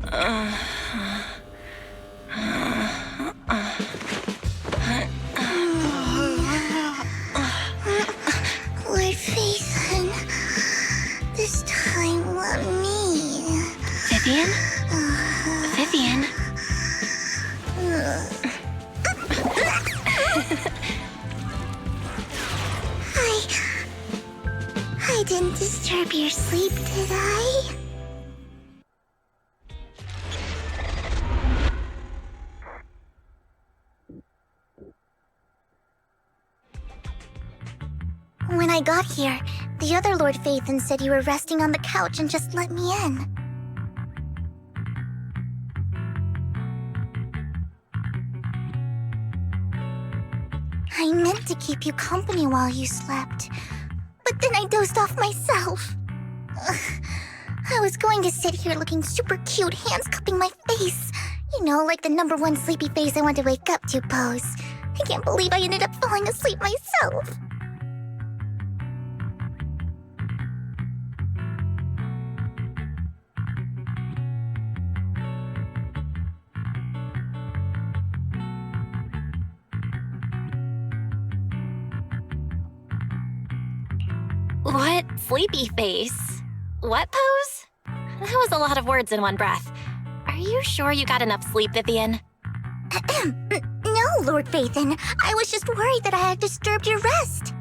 Lord Phaethon, this time let me. Vivian? Vivian? I didn't disturb your sleep, did I? When I got here, the other Lord Phaethon said you were resting on the couch and just let me in. I meant to keep you company while you slept, but then I dozed off myself. I was going to sit here looking super cute, hands cupping my face. You know, like the #1 sleepy face I want to wake up to pose. I can't believe I ended up falling asleep myself. What sleepy face? What pose? That was a lot of words in one breath. Are you sure you got enough sleep, Vivian? No, Lord Phaethon. I was just worried that I had disturbed your rest.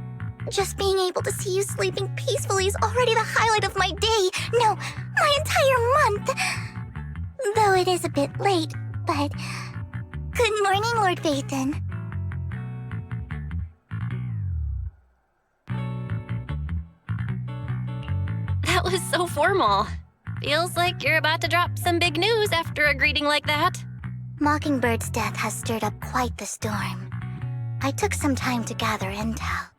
Just being able to see you sleeping peacefully is already the highlight of my day. No, my entire month. Though it is a bit late, but... Good morning, Lord Phaethon. That was so formal. Feels like you're about to drop some big news after a greeting like that. Mockingbird's death has stirred up quite the storm. I took some time to gather intel.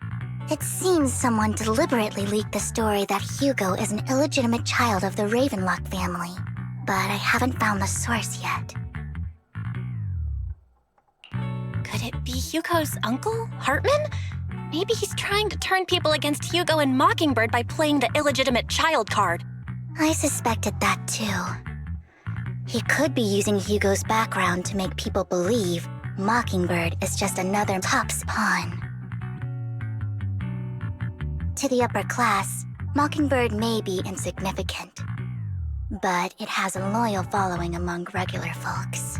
It seems someone deliberately leaked the story that Hugo is an illegitimate child of the Ravenlock family, but I haven't found the source yet. Could it be Hugo's uncle, Hartman? Maybe he's trying to turn people against Hugo and Mockingbird by playing the illegitimate child card. I suspected that too. He could be using Hugo's background to make people believe Mockingbird is just another Top's pawn. To the upper class, Mockingbird may be insignificant, but it has a loyal following among regular folks.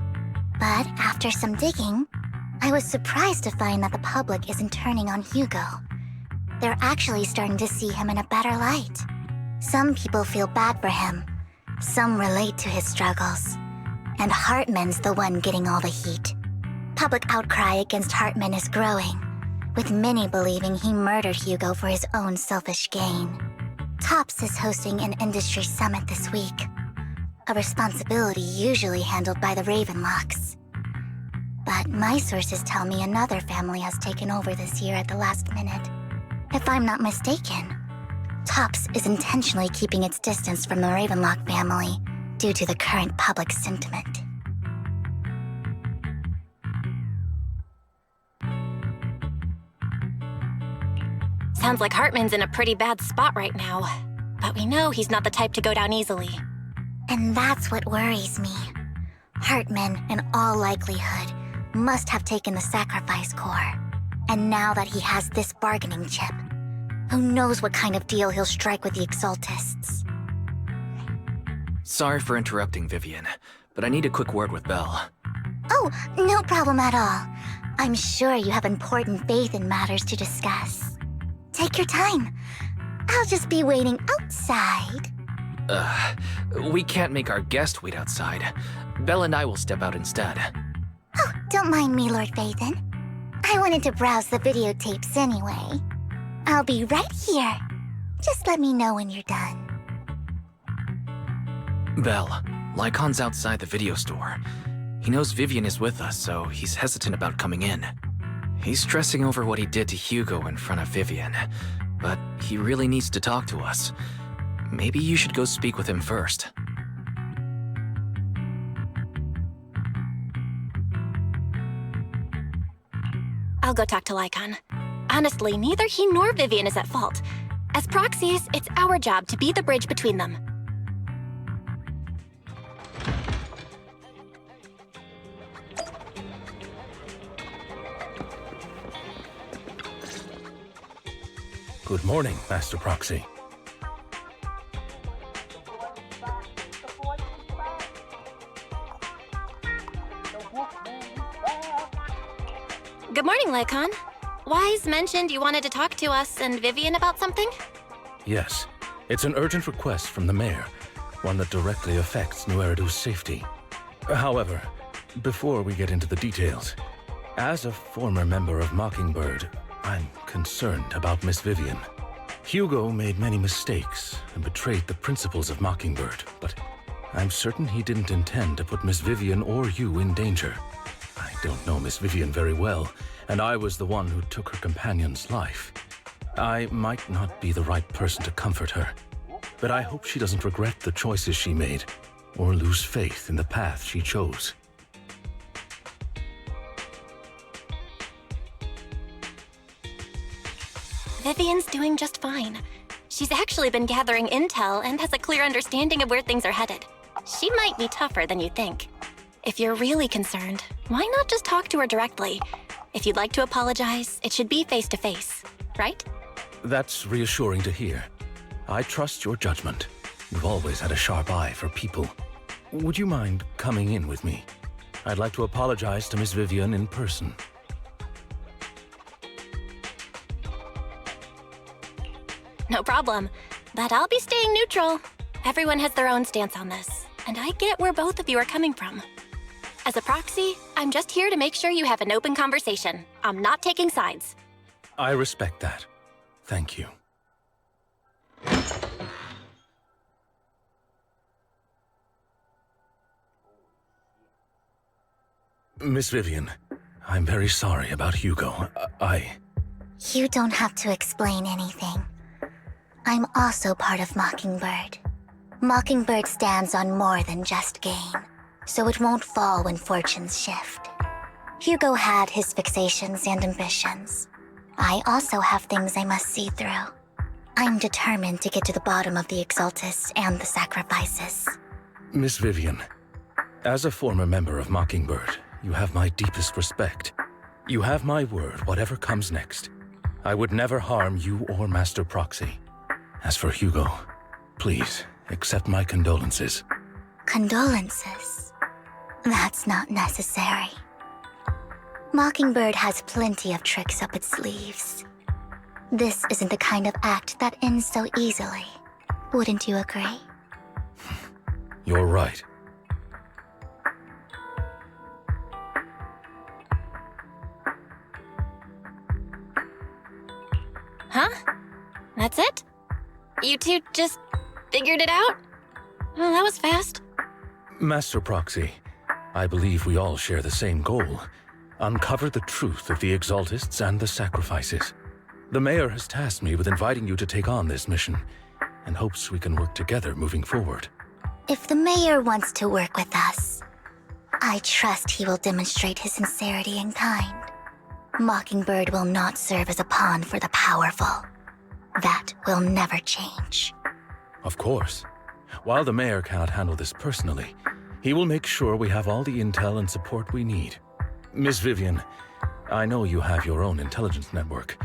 But after some digging, I was surprised to find that the public isn't turning on Hugo. They're actually starting to see him in a better light. Some people feel bad for him. Some relate to his struggles. And Hartman's the one getting all the heat. Public outcry against Hartman is growing, with many believing he murdered Hugo for his own selfish gain. Tops is hosting an industry summit this week, a responsibility usually handled by the Ravenlocks. But my sources tell me another family has taken over this year at the last minute. If I'm not mistaken, Tops is intentionally keeping its distance from the Ravenlock family due to the current public sentiment. Sounds like Hartman's in a pretty bad spot right now. But we know he's not the type to go down easily. And that's what worries me. Hartman, in all likelihood, must have taken the sacrifice core. And now that he has this bargaining chip, who knows what kind of deal he'll strike with the Exaltists. Sorry for interrupting, Vivian, but I need a quick word with Belle. Oh, no problem at all. I'm sure you have important faith in matters to discuss. Take your time. I'll just be waiting outside. We can't make our guest wait outside. Belle and I will step out instead. Oh, don't mind me, Lord Phaethon. I wanted to browse the videotapes anyway. I'll be right here. Just let me know when you're done. Belle, Lycon's outside the video store. He knows Vivian is with us, so he's hesitant about coming in. He's stressing over what he did to Hugo in front of Vivian, but he really needs to talk to us. Maybe you should go speak with him first. I'll go talk to Lycon. Honestly, neither he nor Vivian is at fault. As proxies, it's our job to be the bridge between them. Good morning, Master Proxy. Good morning, Lycon. Wise mentioned you wanted to talk to us and Vivian about something? Yes, it's an urgent request from the mayor, one that directly affects New Eridu's safety. However, before we get into the details, as a former member of Mockingbird, I'm concerned about Miss Vivian. Hugo made many mistakes and betrayed the principles of Mockingbird, but I'm certain he didn't intend to put Miss Vivian or you in danger. I don't know Miss Vivian very well, and I was the one who took her companion's life. I might not be the right person to comfort her, but I hope she doesn't regret the choices she made or lose faith in the path she chose. Vivian's doing just fine. She's actually been gathering intel and has a clear understanding of where things are headed. She might be tougher than you think. If you're really concerned, why not just talk to her directly? If you'd like to apologize, it should be face-to-face, right? That's reassuring to hear. I trust your judgment. You've always had a sharp eye for people. Would you mind coming in with me? I'd like to apologize to Miss Vivian in person. No problem. But I'll be staying neutral. Everyone has their own stance on this, and I get where both of you are coming from. As a proxy, I'm just here to make sure you have an open conversation. I'm not taking sides. I respect that. Thank you. Miss Vivian, I'm very sorry about Hugo. You don't have to explain anything. I'm also part of Mockingbird. Mockingbird stands on more than just gain, so it won't fall when fortunes shift. Hugo had his fixations and ambitions. I also have things I must see through. I'm determined to get to the bottom of the Exaltists and the sacrifices. Miss Vivian, as a former member of Mockingbird, you have my deepest respect. You have my word, whatever comes next. I would never harm you or Master Proxy. As for Hugo, please accept my condolences. Condolences? That's not necessary. Mockingbird has plenty of tricks up its sleeves. This isn't the kind of act that ends so easily. Wouldn't you agree? You're right. Huh? That's it? You two just figured it out? Well, that was fast. Master Proxy, I believe we all share the same goal. Uncover the truth of the Exaltists and the sacrifices. The mayor has tasked me with inviting you to take on this mission, and hopes we can work together moving forward. If the mayor wants to work with us, I trust he will demonstrate his sincerity in kind. Mockingbird will not serve as a pawn for the powerful. That will never change. Of course. While the mayor cannot handle this personally, he will make sure we have all the intel and support we need. Miss Vivian, I know you have your own intelligence network,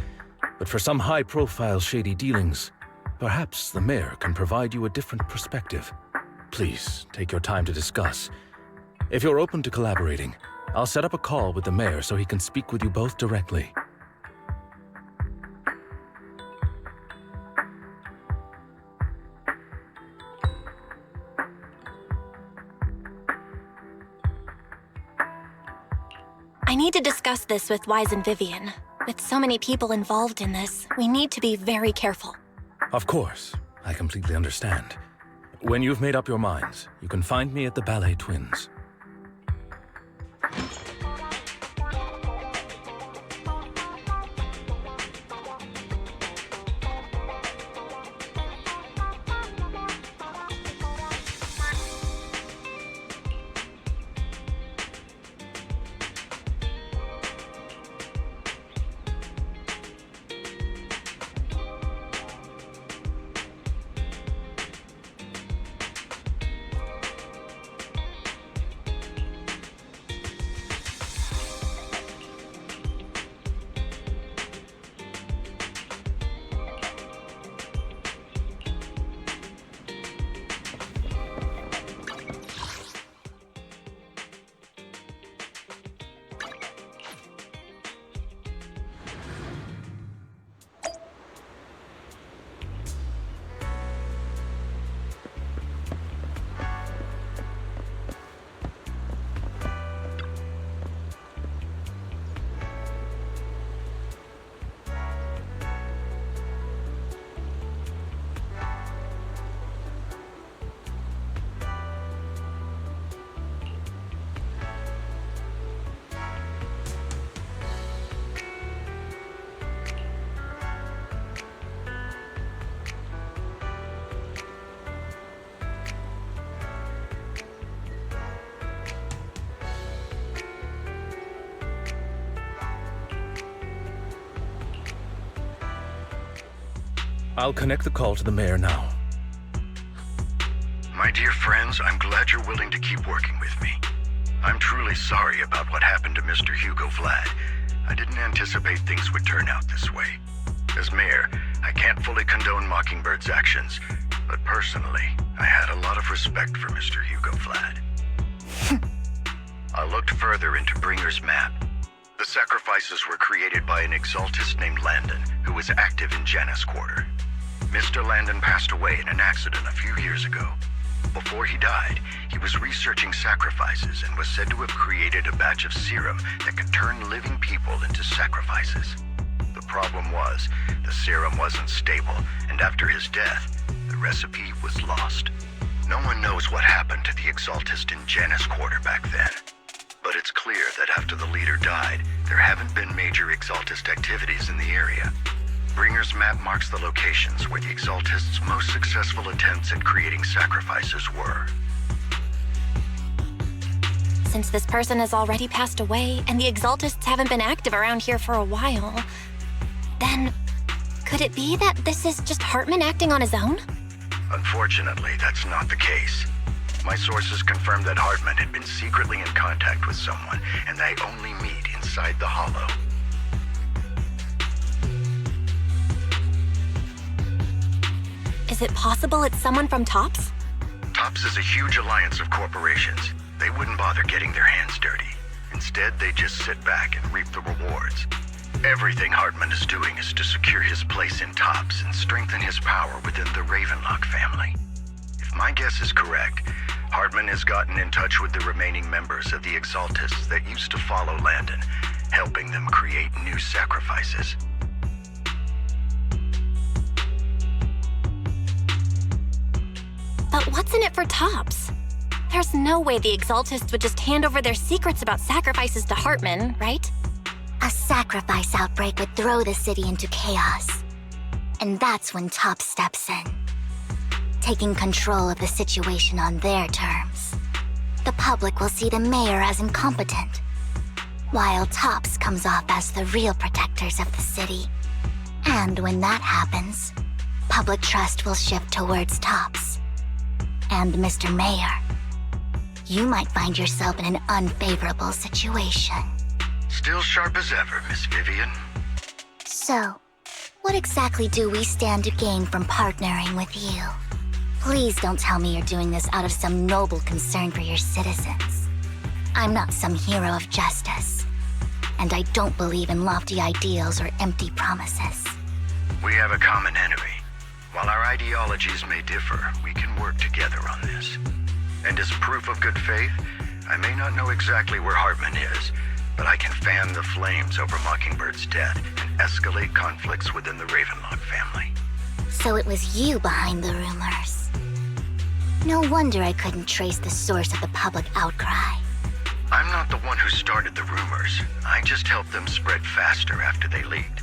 but for some high-profile shady dealings, perhaps the mayor can provide you a different perspective. Please, take your time to discuss. If you're open to collaborating, I'll set up a call with the mayor so he can speak with you both directly. I need to discuss this with Wise and Vivian. With so many people involved in this, we need to be very careful. Of course, I completely understand. When you've made up your minds, you can find me at the Ballet Twins. I'll connect the call to the mayor now. My dear friends, I'm glad you're willing to keep working with me. I'm truly sorry about what happened to Mr. Hugo Vlad. I didn't anticipate things would turn out this way. As mayor, I can't fully condone Mockingbird's actions, but personally, I had a lot of respect for Mr. Hugo Vlad. I looked further into Bringer's map. The sacrifices were created by an exaltist named Landon, who was active in Janus Quarter. Mr. Landon passed away in an accident a few years ago. Before he died, he was researching sacrifices and was said to have created a batch of serum that could turn living people into sacrifices. The problem was, the serum wasn't stable, and after his death, the recipe was lost. No one knows what happened to the exaltist in Janus Quarter back then. But it's clear that after the leader died, there haven't been major exaltist activities in the area. Bringer's map marks the locations where the exaltists' most successful attempts at creating sacrifices were. Since this person has already passed away and the exaltists haven't been active around here for a while, then could it be that this is just Hartman acting on his own? Unfortunately, that's not the case. My sources confirmed that Hartman had been secretly in contact with someone, and they only meet inside the Hollow. Is it possible it's someone from TOPS? TOPS is a huge alliance of corporations. They wouldn't bother getting their hands dirty. Instead, they just sit back and reap the rewards. Everything Hartman is doing is to secure his place in TOPS and strengthen his power within the Ravenlock family. If my guess is correct, Hartman has gotten in touch with the remaining members of the Exaltists that used to follow Landon, helping them create new sacrifices. But what's in it for TOPS? There's no way the Exaltists would just hand over their secrets about sacrifices to Hartman, right? A sacrifice outbreak would throw the city into chaos. And that's when TOPS steps in, taking control of the situation on their terms. The public will see the mayor as incompetent, while TOPS comes off as the real protectors of the city. And when that happens, public trust will shift towards TOPS. And Mr. Mayor, you might find yourself in an unfavorable situation. Still sharp as ever, Miss Vivian. So, what exactly do we stand to gain from partnering with you? Please don't tell me you're doing this out of some noble concern for your citizens. I'm not some hero of justice, and I don't believe in lofty ideals or empty promises. We have a common enemy. While our ideologies may differ, we can work together on this. And as proof of good faith, I may not know exactly where Hartman is, but I can fan the flames over Mockingbird's death and escalate conflicts within the Ravenlock family. So it was you behind the rumors. No wonder I couldn't trace the source of the public outcry. I'm not the one who started the rumors. I just helped them spread faster after they leaked.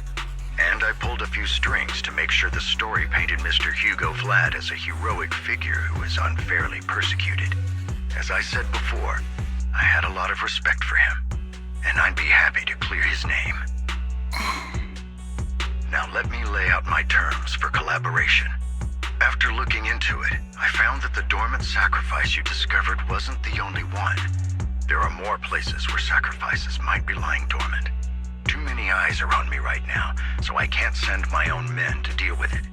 And I pulled a few strings to make sure the story painted Mr. Hugo Vlad as a heroic figure who was unfairly persecuted. As I said before, I had a lot of respect for him, and I'd be happy to clear his name. Now let me lay out my terms for collaboration. After looking into it, I found that the dormant sacrifice you discovered wasn't the only one. There are more places where sacrifices might be lying dormant. Too many eyes are on me right now, so I can't send my own men to deal with it.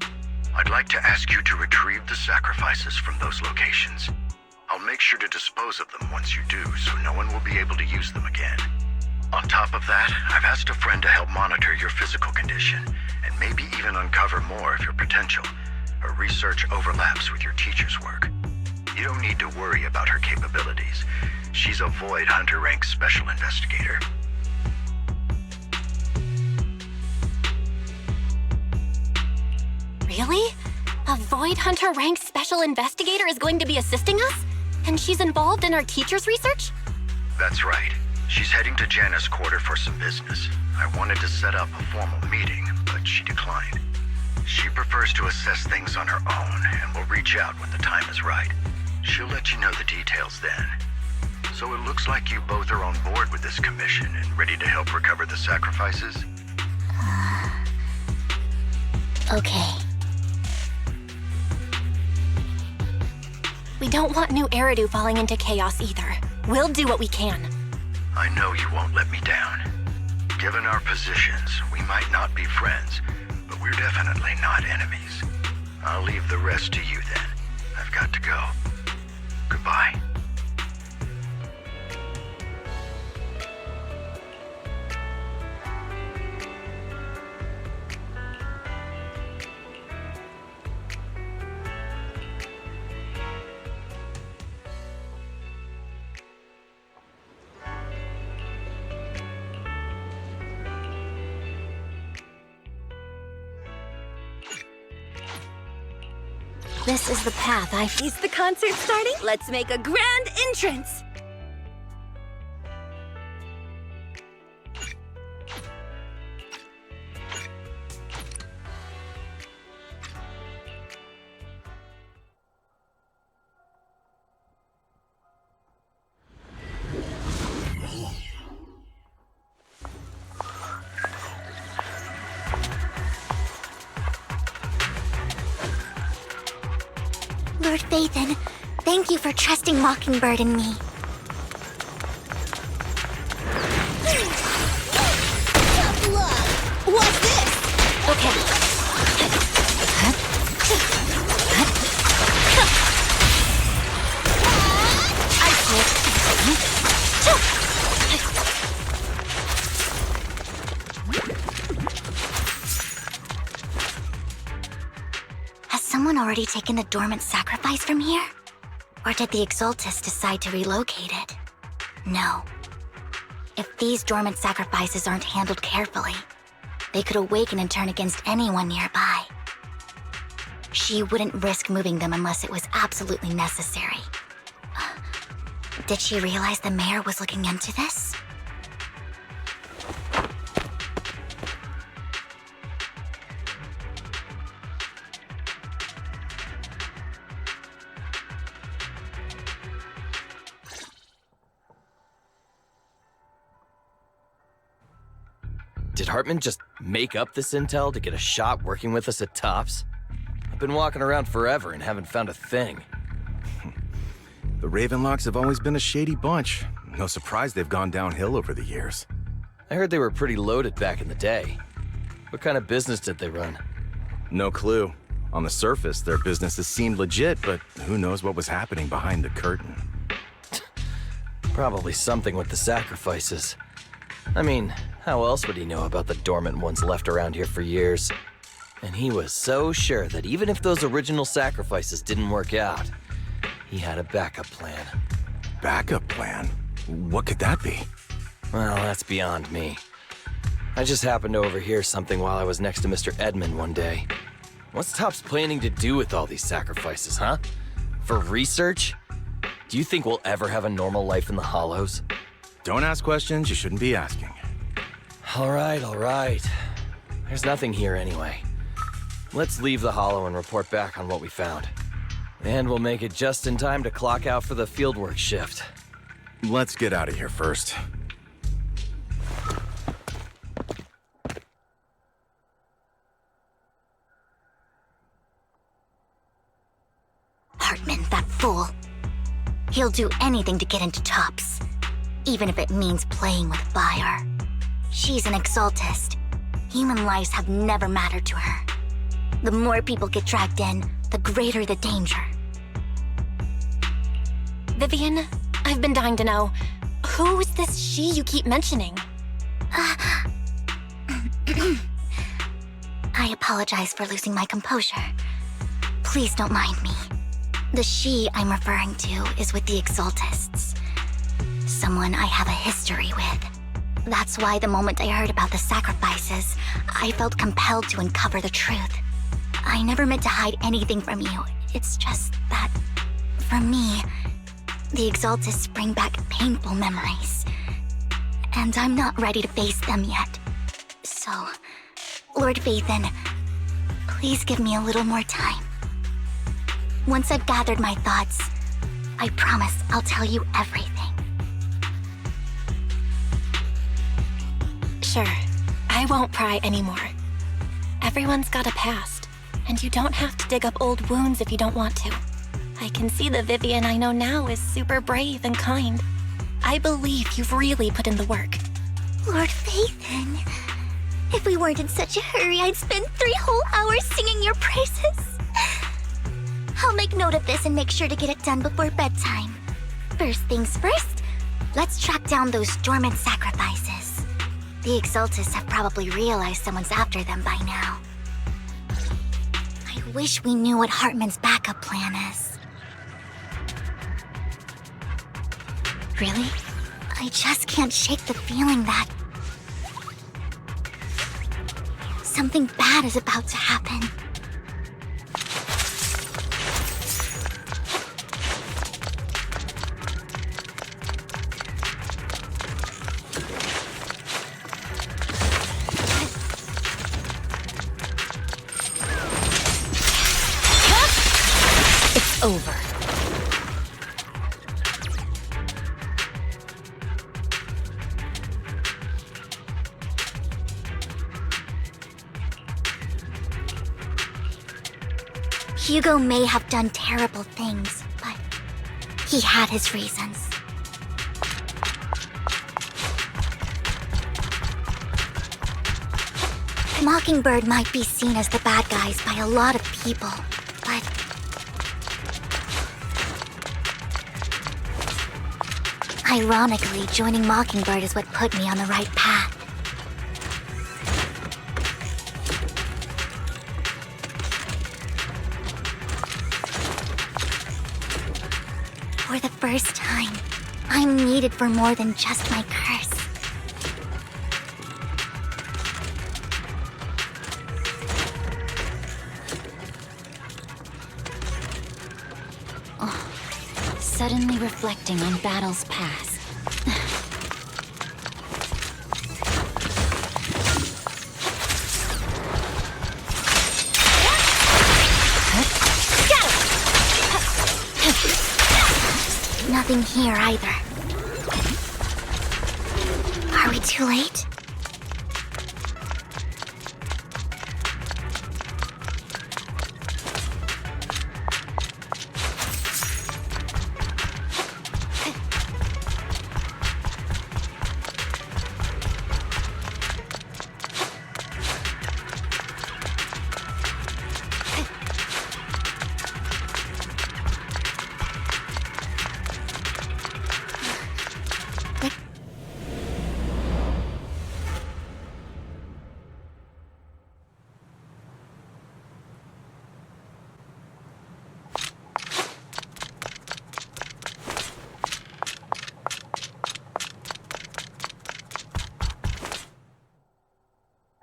I'd like to ask you to retrieve the sacrifices from those locations. I'll make sure to dispose of them once you do, so no one will be able to use them again. On top of that, I've asked a friend to help monitor your physical condition, and maybe even uncover more of your potential. Her research overlaps with your teacher's work. You don't need to worry about her capabilities. She's a Void Hunter rank special investigator. Really? A Void Hunter ranked special investigator is going to be assisting us? And she's involved in our teacher's research? That's right. She's heading to Janus Quarter for some business. I wanted to set up a formal meeting, but she declined. She prefers to assess things on her own and will reach out when the time is right. She'll let you know the details then. So it looks like you both are on board with this commission and ready to help recover the sacrifices? Okay. We don't want new Eridu falling into chaos either. We'll do what we can. I know you won't let me down. Given our positions, we might not be friends, but we're definitely not enemies. I'll leave the rest to you then. I've got to go. Goodbye. This is the path Is the concert starting? Let's make a grand entrance! Lord Phaethon, thank you for trusting Mockingbird and me. Tough luck! What's this? Okay. Has someone already taken the dormant sacrifice from here? Or did the Exaltus decide to relocate it? No. If these dormant sacrifices aren't handled carefully, they could awaken and turn against anyone nearby. She wouldn't risk moving them unless it was absolutely necessary. Did she realize the mayor was looking into this? Did Hartman just make up this intel to get a shot working with us at Tops? I've been walking around forever and haven't found a thing. The Ravenlocks have always been a shady bunch. No surprise they've gone downhill over the years. I heard they were pretty loaded back in the day. What kind of business did they run? No clue. On the surface, their businesses seemed legit, but who knows what was happening behind the curtain. Probably something with the sacrifices. I mean, how else would he know about the dormant ones left around here for years? And he was so sure that even if those original sacrifices didn't work out, he had a backup plan. Backup plan? What could that be? Well, that's beyond me. I just happened to overhear something while I was next to Mr. Edmund one day. What's Tops planning to do with all these sacrifices, huh? For research? Do you think we'll ever have a normal life in the Hollows? Don't ask questions you shouldn't be asking. All right. There's nothing here anyway. Let's leave the Hollow and report back on what we found. And we'll make it just in time to clock out for the fieldwork shift. Let's get out of here first. Hartman, that fool. He'll do anything to get into Tops, even if it means playing with fire. She's an Exaltist. Human lives have never mattered to her. The more people get dragged in, the greater the danger. Vivian, I've been dying to know. Who is this she you keep mentioning? I apologize for losing my composure. Please don't mind me. The she I'm referring to is with the Exaltists. Someone I have a history with. That's why the moment I heard about the sacrifices, I felt compelled to uncover the truth. I never meant to hide anything from you. It's just that, for me, the Exaltists bring back painful memories. And I'm not ready to face them yet. So, Lord Phaethon, please give me a little more time. Once I've gathered my thoughts, I promise I'll tell you everything. Sure, I won't pry anymore. Everyone's got a past, and you don't have to dig up old wounds if you don't want to. I can see the Vivian I know now is super brave and kind. I believe you've really put in the work. Lord Phaethon, if we weren't in such a hurry, I'd spend 3 whole hours singing your praises. I'll make note of this and make sure to get it done before bedtime. First things first, let's track down those dormant sacrifices. The Exaltists have probably realized someone's after them by now. I wish we knew what Hartman's backup plan is. Really? I just can't shake the feeling that something bad is about to happen. It's over. Hugo may have done terrible things, but he had his reasons. Mockingbird might be seen as the bad guys by a lot of people, but ironically, joining Mockingbird is what put me on the right path. For the first time, I'm needed for more than just my curse. Suddenly reflecting on battles past. Nothing here either. Are we too late?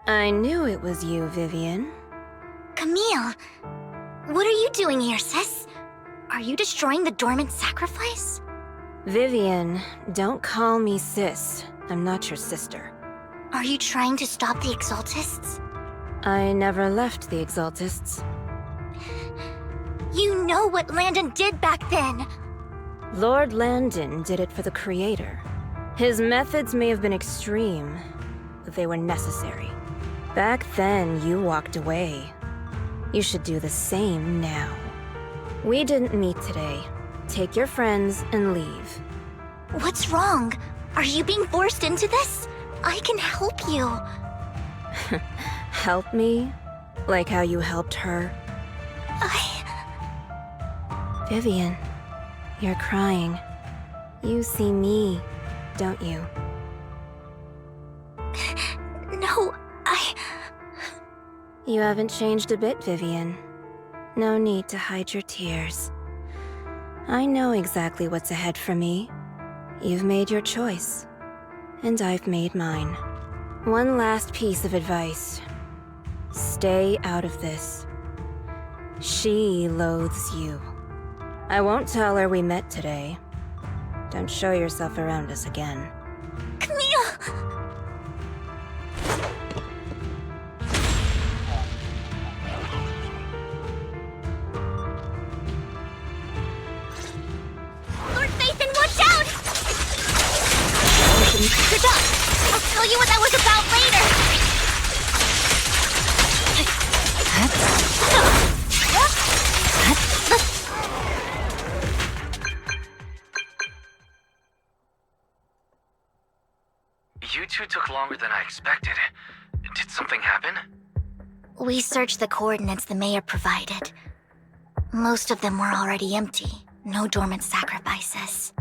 I knew it was you, Vivian. Camille, what are you doing here, sis? Are you destroying the dormant sacrifice? Vivian, don't call me sis. I'm not your sister. Are you trying to stop the Exaltists? I never left the Exaltists. You know what Landon did back then! Lord Landon did it for the Creator. His methods may have been extreme, but they were necessary. Back then, you walked away. You should do the same now. We didn't meet today. Take your friends and leave. What's wrong? Are you being forced into this? I can help you. Help me? Like how you helped her? Vivian, you're crying. You see me, don't you? No, You haven't changed a bit, Vivian. No need to hide your tears. I know exactly what's ahead for me. You've made your choice, and I've made mine. One last piece of advice. Stay out of this. She loathes you. I won't tell her we met today. Don't show yourself around us again. Camille! Lord Phaethon, watch out! You're done. I'll tell you what that was about later. You two took longer than I expected. Did something happen? We searched the coordinates the mayor provided. Most of them were already empty. No dormant sacrifices.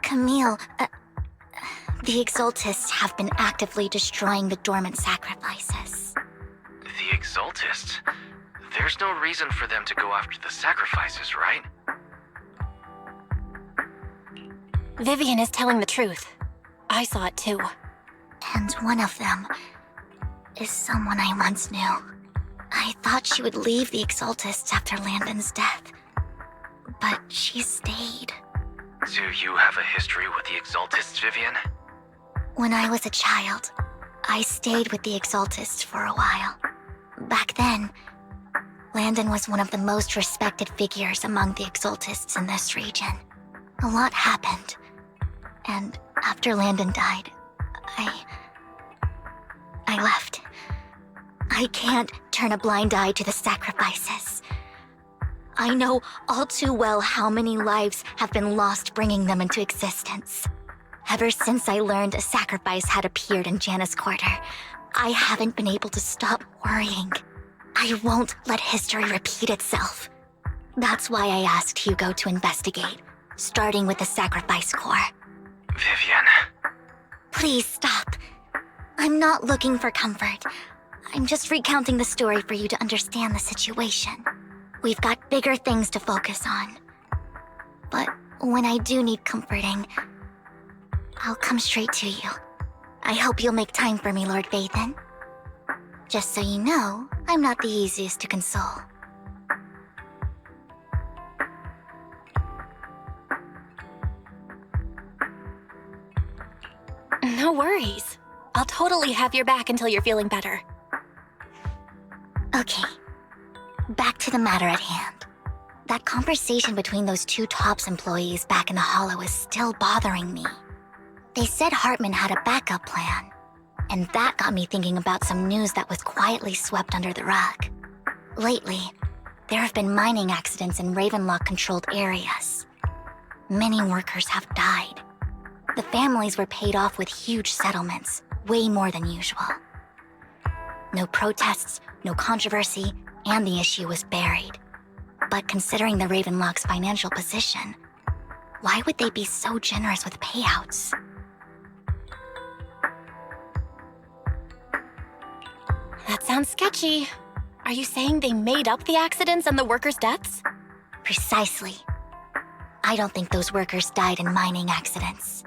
Camille, the Exaltists have been actively destroying the dormant sacrifices. The Exaltists? There's no reason for them to go after the sacrifices, right? Vivian is telling the truth. I saw it too. And one of them is someone I once knew. I thought she would leave the Exaltists after Landon's death, but she stayed. Do you have a history with the Exaltists, Vivian? When I was a child, I stayed with the Exaltists for a while. Back then, Landon was one of the most respected figures among the Exaltists in this region. A lot happened, and after Landon died, I left. I can't turn a blind eye to the sacrifices. I know all too well how many lives have been lost bringing them into existence. Ever since I learned a sacrifice had appeared in Janus Quarter, I haven't been able to stop worrying. I won't let history repeat itself. That's why I asked Hugo to investigate, starting with the Sacrifice Corps. Vivian. Please stop. I'm not looking for comfort. I'm just recounting the story for you to understand the situation. We've got bigger things to focus on. But when I do need comforting, I'll come straight to you. I hope you'll make time for me, Lord Vathan. Just so you know, I'm not the easiest to console. No worries. I'll totally have your back until you're feeling better. Okay. Back to the matter at hand. That conversation between those two TOPS employees back in the Hollow is still bothering me. They said Hartman had a backup plan, and that got me thinking about some news that was quietly swept under the rug. Lately, there have been mining accidents in Ravenlock-controlled areas. Many workers have died. The families were paid off with huge settlements, way more than usual. No protests, no controversy, and the issue was buried. But considering the Ravenlock's financial position, why would they be so generous with payouts? That sounds sketchy. Are you saying they made up the accidents and the workers' deaths? Precisely. I don't think those workers died in mining accidents.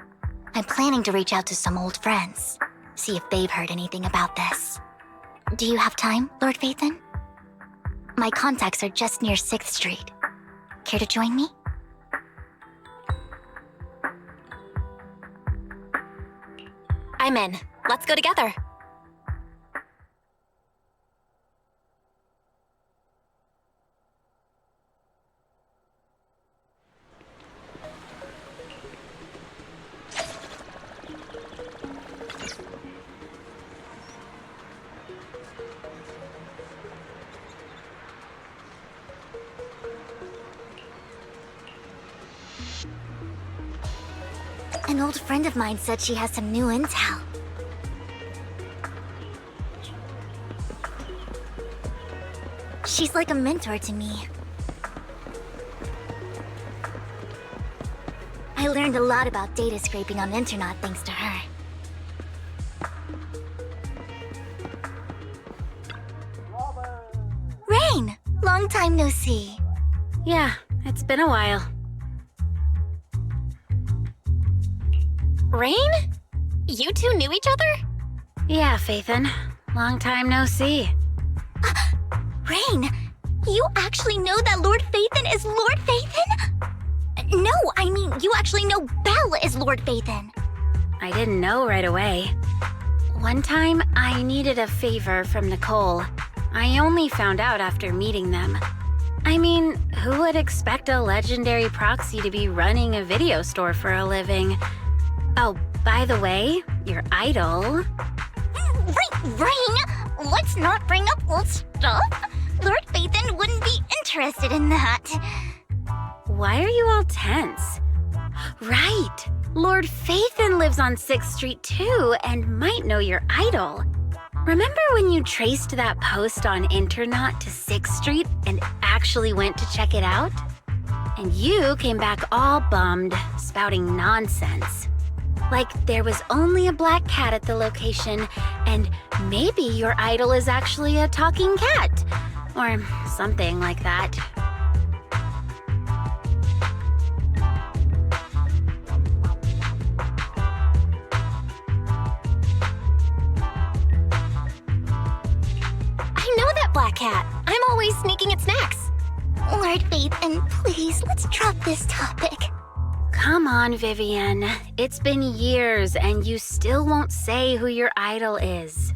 I'm planning to reach out to some old friends, see if they've heard anything about this. Do you have time, Lord Vathan? My contacts are just near 6th Street. Care to join me? I'm in. Let's go together. An old friend of mine said she has some new intel. She's like a mentor to me. I learned a lot about data scraping on the internet thanks to her. Rain! Long time no see. Yeah, it's been a while. Rain? You two knew each other? Yeah, Phaethon. Long time no see. Rain, you actually know that Lord Vathan is Lord Vathan? No, I mean, you actually know Belle is Lord Vathan. I didn't know right away. One time, I needed a favor from Nicole. I only found out after meeting them. I mean, who would expect a legendary proxy to be running a video store for a living? Oh, by the way, your idol... Rain, let's not bring up old stuff. Lord Vathan wouldn't be interested in that. Why are you all tense? Right, Lord Phaethon lives on 6th Street too and might know your idol. Remember when you traced that post on Internaut to 6th Street and actually went to check it out? And you came back all bummed, spouting nonsense. Like there was only a black cat at the location, and maybe your idol is actually a talking cat. Or something like that. I know that black cat. I'm always sneaking at snacks. Lord Phaethon, please, let's drop this topic. Come on, Vivian. It's been years and you still won't say who your idol is.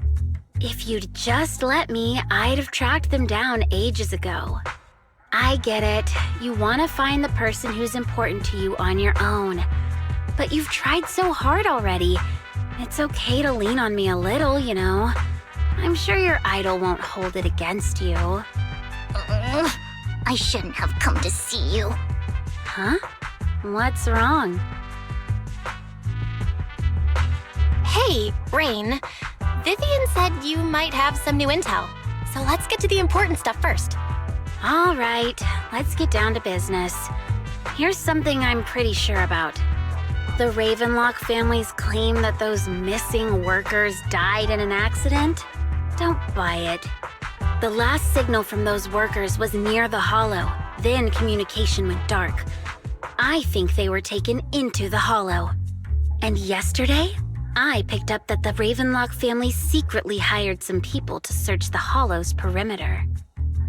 If you'd just let me, I'd have tracked them down ages ago. I get it. You want to find the person who's important to you on your own. But you've tried so hard already. It's okay to lean on me a little, you know. I'm sure your idol won't hold it against you. I shouldn't have come to see you. Huh? What's wrong? Hey, Rain. Vivian said you might have some new intel. So let's get to the important stuff first. All right, let's get down to business. Here's something I'm pretty sure about. The Ravenlock family's claim that those missing workers died in an accident? Don't buy it. The last signal from those workers was near the Hollow. Then communication went dark. I think they were taken into the Hollow. And yesterday, I picked up that the Ravenlock family secretly hired some people to search the Hollow's perimeter.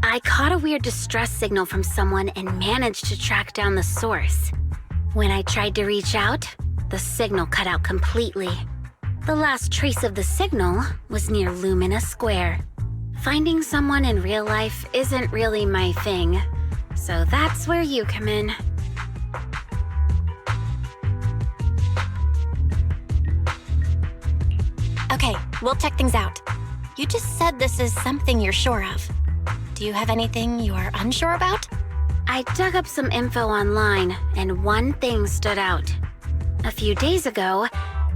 I caught a weird distress signal from someone and managed to track down the source. When I tried to reach out, the signal cut out completely. The last trace of the signal was near Lumina Square. Finding someone in real life isn't really my thing, so that's where you come in. Okay, we'll check things out. You just said this is something you're sure of. Do you have anything you're unsure about? I dug up some info online, and one thing stood out. A few days ago,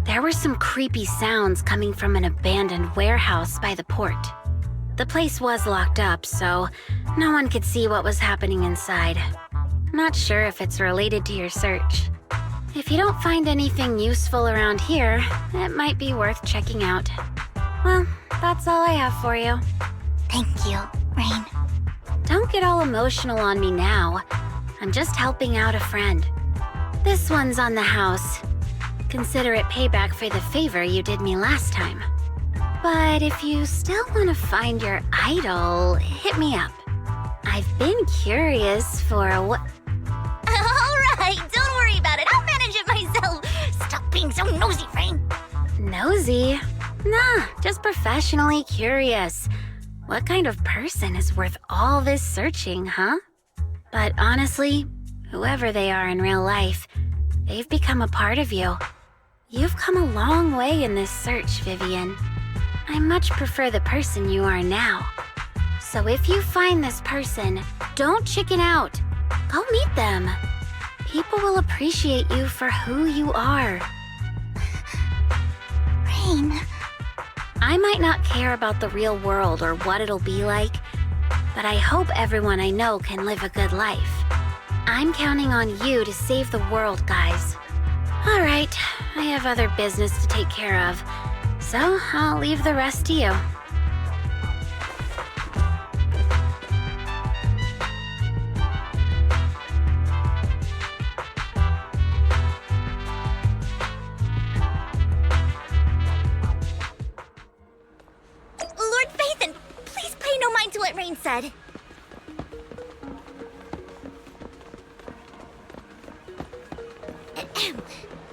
there were some creepy sounds coming from an abandoned warehouse by the port. The place was locked up, so no one could see what was happening inside. Not sure if it's related to your search. If you don't find anything useful around here, it might be worth checking out. Well, that's all I have for you. Thank you, Rain. Don't get all emotional on me now. I'm just helping out a friend. This one's on the house. Consider it payback for the favor you did me last time. But if you still want to find your idol, hit me up. I've been curious for what... Alright, don't worry about it. I'll manage it myself. Stop being so nosy, Rain. Nosy? Nah, just professionally curious. What kind of person is worth all this searching, huh? But honestly, whoever they are in real life, they've become a part of you. You've come a long way in this search, Vivian. I much prefer the person you are now. So if you find this person, don't chicken out. Go meet them. People will appreciate you for who you are. Rain. I might not care about the real world or what it'll be like, but I hope everyone I know can live a good life. I'm counting on you to save the world, guys. All right, I have other business to take care of, so I'll leave the rest to you. Lord Phaethon, please pay no mind to what Rain said.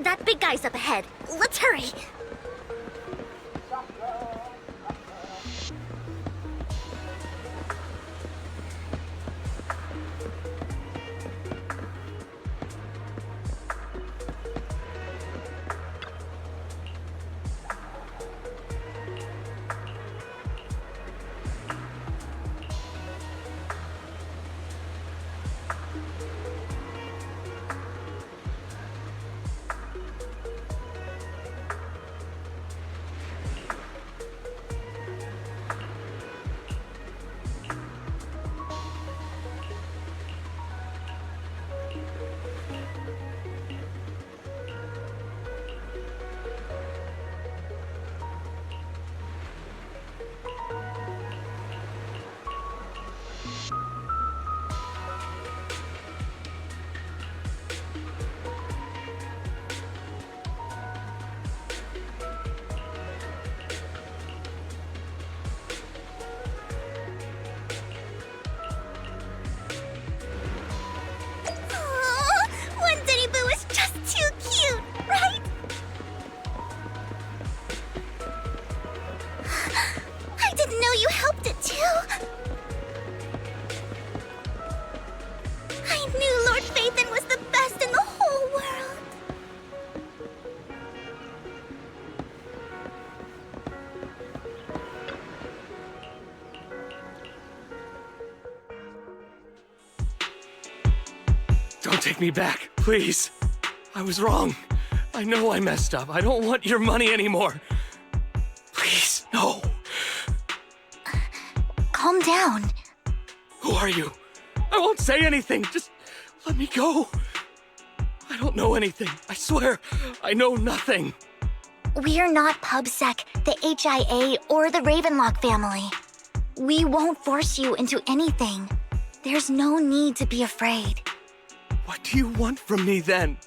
That big guy's up ahead. Let's hurry. take me back, please. I was wrong. I know I messed up. I don't want your money anymore. Please, no. Calm down. Who are you? I won't say anything. Just let me go. I don't know anything. I swear, I know nothing. We're not PubSec, the HIA, or the Ravenlock family. We won't force you into anything. There's no need to be afraid. What do you want from me then?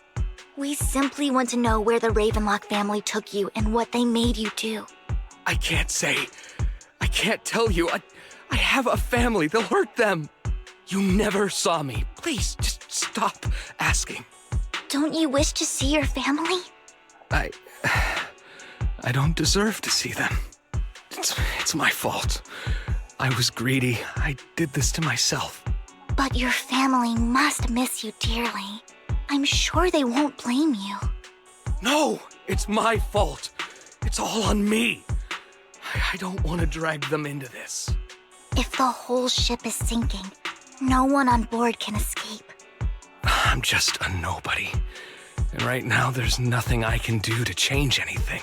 We simply want to know where the Ravenlock family took you and what they made you do. I can't say. I can't tell you. I have a family. They'll hurt them. You never saw me. Please, just stop asking. Don't you wish to see your family? I don't deserve to see them. It's my fault. I was greedy. I did this to myself. But your family must miss you dearly. I'm sure they won't blame you. No, it's my fault. It's all on me. I don't want to drag them into this. If the whole ship is sinking, no one on board can escape. I'm just a nobody. And right now, there's nothing I can do to change anything.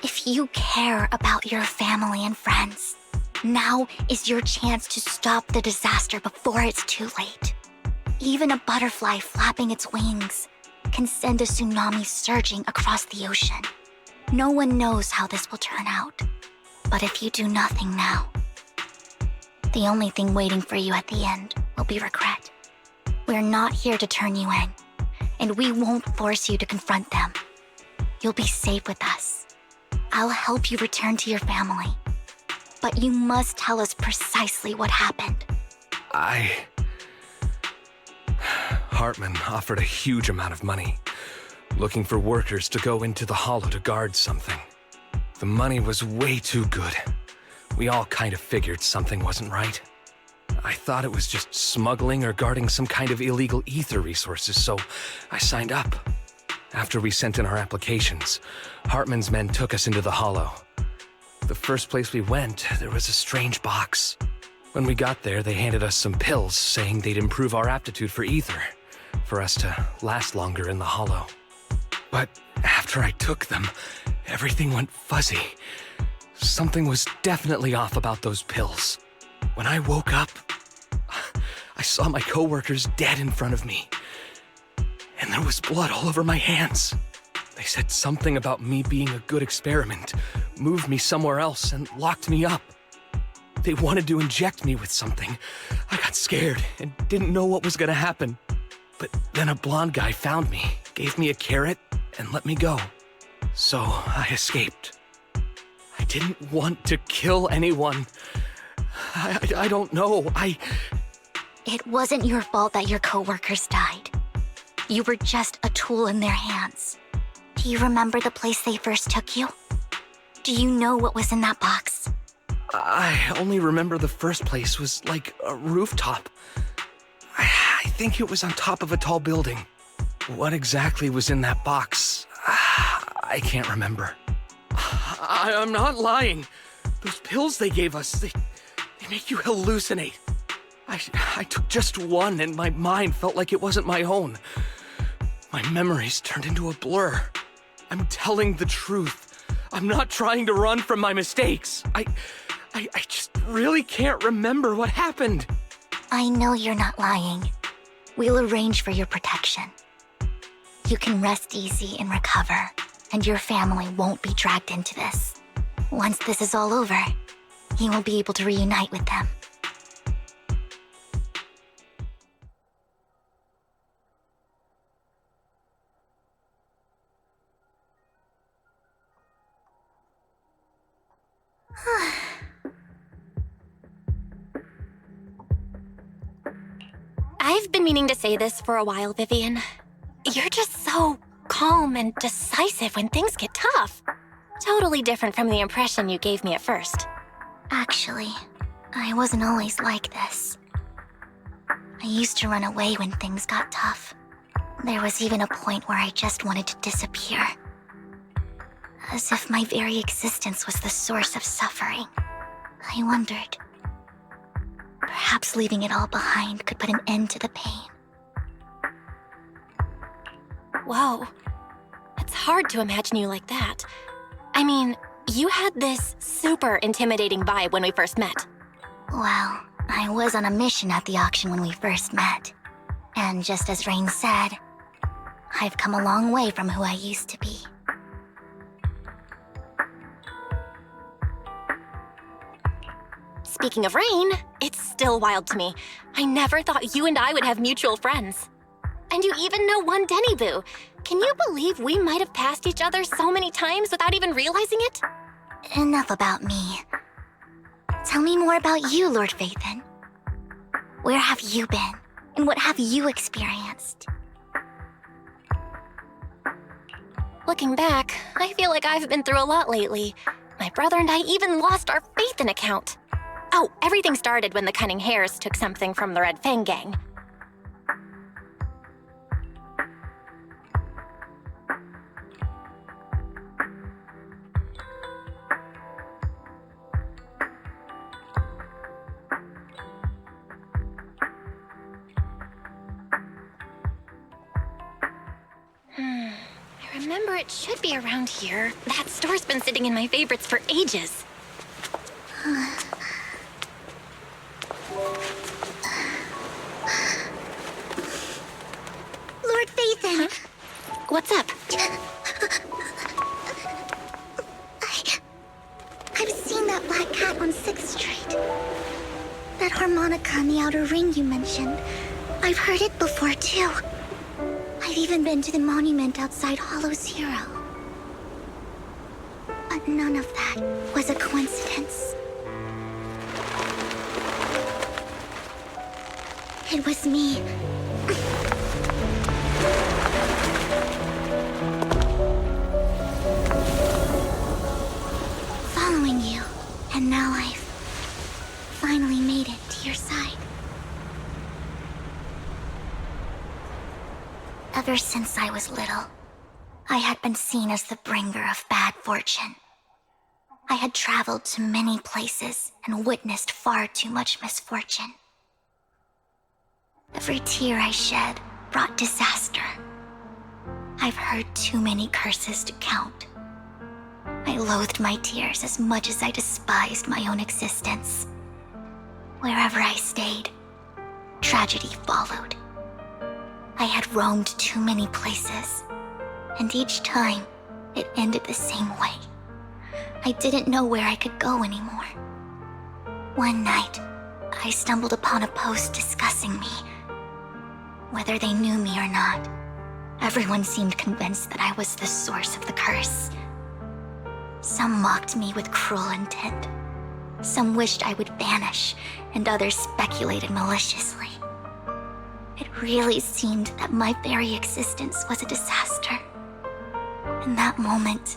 If you care about your family and friends, now is your chance to stop the disaster before it's too late. Even a butterfly flapping its wings can send a tsunami surging across the ocean. No one knows how this will turn out. But if you do nothing now, the only thing waiting for you at the end will be regret. We're not here to turn you in, and we won't force you to confront them. You'll be safe with us. I'll help you return to your family. But you must tell us precisely what happened. Hartman offered a huge amount of money, looking for workers to go into the hollow to guard something. The money was way too good. We all kind of figured something wasn't right. I thought it was just smuggling or guarding some kind of illegal ether resources, so I signed up. After we sent in our applications, Hartman's men took us into the hollow. The first place we went, there was a strange box. When we got there, they handed us some pills, saying they'd improve our aptitude for ether, for us to last longer in the hollow. But after I took them, everything went fuzzy. Something was definitely off about those pills. When I woke up, I saw my coworkers dead in front of me. And there was blood all over my hands. They said something about me being a good experiment, moved me somewhere else, and locked me up. They wanted to inject me with something. I got scared and didn't know what was gonna happen. But then a blonde guy found me, gave me a carrot, and let me go. So I escaped. I didn't want to kill anyone. I don't know. It wasn't your fault that your coworkers died. You were just a tool in their hands. Do you remember the place they first took you? Do you know what was in that box? I only remember the first place was like a rooftop. I think it was on top of a tall building. What exactly was in that box? I can't remember. I'm not lying. Those pills they gave us, they make you hallucinate. I took just one and my mind felt like it wasn't my own. My memories turned into a blur. I'm telling the truth. I'm not trying to run from my mistakes. I just really can't remember what happened. I know you're not lying. We'll arrange for your protection. You can rest easy and recover, and your family won't be dragged into this. Once this is all over, you will be able to reunite with them. I've been meaning to say this for a while, Vivian. You're just so calm and decisive when things get tough. Totally different from the impression you gave me at first. Actually, I wasn't always like this. I used to run away when things got tough. There was even a point where I just wanted to disappear. As if my very existence was the source of suffering. I wondered. Perhaps leaving it all behind could put an end to the pain. Whoa. It's hard to imagine you like that. I mean, you had this super intimidating vibe when we first met. Well, I was on a mission at the auction when we first met. And just as Rain said, I've come a long way from who I used to be. Speaking of Rain, it's still wild to me. I never thought you and I would have mutual friends. And you even know one Denny Boo. Can you believe we might have passed each other so many times without even realizing it? Enough about me. Tell me more about you, Lord Phaethon. Where have you been? And what have you experienced? Looking back, I feel like I've been through a lot lately. My brother and I even lost our Phaethon account. Oh, everything started when the Cunning Hares took something from the Red Fang gang. I remember it should be around here. That store's been sitting in my favorites for ages. Lord Phaethon! Huh? What's up? I've seen that black cat on 6th Street. That harmonica in the outer ring you mentioned. I've heard it before, too. I've even been to the monument outside Hollow Zero. But none of that was a coincidence. It was me. Following you, and now I've finally made it to your side. Ever since I was little, I had been seen as the bringer of bad fortune. I had traveled to many places and witnessed far too much misfortune. Every tear I shed brought disaster. I've heard too many curses to count. I loathed my tears as much as I despised my own existence. Wherever I stayed, tragedy followed. I had roamed too many places, and each time, it ended the same way. I didn't know where I could go anymore. One night, I stumbled upon a post discussing me. Whether they knew me or not, everyone seemed convinced that I was the source of the curse. Some mocked me with cruel intent. Some wished I would vanish, and others speculated maliciously. It really seemed that my very existence was a disaster. In that moment,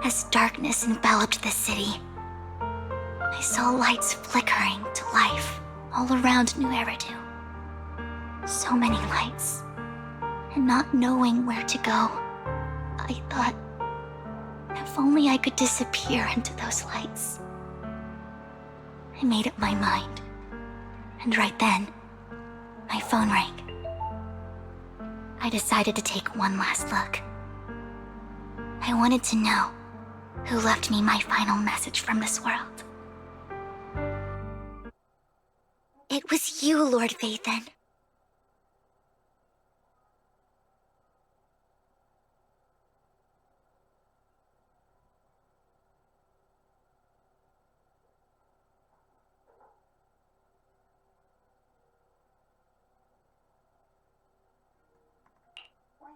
as darkness enveloped the city, I saw lights flickering to life all around New Eridu. So many lights, and not knowing where to go, I thought, if only I could disappear into those lights. I made up my mind, and right then, my phone rang. I decided to take one last look. I wanted to know who left me my final message from this world. It was you, Lord Phaethon.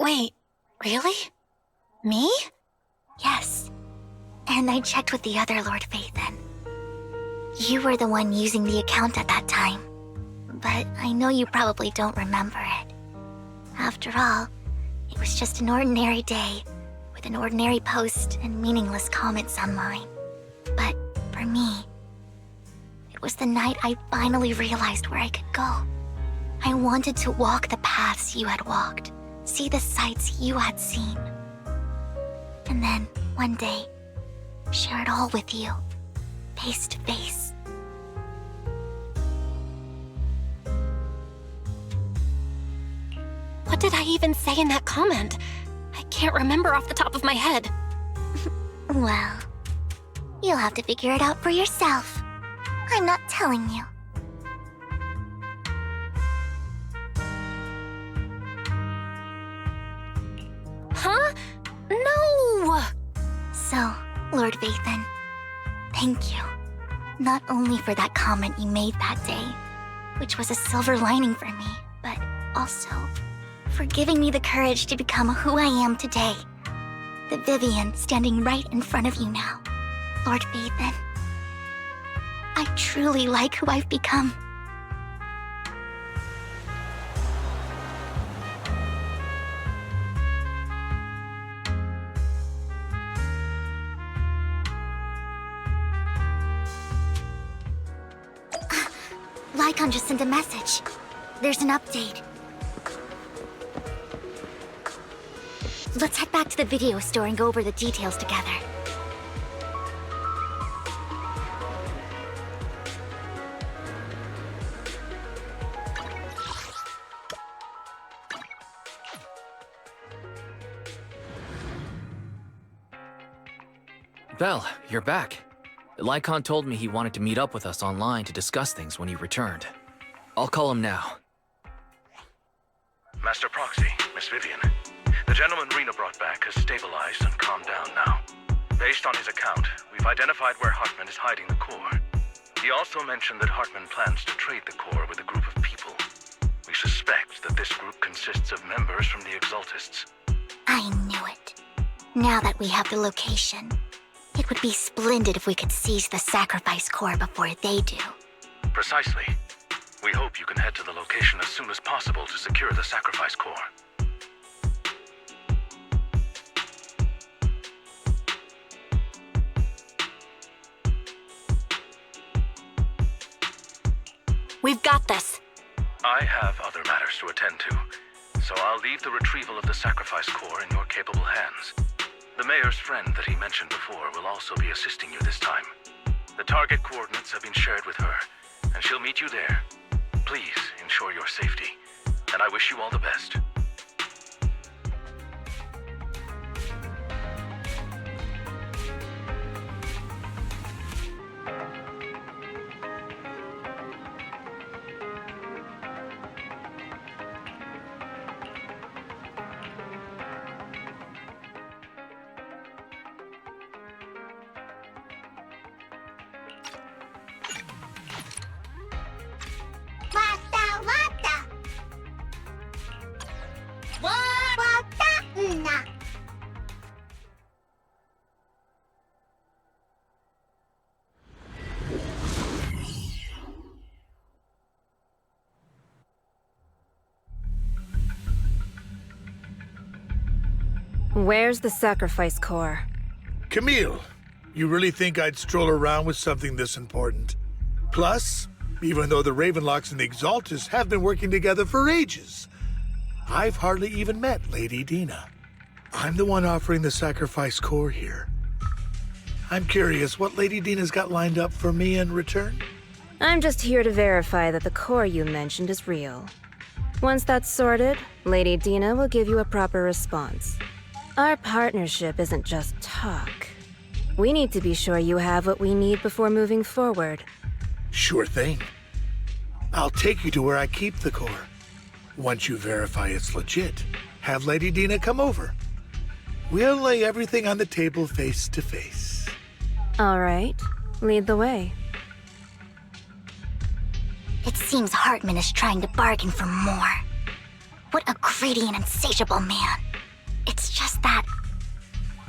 Wait, really? Me? Yes. And I checked with the other Lord Phaethon. You were the one using the account at that time. But I know you probably don't remember it. After all, it was just an ordinary day, with an ordinary post and meaningless comments online. But for me, it was the night I finally realized where I could go. I wanted to walk the paths you had walked, see the sights you had seen. And then, one day, share it all with you, face to face. What did I even say in that comment? I can't remember off the top of my head. Well, you'll have to figure it out for yourself. I'm not telling you. Huh? No! So, Lord Vathan, thank you. Not only for that comment you made that day, which was a silver lining for me, but also for giving me the courage to become who I am today. The Vivian standing right in front of you now. Lord Vathan, I truly like who I've become. Lycon just sent a message. There's an update. Let's head back to the video store and go over the details together. Belle, you're back. Lycon told me he wanted to meet up with us online to discuss things when he returned. I'll call him now. Master Proxy, Miss Vivian. The gentleman Rena brought back has stabilized and calmed down now. Based on his account, we've identified where Hartman is hiding the core. He also mentioned that Hartman plans to trade the core with a group of people. We suspect that this group consists of members from the Exaltists. I knew it. Now that we have the location, it would be splendid if we could seize the sacrifice core before they do. Precisely. We hope you can head to the location as soon as possible to secure the sacrifice core. We've got this. I have other matters to attend to, so I'll leave the retrieval of the sacrifice core in your capable hands. The mayor's friend that he mentioned before will also be assisting you this time. The target coordinates have been shared with her, and she'll meet you there. Please ensure your safety, and I wish you all the best. Where's the sacrifice core? Camille, you really think I'd stroll around with something this important? Plus, even though the Ravenlocks and the Exaltists have been working together for ages, I've hardly even met Lady Dina. I'm the one offering the sacrifice core here. I'm curious what Lady Dina's got lined up for me in return? I'm just here to verify that the core you mentioned is real. Once that's sorted, Lady Dina will give you a proper response. Our partnership isn't just talk. We need to be sure you have what we need before moving forward. Sure thing. I'll take you to where I keep the core. Once you verify it's legit, have Lady Dina come over. We'll lay everything on the table face to face. All right, lead the way. It seems Hartman is trying to bargain for more. What a greedy and insatiable man. It's just that...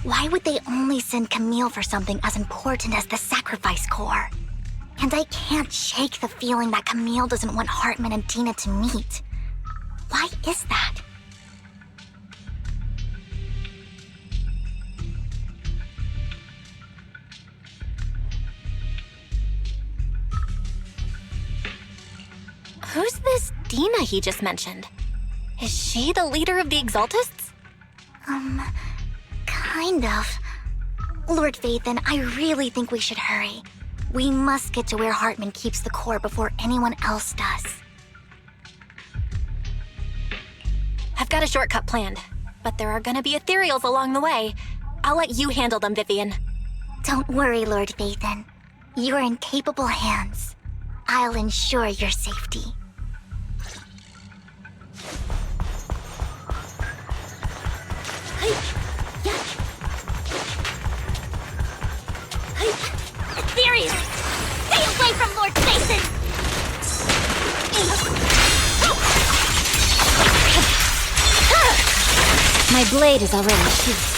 why would they only send Camille for something as important as the sacrifice core? And I can't shake the feeling that Camille doesn't want Hartman and Dina to meet. Why is that? Who's this Dina he just mentioned? Is she the leader of the Exaltists? Kind of. Lord Vathan, I really think we should hurry. We must get to where Hartman keeps the core before anyone else does. I've got a shortcut planned, but there are gonna be ethereals along the way. I'll let you handle them, Vivian. Don't worry, Lord Vathan. You're in capable hands. I'll ensure your safety. Ethereal! Stay away from Lord Vathan! My blade is already sheathed.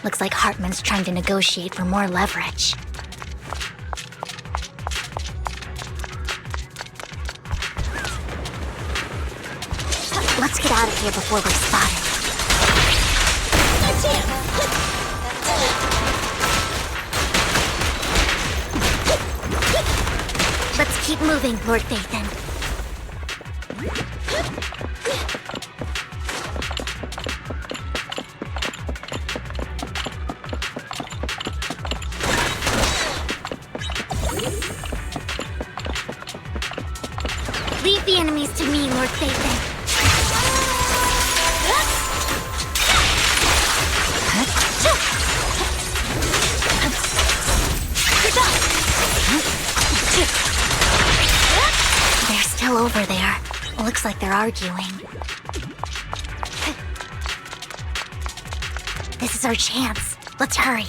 Looks like Hartman's trying to negotiate for more leverage. Let's get out of here before we're spotted. Let's keep moving, Lord Vathan. Leave the enemies to me, Lord Vathan. They're still over there. Looks like they're arguing. This is our chance. Let's hurry.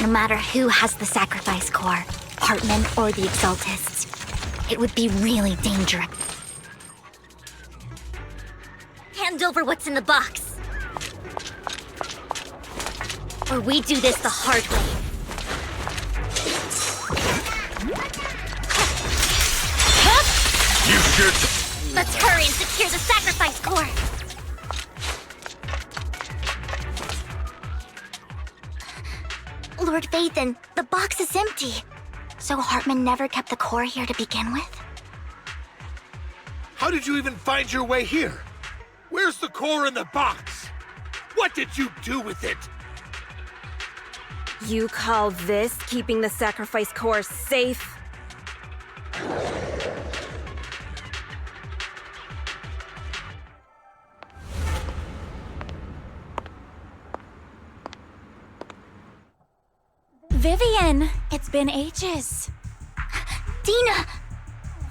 No matter who has the sacrifice core, Hartman or the Exaltists, it would be really dangerous. Hand over what's in the box. Or we do this the hard way. You should. Let's hurry and secure the sacrifice core. Lord Vathan, the box is empty. So Hartman never kept the core here to begin with? How did you even find your way here? Where's the core in the box? What did you do with it? You call this keeping the sacrifice core safe? Vivian, it's been ages. Dina!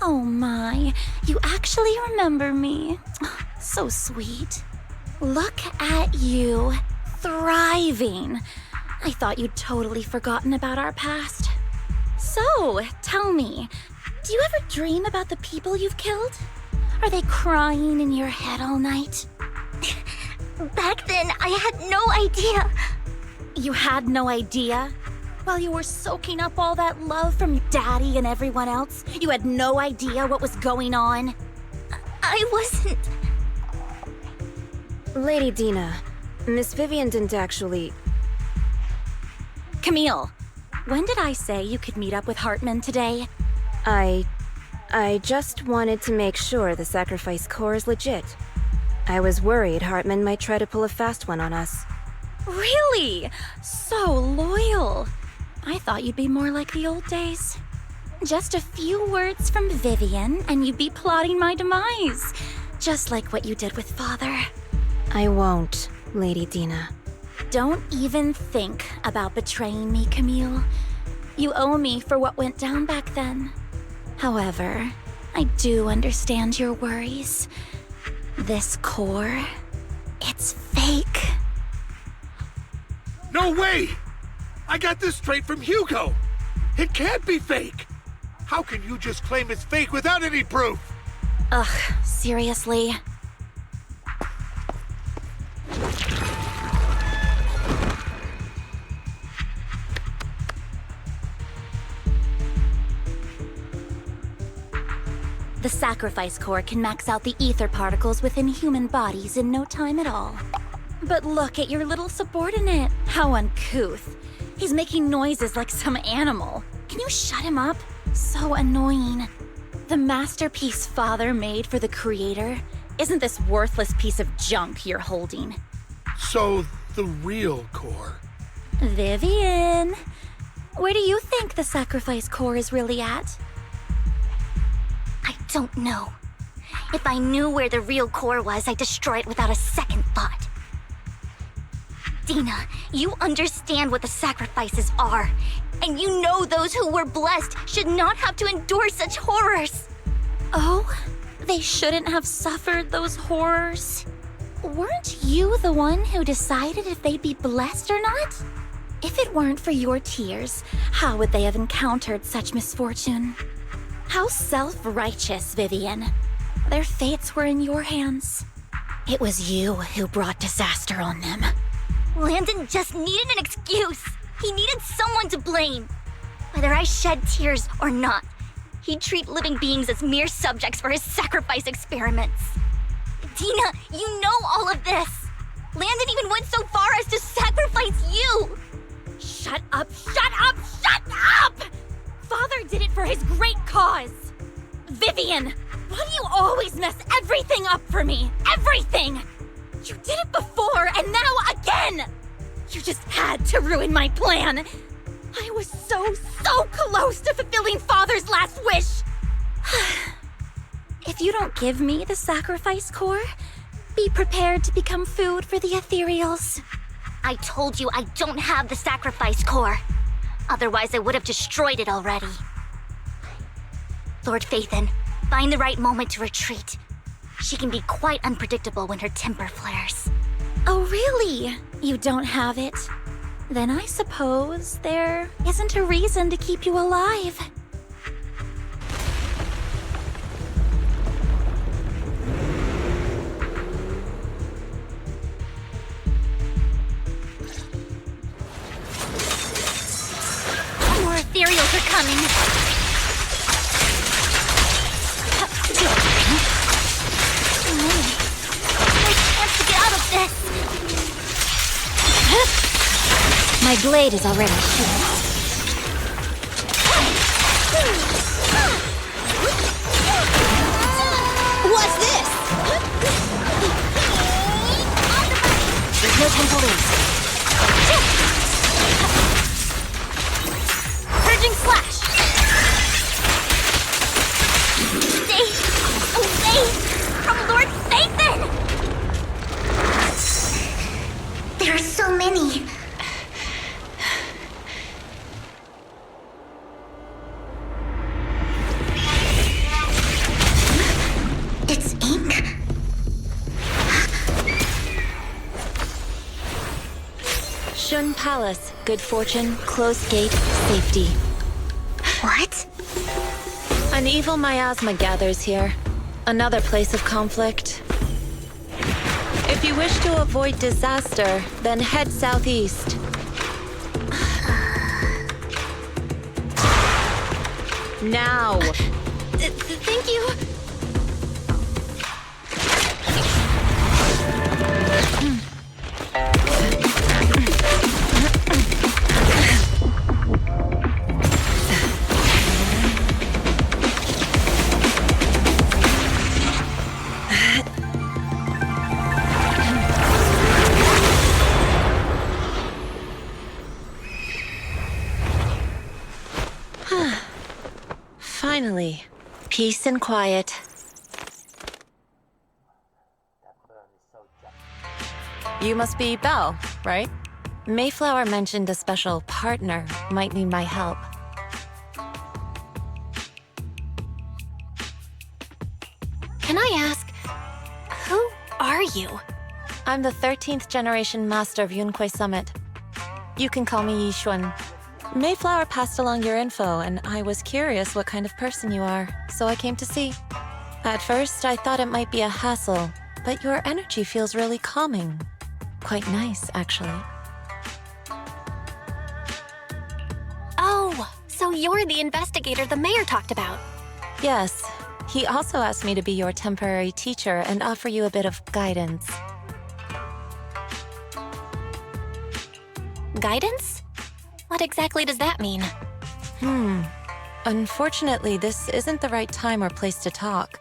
Oh my, you actually remember me. So sweet. Look at you, thriving. I thought you'd totally forgotten about our past. So, tell me, do you ever dream about the people you've killed? Are they crying in your head all night? Back then, I had no idea. You had no idea? While you were soaking up all that love from Daddy and everyone else, you had no idea what was going on? I wasn't... Lady Dina, Miss Vivian didn't actually... Camille, when did I say you could meet up with Hartman today? I just wanted to make sure the sacrifice core is legit. I was worried Hartman might try to pull a fast one on us. Really? So loyal. I thought you'd be more like the old days. Just a few words from Vivian, and you'd be plotting my demise. Just like what you did with Father. I won't, Lady Dina. Don't even think about betraying me, Camille. You owe me for what went down back then. However, I do understand your worries. This core, it's fake. No way! I got this straight from Hugo. It can't be fake. How can you just claim it's fake without any proof? Ugh, seriously? The sacrifice core can max out the ether particles within human bodies in no time at all. But look at your little subordinate. How uncouth. He's making noises like some animal. Can you shut him up? So annoying. The masterpiece Father made for the Creator isn't this worthless piece of junk you're holding. So, the real core. Vivian, where do you think the sacrifice core is really at? I don't know. If I knew where the real core was, I'd destroy it without a second thought. Dina, you understand what the sacrifices are. And you know those who were blessed should not have to endure such horrors. Oh, they shouldn't have suffered those horrors. Weren't you the one who decided if they'd be blessed or not? If it weren't for your tears, how would they have encountered such misfortune? How self-righteous, Vivian. Their fates were in your hands. It was you who brought disaster on them. Landon just needed an excuse. He needed someone to blame. Whether I shed tears or not, he'd treat living beings as mere subjects for his sacrifice experiments. Dina, you know all of this. Landon even went so far as to sacrifice you. Shut up, shut up, shut up! Father did it for his great cause. Vivian, why do you always mess everything up for me? Everything! You did it before, and now again! You just had to ruin my plan. I was so close to fulfilling Father's last wish. If you don't give me the sacrifice core, be prepared to become food for the ethereals. I told you I don't have the sacrifice core. Otherwise, I would have destroyed it already. Lord Phaethon, find the right moment to retreat. She can be quite unpredictable when her temper flares. Oh, really? You don't have it? Then I suppose there isn't a reason to keep you alive. More ethereals are coming. No chance to get out of this. My blade is already shooting. What's this? There's no time to lose. Purging slash. Stay away from Lord Phaethon! There are so many. It's ink. Shun Palace, good fortune, closed gate, safety. What? An evil miasma gathers here. Another place of conflict. If you wish to avoid disaster, then head southeast. Now! Thank you. Finally, peace and quiet. You must be Belle, right? Mayflower mentioned a special partner might need my help. Can I ask, who are you? I'm the 13th generation master of Yunque Summit. You can call me Yixuan. Mayflower passed along your info, and I was curious what kind of person you are, so I came to see. At first, I thought it might be a hassle, but your energy feels really calming. Quite nice, actually. Oh, so you're the investigator the mayor talked about. Yes, he also asked me to be your temporary teacher and offer you a bit of guidance. Guidance? What exactly does that mean? Unfortunately, this isn't the right time or place to talk.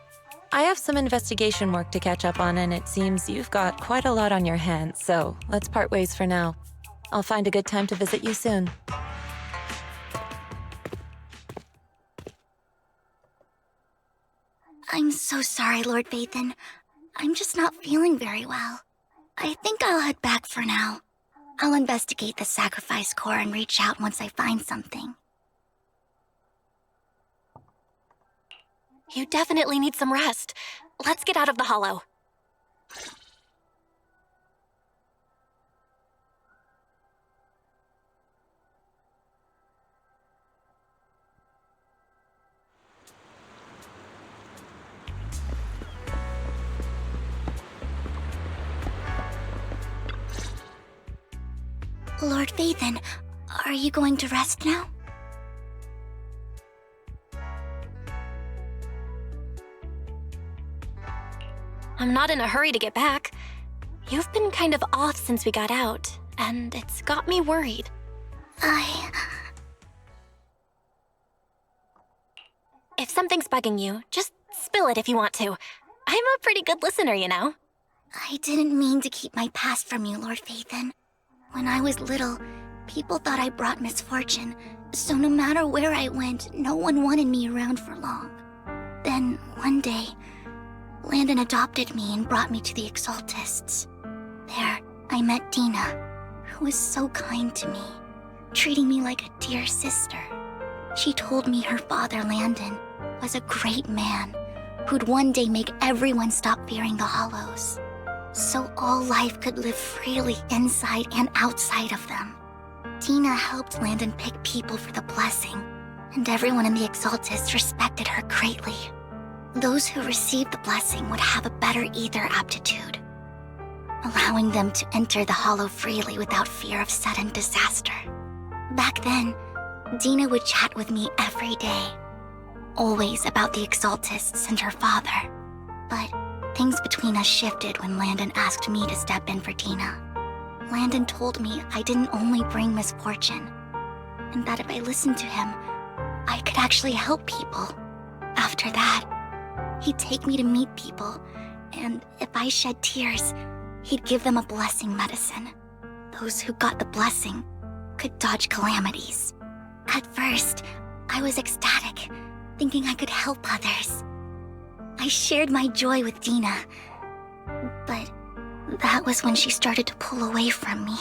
I have some investigation work to catch up on, and it seems you've got quite a lot on your hands, so let's part ways for now. I'll find a good time to visit you soon. I'm so sorry, Lord Vathan. I'm just not feeling very well. I think I'll head back for now. I'll investigate the sacrifice core and reach out once I find something. You definitely need some rest. Let's get out of the hollow. Lord Vathan, are you going to rest now? I'm not in a hurry to get back. You've been kind of off since we got out, and it's got me worried. If something's bugging you, just spill it if you want to. I'm a pretty good listener, you know. I didn't mean to keep my past from you, Lord Vathan. When I was little, people thought I brought misfortune, so no matter where I went, no one wanted me around for long. Then, one day, Landon adopted me and brought me to the Exaltists. There, I met Dina, who was so kind to me, treating me like a dear sister. She told me her father, Landon, was a great man who'd one day make everyone stop fearing the Hollows, so all life could live freely inside and outside of them. Dina helped Landon pick people for the blessing, and everyone in the Exaltists respected her greatly. Those who received the blessing would have a better ether aptitude, allowing them to enter the Hollow freely without fear of sudden disaster. Back then, Dina would chat with me every day, always about the Exaltists and her father. But things between us shifted when Landon asked me to step in for Dina. Landon told me I didn't only bring misfortune, and that if I listened to him, I could actually help people. After that, he'd take me to meet people, and if I shed tears, he'd give them a blessing medicine. Those who got the blessing could dodge calamities. At first, I was ecstatic, thinking I could help others. I shared my joy with Dina, but that was when she started to pull away from me.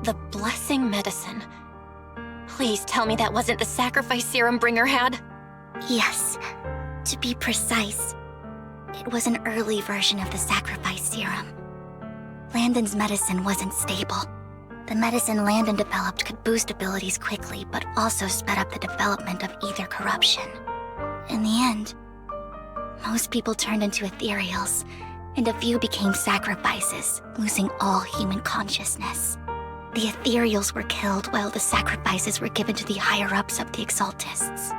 The blessing medicine. Please tell me that wasn't the sacrifice serum Bringer had. Yes, to be precise, it was an early version of the sacrifice serum. Landon's medicine wasn't stable. The medicine Landon developed could boost abilities quickly, but also sped up the development of ether corruption. In the end, most people turned into ethereals, and a few became sacrifices, losing all human consciousness. The ethereals were killed while the sacrifices were given to the higher-ups of the Exaltists.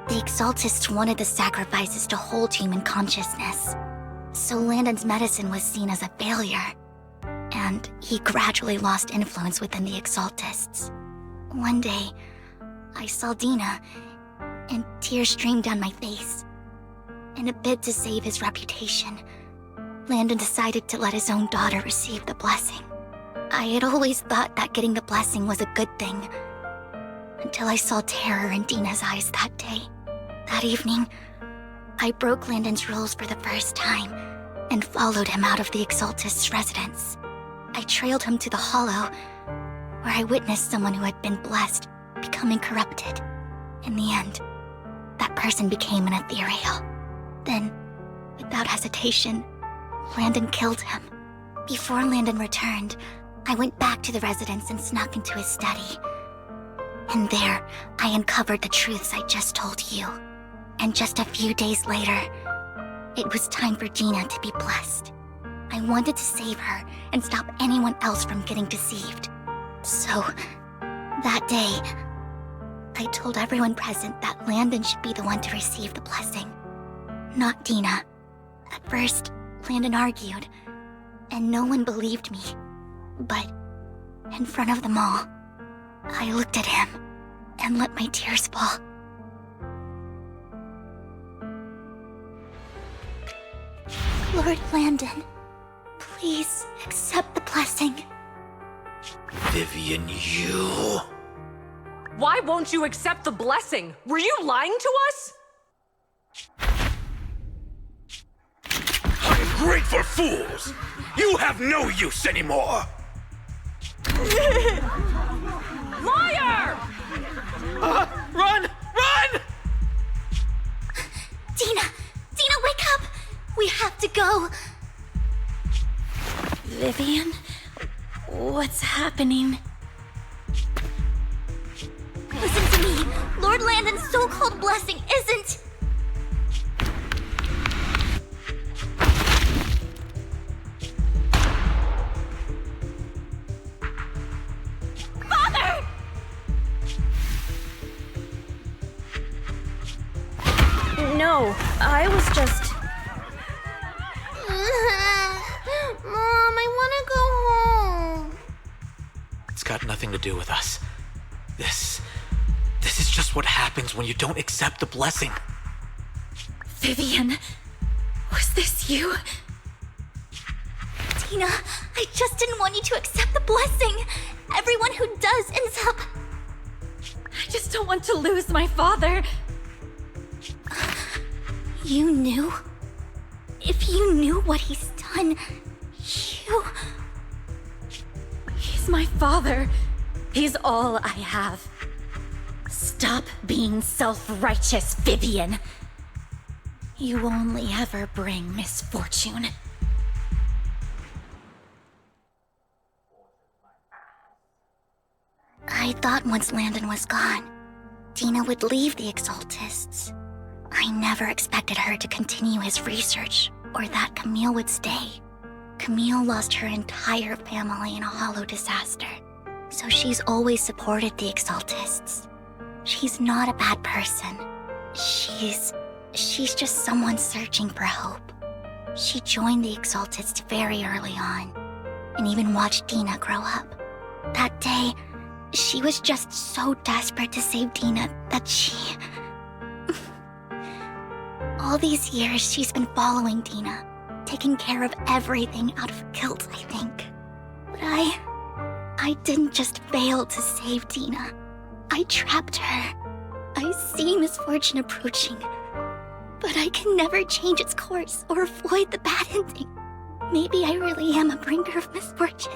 The Exaltists wanted the sacrifices to hold human consciousness, so Landon's medicine was seen as a failure, and he gradually lost influence within the Exaltists. One day, I saw Dina, and tears streamed down my face. In a bid to save his reputation, Landon decided to let his own daughter receive the blessing. I had always thought that getting the blessing was a good thing, until I saw terror in Dina's eyes that day. That evening, I broke Landon's rules for the first time and followed him out of the Exaltist's residence. I trailed him to the Hollow, where I witnessed someone who had been blessed becoming corrupted. In the end, that person became an ethereal. Then, without hesitation, Landon killed him. Before Landon returned, I went back to the residence and snuck into his study. And there, I uncovered the truths I just told you. And just a few days later, it was time for Dina to be blessed. I wanted to save her and stop anyone else from getting deceived. So, that day, I told everyone present that Landon should be the one to receive the blessing, not Dina. At first, Landon argued, and no one believed me. But, in front of them all, I looked at him and let my tears fall. Lord Landon, please accept the blessing. Vivian, you... Why won't you accept the blessing? Were you lying to us? Ungrateful fools! You have no use anymore! Liar! Run! Run! Dina! Dina, wake up! We have to go! Vivian? What's happening? Listen to me! Lord Landon's so-called blessing isn't... Father! No, I was just... Mom, I want to go home. It's got nothing to do with us. This is just what happens when you don't accept the blessing. Vivian, was this you? Dina, I just didn't want you to accept the blessing. Everyone who does ends up... I just don't want to lose my father. You knew? If you knew what he's done, you... He's my father. He's all I have. Stop being self-righteous, Vivian. You only ever bring misfortune. I thought once Landon was gone, Dina would leave the Exaltists. I never expected her to continue his research, or that Camille would stay. Camille lost her entire family in a hollow disaster, so she's always supported the Exaltists. She's not a bad person. She's just someone searching for hope. She joined the Exaltists very early on, and even watched Dina grow up. That day, she was just so desperate to save Dina that she... All these years, she's been following Dina, taking care of everything out of guilt, I think. But I didn't just fail to save Dina. I trapped her. I see misfortune approaching, but I can never change its course or avoid the bad ending. Maybe I really am a bringer of misfortune.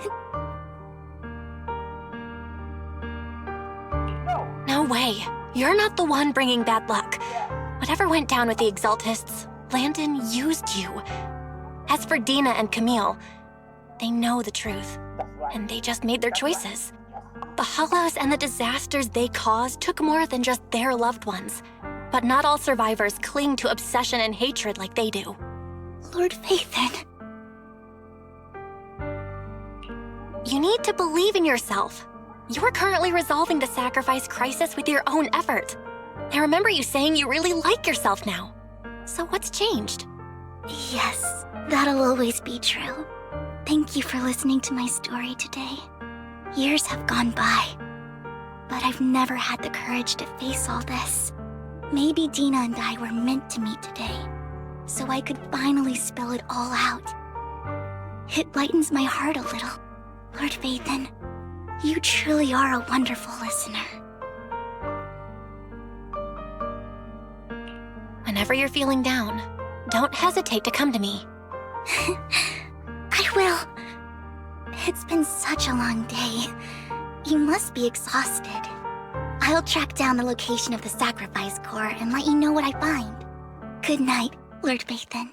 No way. You're not the one bringing bad luck. Whatever went down with the Exaltists, Landon used you. As for Dina and Camille, they know the truth, and they just made their choices. The hollows and the disasters they caused took more than just their loved ones. But not all survivors cling to obsession and hatred like they do. Lord Phaethon. You need to believe in yourself. You're currently resolving the sacrifice crisis with your own effort. I remember you saying you really like yourself now. So what's changed? Yes, that'll always be true. Thank you for listening to my story today. Years have gone by, but I've never had the courage to face all this. Maybe Dina and I were meant to meet today, so I could finally spill it all out. It lightens my heart a little. Lord Phaethon, you truly are a wonderful listener. Whenever you're feeling down, don't hesitate to come to me. I will. It's been such a long day. You must be exhausted. I'll track down the location of the sacrifice core and let you know what I find. Good night, Lord Phaethon.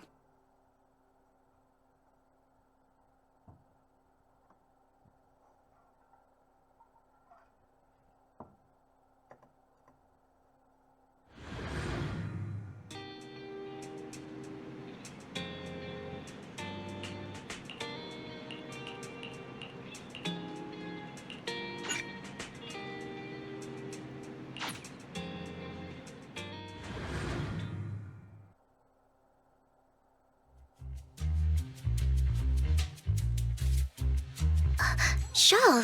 Shul,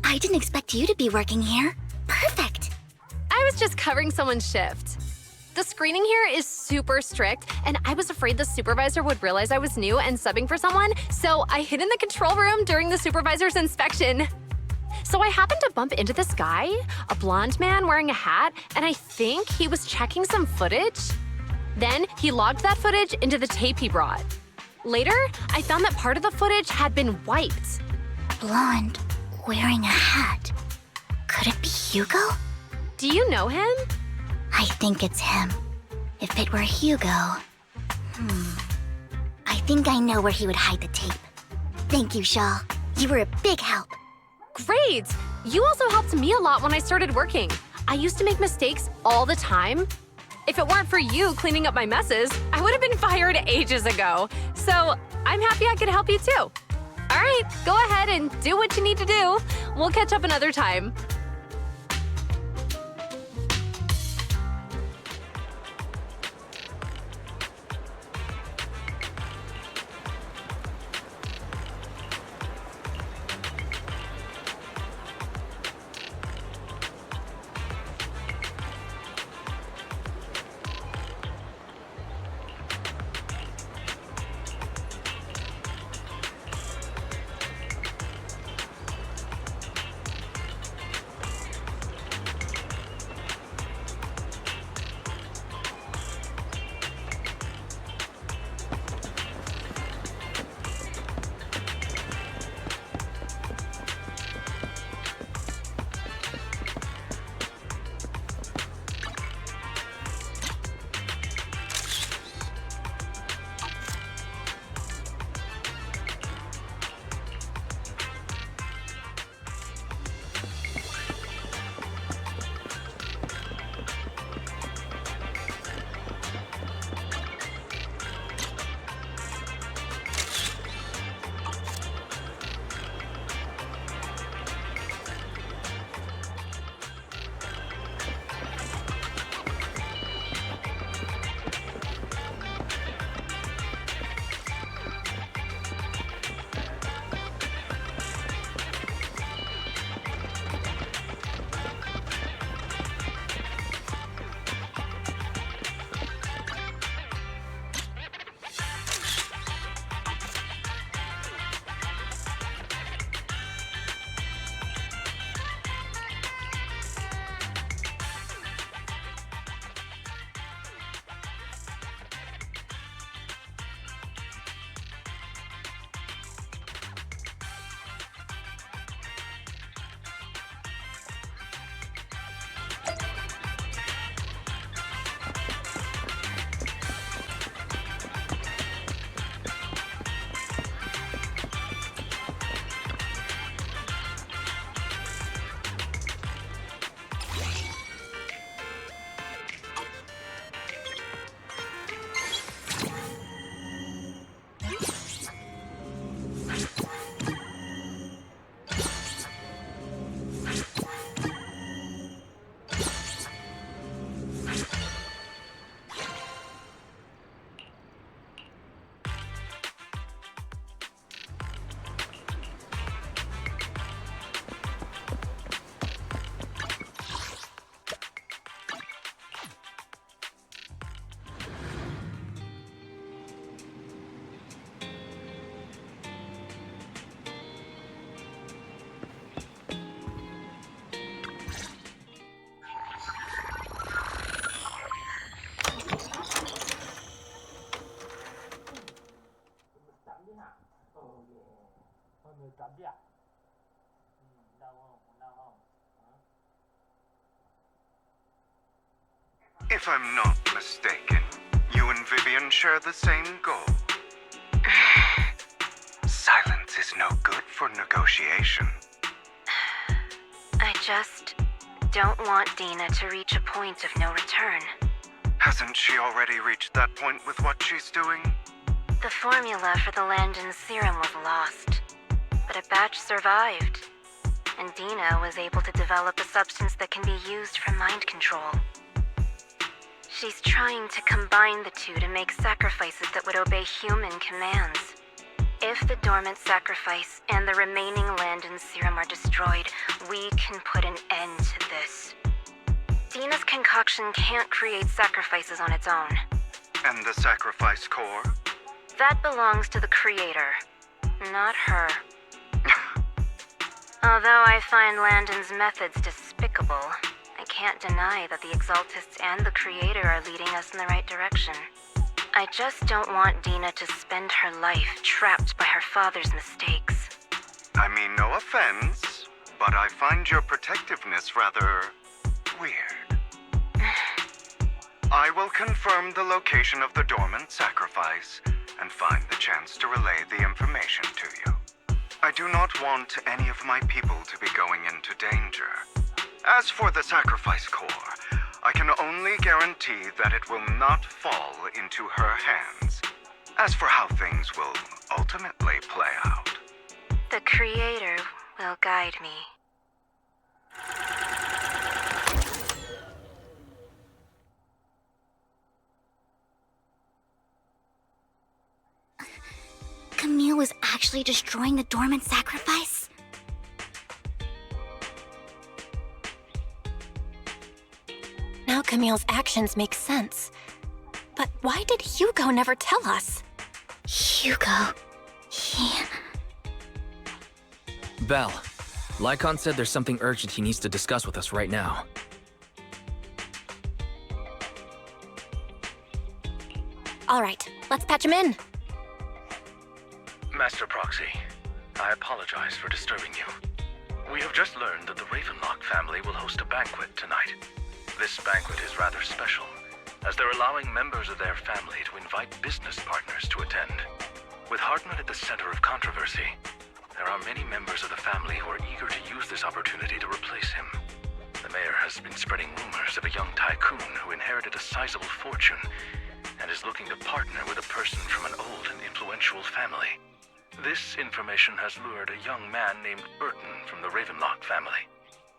I didn't expect you to be working here. Perfect. I was just covering someone's shift. The screening here is super strict, and I was afraid the supervisor would realize I was new and subbing for someone, so I hid in the control room during the supervisor's inspection. So I happened to bump into this guy, a blonde man wearing a hat, and I think he was checking some footage. Then he logged that footage into the tape he brought. Later, I found that part of the footage had been wiped. Blonde, wearing a hat. Could it be Hugo? Do you know him? I think it's him. If it were Hugo... I think I know where he would hide the tape. Thank you, Shaw. You were a big help. Great! You also helped me a lot when I started working. I used to make mistakes all the time. If it weren't for you cleaning up my messes, I would have been fired ages ago. So I'm happy I could help you too. All right, go ahead and do what you need to do. We'll catch up another time. If I'm not mistaken, you and Vivian share the same goal. Silence is no good for negotiation. I just don't want Dina to reach a point of no return. Hasn't she already reached that point with what she's doing? The formula for the Landon serum was lost, but a batch survived, and Dina was able to develop a substance that can be used for mind control. She's trying to combine the two to make sacrifices that would obey human commands. If the dormant sacrifice and the remaining Landon serum are destroyed, we can put an end to this. Dina's concoction can't create sacrifices on its own. And the sacrifice core? That belongs to the creator, not her. Although I find Landon's methods despicable, I can't deny that the Exaltists and the creator are leading us in the right direction. I just don't want Dina to spend her life trapped by her father's mistakes. I mean, no offense, but I find your protectiveness rather weird. I will confirm the location of the dormant sacrifice and find the chance to relay the information to you. I do not want any of my people to be going into danger. As for the sacrifice core, I can only guarantee that it will not fall into her hands. As for how things will ultimately play out, The creator will guide me. Camille was actually destroying the dormant sacrifice? Now Camille's actions make sense. But why did Hugo never tell us? Hugo... he... Belle, Lycon said there's something urgent he needs to discuss with us right now. All right, let's patch him in. Master Proxy, I apologize for disturbing you. We have just learned that the Ravenlock family will host a banquet tonight. This banquet is rather special, as they're allowing members of their family to invite business partners to attend. With Hartman at the center of controversy, there are many members of the family who are eager to use this opportunity to replace him. The mayor has been spreading rumors of a young tycoon who inherited a sizable fortune and is looking to partner with a person from an old and influential family. This information has lured a young man named Burton from the Ravenlock family.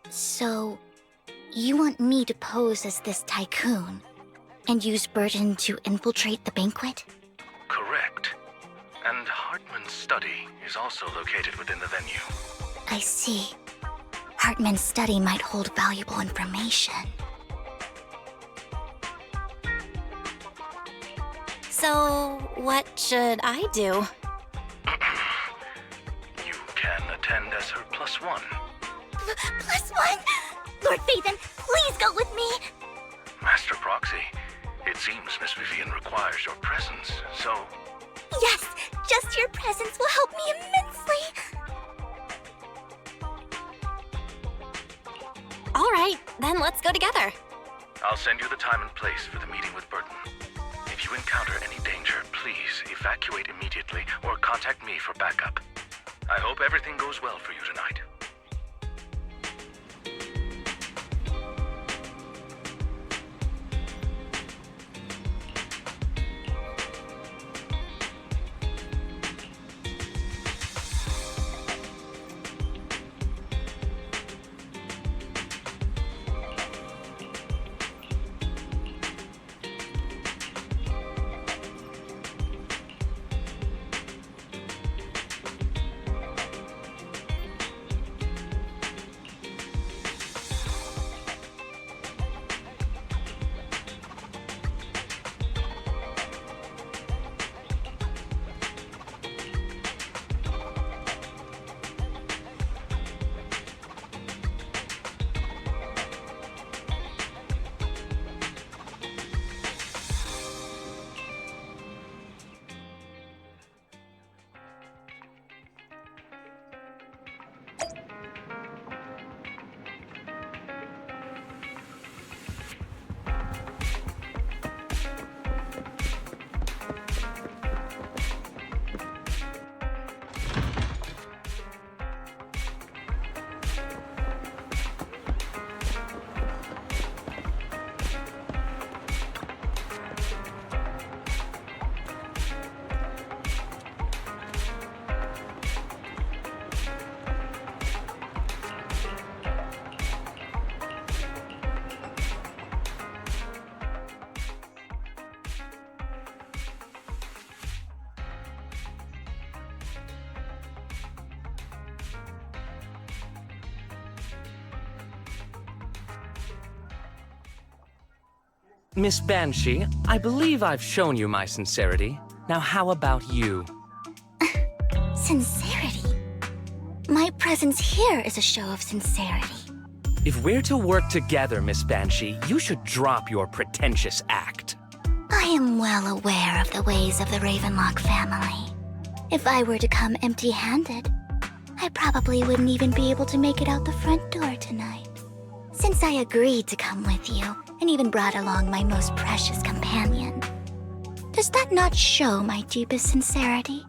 So, you want me to pose as this tycoon and use Burton to infiltrate the banquet? Correct. And Hartman's study is also located within the venue. I see. Hartman's study might hold valuable information. So, what should I do? You can attend as her +1. +1? Lord Phaethon, please go with me! Master Proxy, it seems Miss Vivian requires your presence, so... Yes, just your presence will help me immensely! All right, then let's go together. I'll send you the time and place for the meeting with Burton. If you encounter any danger, please evacuate immediately or contact me for backup. I hope everything goes well for you tonight. Miss Banshee, I believe I've shown you my sincerity. Now how about you? Sincerity? My presence here is a show of sincerity. If we're to work together, Miss Banshee, you should drop your pretentious act. I am well aware of the ways of the Ravenlock family. If I were to come empty-handed, I probably wouldn't even be able to make it out the front door tonight. Since I agreed to come with you, and even brought along my most precious companion, does that not show my deepest sincerity?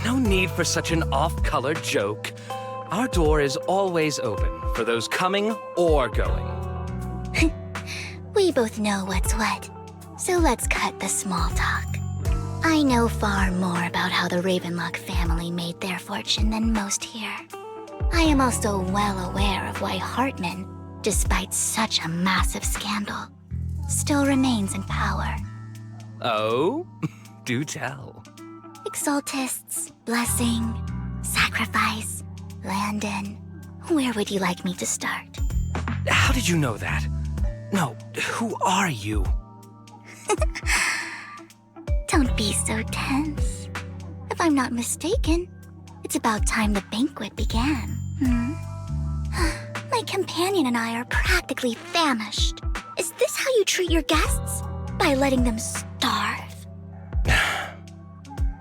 No need for such an off-color joke. Our door is always open for those coming or going. We both know what's what, so let's cut the small talk. I know far more about how the Ravenlock family made their fortune than most here. I am also well aware of why Hartman, despite such a massive scandal, still remains in power. Oh? Do tell. Exaltists, blessing, sacrifice, Landon. Where would you like me to start? How did you know that? No, who are you? Don't be so tense. If I'm not mistaken, it's about time the banquet began. My companion and I are practically famished. Is this how you treat your guests? By letting them starve?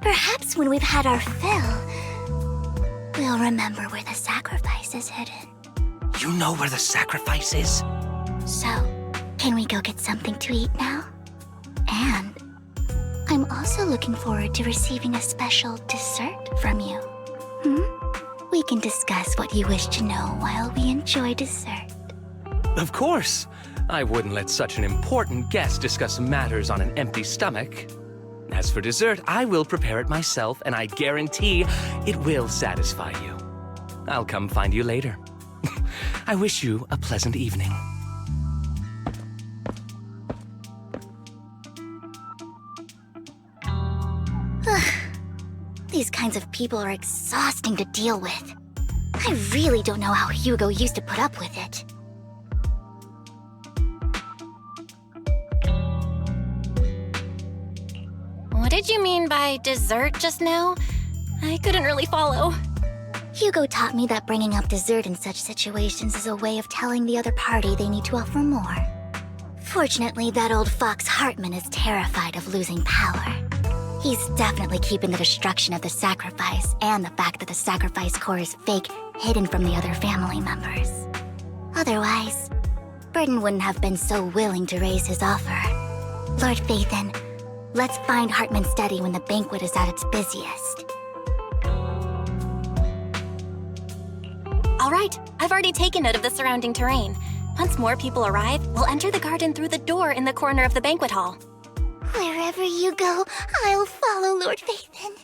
Perhaps when we've had our fill, we'll remember where the sacrifice is hidden. You know where the sacrifice is? So, can we go get something to eat now? And I'm also looking forward to receiving a special dessert from you. We can discuss what you wish to know while we enjoy dessert. Of course. I wouldn't let such an important guest discuss matters on an empty stomach. As for dessert, I will prepare it myself, and I guarantee it will satisfy you. I'll come find you later. I wish you a pleasant evening. These kinds of people are exhausting to deal with. I really don't know how Hugo used to put up with it. What did you mean by dessert just now? I couldn't really follow. Hugo taught me that bringing up dessert in such situations is a way of telling the other party they need to offer more. Fortunately, that old fox Hartman is terrified of losing power. He's definitely keeping the destruction of the sacrifice and the fact that the sacrifice core is fake hidden from the other family members. Otherwise, Burden wouldn't have been so willing to raise his offer. Lord Phaethon, let's find Hartman's study when the banquet is at its busiest. All right, I've already taken note of the surrounding terrain. Once more people arrive, we'll enter the garden through the door in the corner of the banquet hall. Wherever you go, I'll follow, Lord Phaethon.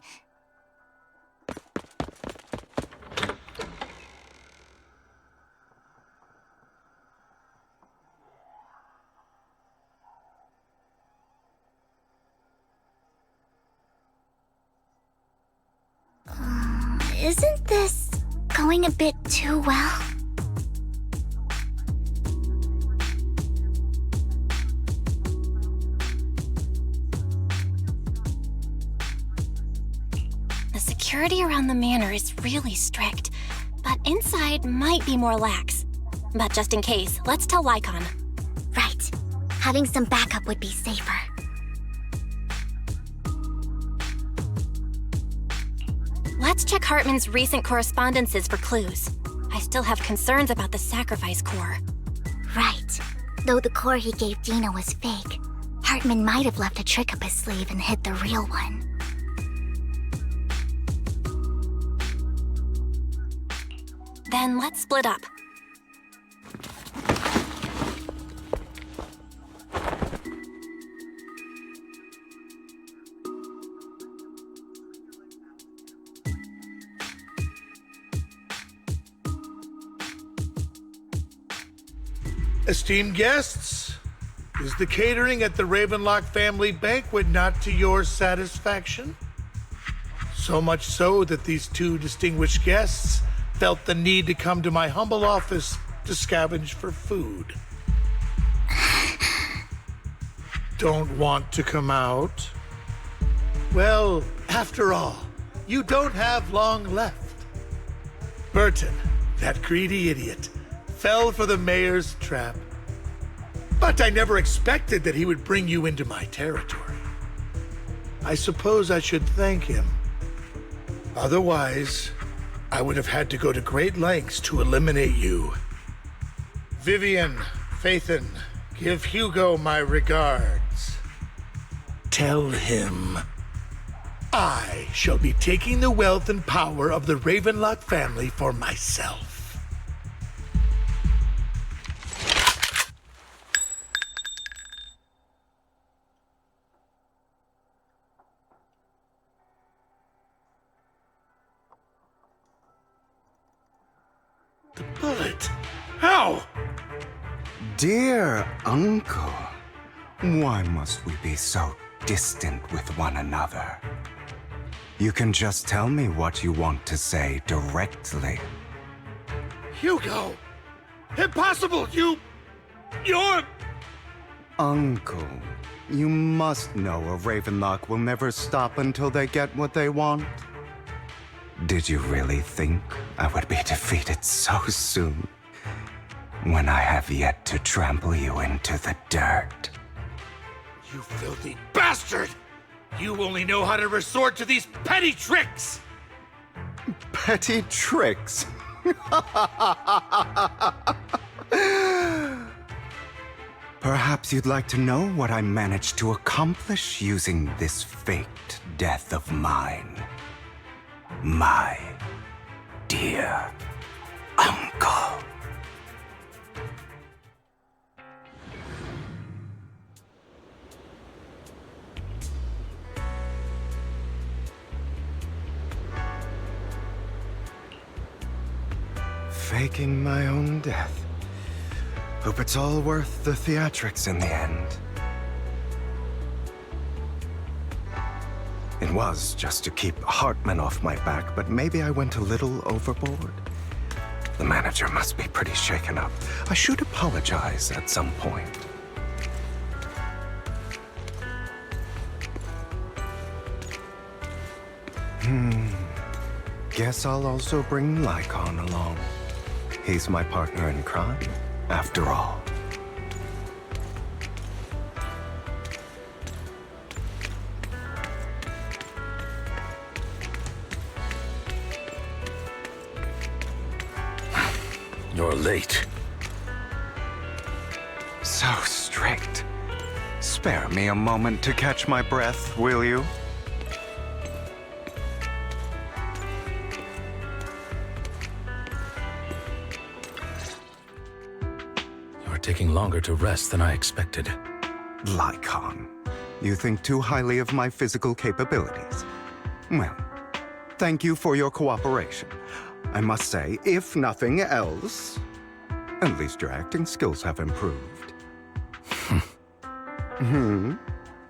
Isn't this going a bit too well? The security around the manor is really strict, but inside might be more lax. But just in case, let's tell Lycon. Right. Having some backup would be safer. Let's check Hartman's recent correspondences for clues. I still have concerns about the sacrifice core. Right. Though the core he gave Dina was fake, Hartman might have left a trick up his sleeve and hid the real one. Then let's split up. Esteemed guests, is the catering at the Ravenlock family banquet not to your satisfaction? So much so that these two distinguished guests felt the need to come to my humble office to scavenge for food. don't want to come out? Well, after all, you don't have long left. Burton, that greedy idiot, fell for the mayor's trap. But I never expected that he would bring you into my territory. I suppose I should thank him. Otherwise, I would have had to go to great lengths to eliminate you. Vivian, Phaethon, give Hugo my regards. Tell him I shall be taking the wealth and power of the Ravenlock family for myself. The bullet? How? Dear Uncle, why must we be so distant with one another? You can just tell me what you want to say directly. Hugo! Impossible! You're... Uncle, you must know a Ravenlock will never stop until they get what they want. Did you really think I would be defeated so soon, when I have yet to trample you into the dirt? You filthy bastard! You only know how to resort to these petty tricks! Petty tricks? Perhaps you'd like to know what I managed to accomplish using this faked death of mine. My dear Uncle. Faking my own death. Hope it's all worth the theatrics in the end. It was just to keep Hartman off my back, but maybe I went a little overboard. The manager must be pretty shaken up. I should apologize at some point. Guess I'll also bring Lycon along. He's my partner in crime, after all. You're late. So strict. Spare me a moment to catch my breath, will you? You're taking longer to rest than I expected. Lycon, you think too highly of my physical capabilities. Well, thank you for your cooperation. I must say, if nothing else, at least your acting skills have improved.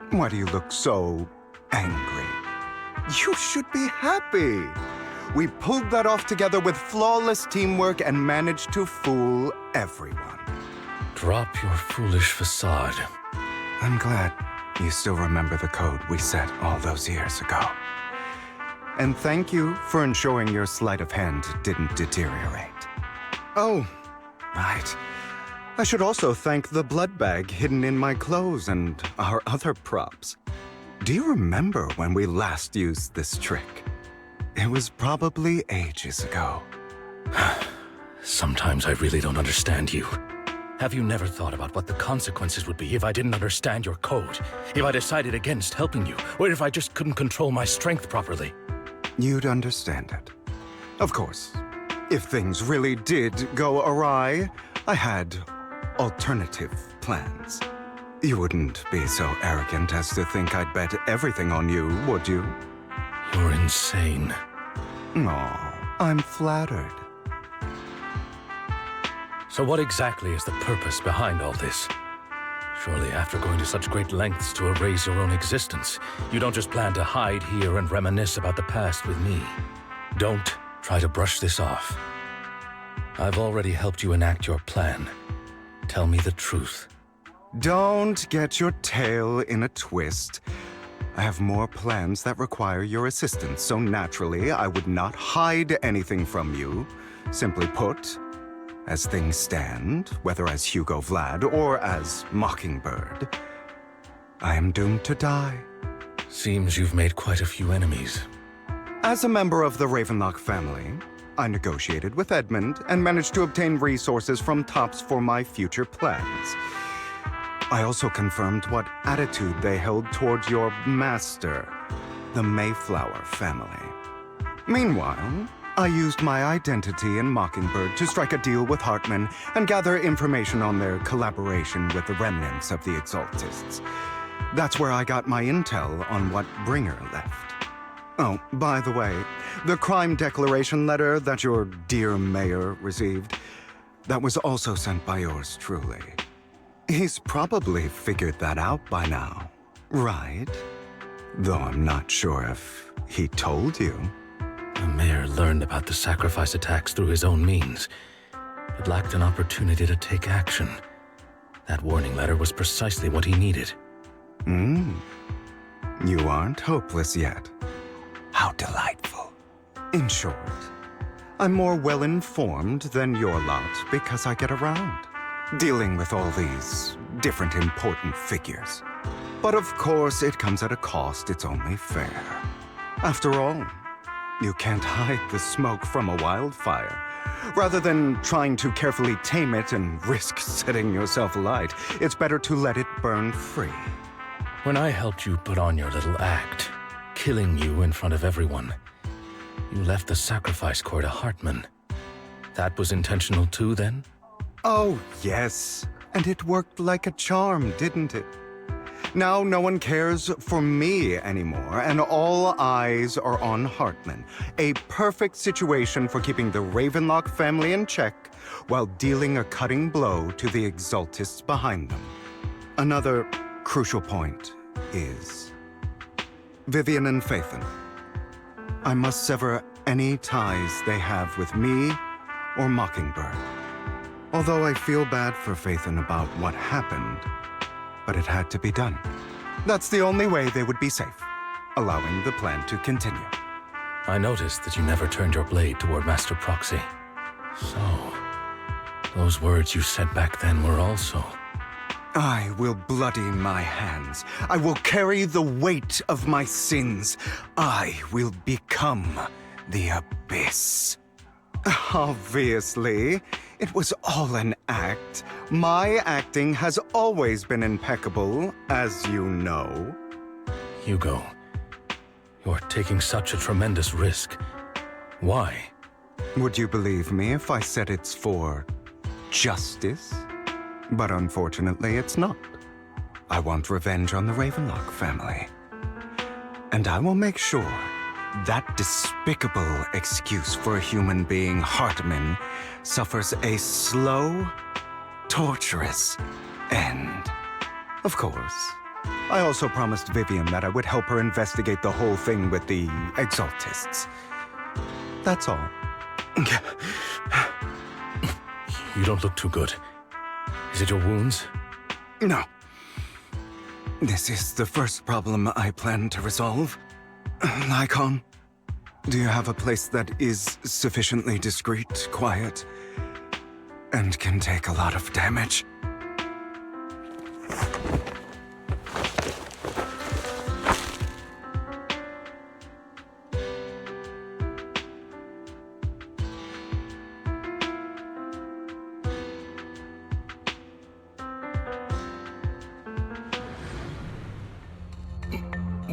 Why do you look so angry? You should be happy. We pulled that off together with flawless teamwork and managed to fool everyone. Drop your foolish facade. I'm glad you still remember the code we set all those years ago. And thank you for ensuring your sleight of hand didn't deteriorate. Oh, right. I should also thank the blood bag hidden in my clothes and our other props. Do you remember when we last used this trick? It was probably ages ago. Sometimes I really don't understand you. Have you never thought about what the consequences would be if I didn't understand your code? If I decided against helping you? Or if I just couldn't control my strength properly? You'd understand it. Of course, if things really did go awry, I had alternative plans. You wouldn't be so arrogant as to think I'd bet everything on you, would you? You're insane. Aw, I'm flattered. So what exactly is the purpose behind all this? Surely after going to such great lengths to erase your own existence, you don't just plan to hide here and reminisce about the past with me. Don't try to brush this off. I've already helped you enact your plan. Tell me the truth. Don't get your tail in a twist. I have more plans that require your assistance, so naturally I would not hide anything from you. Simply put, as things stand, whether as Hugo Vlad or as Mockingbird, I am doomed to die. Seems you've made quite a few enemies. As a member of the Ravenlock family, I negotiated with Edmund and managed to obtain resources from Tops for my future plans. I also confirmed what attitude they held towards your master, the Mayflower family. Meanwhile, I used my identity in Mockingbird to strike a deal with Hartman and gather information on their collaboration with the remnants of the Exaltists. That's where I got my intel on what Bringer left. Oh, by the way, the crime declaration letter that your dear mayor received, that was also sent by yours truly. He's probably figured that out by now, right? Though I'm not sure if he told you. The mayor learned about the sacrifice attacks through his own means, but lacked an opportunity to take action. That warning letter was precisely what he needed. You aren't hopeless yet. How delightful. In short, I'm more well-informed than your lot because I get around, dealing with all these different important figures. But of course, it comes at a cost, it's only fair. After all, you can't hide the smoke from a wildfire. Rather than trying to carefully tame it and risk setting yourself alight, it's better to let it burn free. When I helped you put on your little act, killing you in front of everyone, you left the sacrifice core to Hartman. That was intentional too, then? Oh, yes. And it worked like a charm, didn't it? Now no one cares for me anymore, and all eyes are on Hartman. A perfect situation for keeping the Ravenlock family in check while dealing a cutting blow to the Exaltists behind them. Another crucial point is Vivian and Phaethon. I must sever any ties they have with me or Mockingbird. Although I feel bad for Phaethon about what happened, but it had to be done. That's the only way they would be safe, allowing the plan to continue. I noticed that you never turned your blade toward Master Proxy. So, those words you said back then were also... I will bloody my hands. I will carry the weight of my sins. I will become the Abyss. Obviously, it was all an act. My acting has always been impeccable, as you know. Hugo, you're taking such a tremendous risk. Why? Would you believe me if I said it's for justice? But unfortunately, it's not. I want revenge on the Ravenlock family. And I will make sure that despicable excuse for a human being, Hartman, suffers a slow, torturous end. Of course, I also promised Vivian that I would help her investigate the whole thing with the Exaltists. That's all. You don't look too good. Is it your wounds? No. This is the first problem I plan to resolve. Lycon, do you have a place that is sufficiently discreet, quiet, and can take a lot of damage?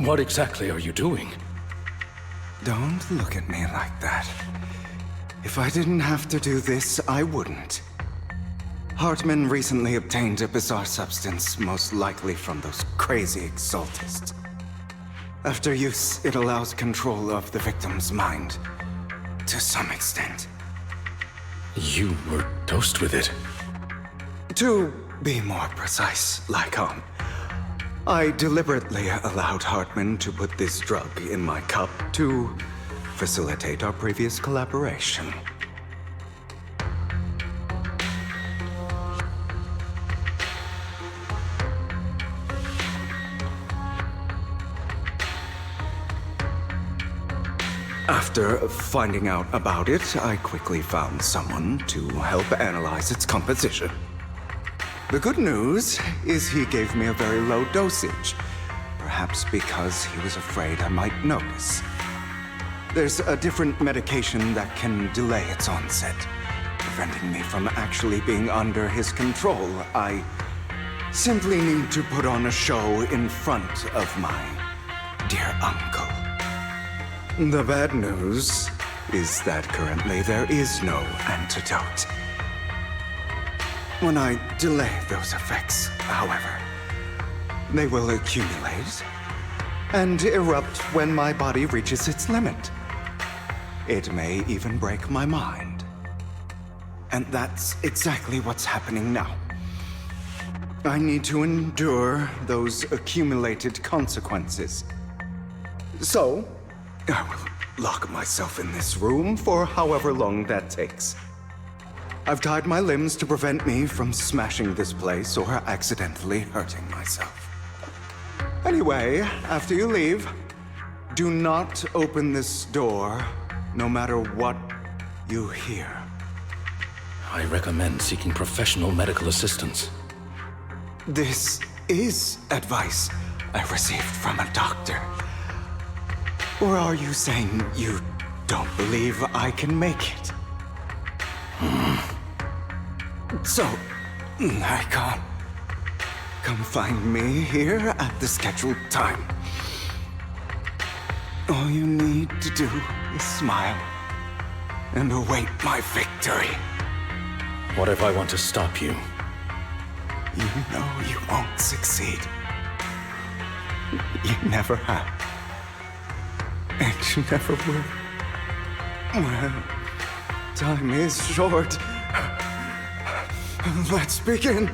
What exactly are you doing? Don't look at me like that. If I didn't have to do this, I wouldn't. Hartman recently obtained a bizarre substance, most likely from those crazy Exaltists. After use, it allows control of the victim's mind, to some extent. You were dosed with it? To be more precise, Lycon, I deliberately allowed Hartman to put this drug in my cup to facilitate our previous collaboration. After finding out about it, I quickly found someone to help analyze its composition. The good news is he gave me a very low dosage, perhaps because he was afraid I might notice. There's a different medication that can delay its onset, preventing me from actually being under his control. I simply need to put on a show in front of my dear uncle. The bad news is that currently there is no antidote. When I delay those effects, however, they will accumulate and erupt when my body reaches its limit. It may even break my mind. And that's exactly what's happening now. I need to endure those accumulated consequences. So, I will lock myself in this room for however long that takes. I've tied my limbs to prevent me from smashing this place or accidentally hurting myself. Anyway, after you leave, do not open this door, no matter what you hear. I recommend seeking professional medical assistance. This is advice I received from a doctor. Or are you saying you don't believe I can make it? So, I can't. Come find me here at the scheduled time. All you need to do is smile and await my victory. What if I want to stop you? You know you won't succeed. You never have. And you never will. Well, time is short. Let's begin.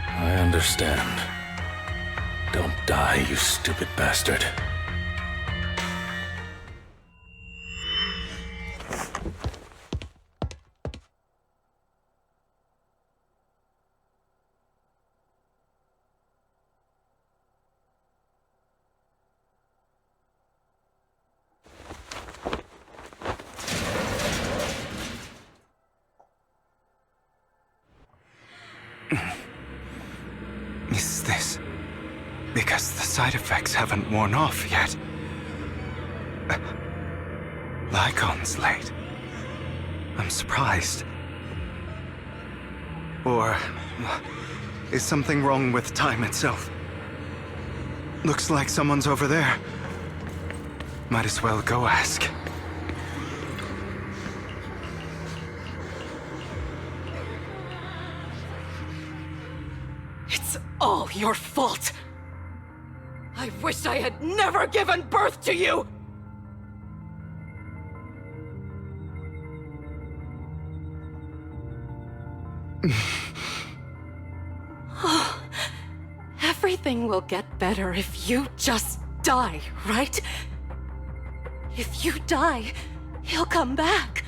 I understand. Don't die, you stupid bastard. Is this because the side effects haven't worn off yet? Lycon's late. I'm surprised. Or is something wrong with time itself? Looks like someone's over there. Might as well go ask. It's all your fault. I wish I had never given birth to you! Everything will get better if you just die, right? If you die, he'll come back.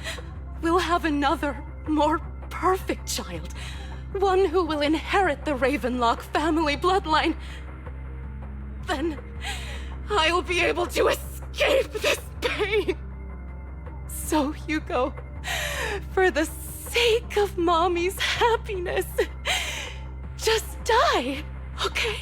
We'll have another, more perfect child. One who will inherit the Ravenlock family bloodline. Then I'll be able to escape this pain. So, Hugo, for the sake of Mommy's happiness, just die, okay?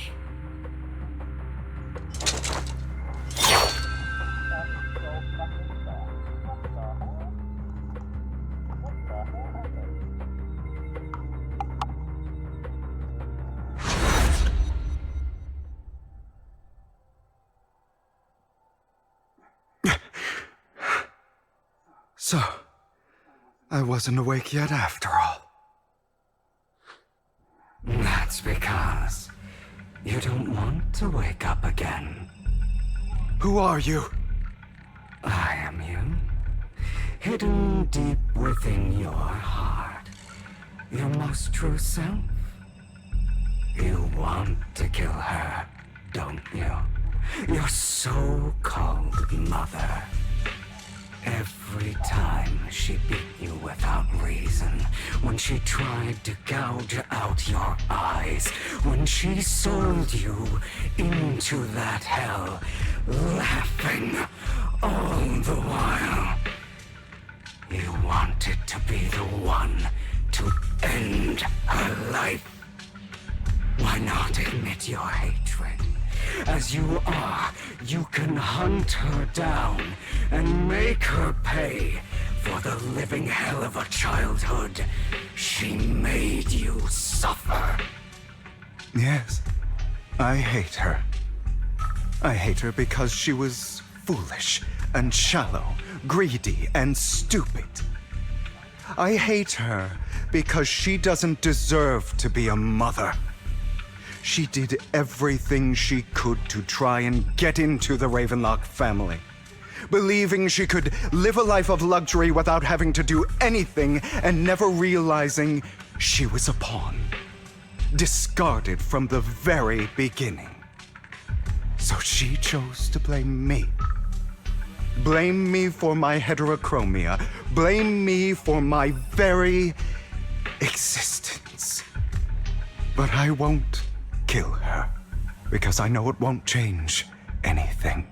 So, I wasn't awake yet after all. That's because you don't want to wake up again. Who are you? I am you. Hidden deep within your heart. Your most true self. You want to kill her, don't you? Your so-called mother. Every time she beat you without reason, when she tried to gouge out your eyes, when she sold you into that hell, laughing All the while, you wanted to be the one to end her life. Why not admit your hatred? As you are, you can hunt her down and make her pay for the living hell of a childhood she made you suffer. Yes, I hate her. I hate her because she was foolish and shallow, greedy and stupid. I hate her because she doesn't deserve to be a mother. She did everything she could to try and get into the Ravenlock family, believing she could live a life of luxury without having to do anything and never realizing she was a pawn, discarded from the very beginning. So she chose to blame me. Blame me for my heterochromia. Blame me for my very existence. But I won't kill her, because I know it won't change anything.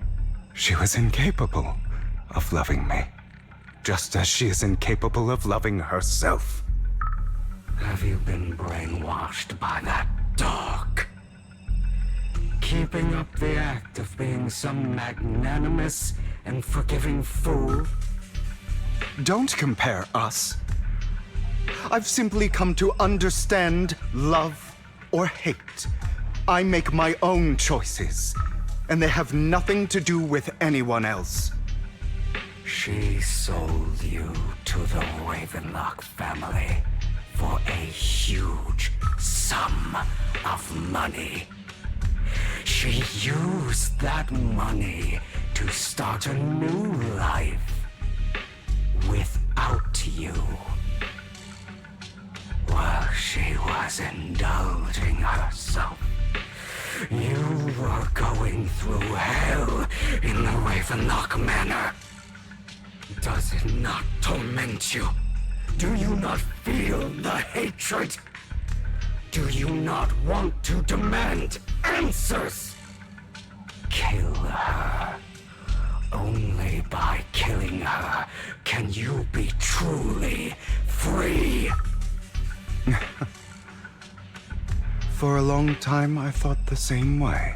She was incapable of loving me, just as she is incapable of loving herself. Have you been brainwashed by that dog? Keeping up the act of being some magnanimous and forgiving fool? Don't compare us. I've simply come to understand love or hate. I make my own choices, and they have nothing to do with anyone else. She sold you to the Ravenlock family for a huge sum of money. She used that money to start a new life without you. While she was indulging herself, you were going through hell in the Ravenlock Manor. Does it not torment you? Do you not feel the hatred? Do you not want to demand answers? Kill her. Only by killing her can you be truly free. For a long time, I thought the same way.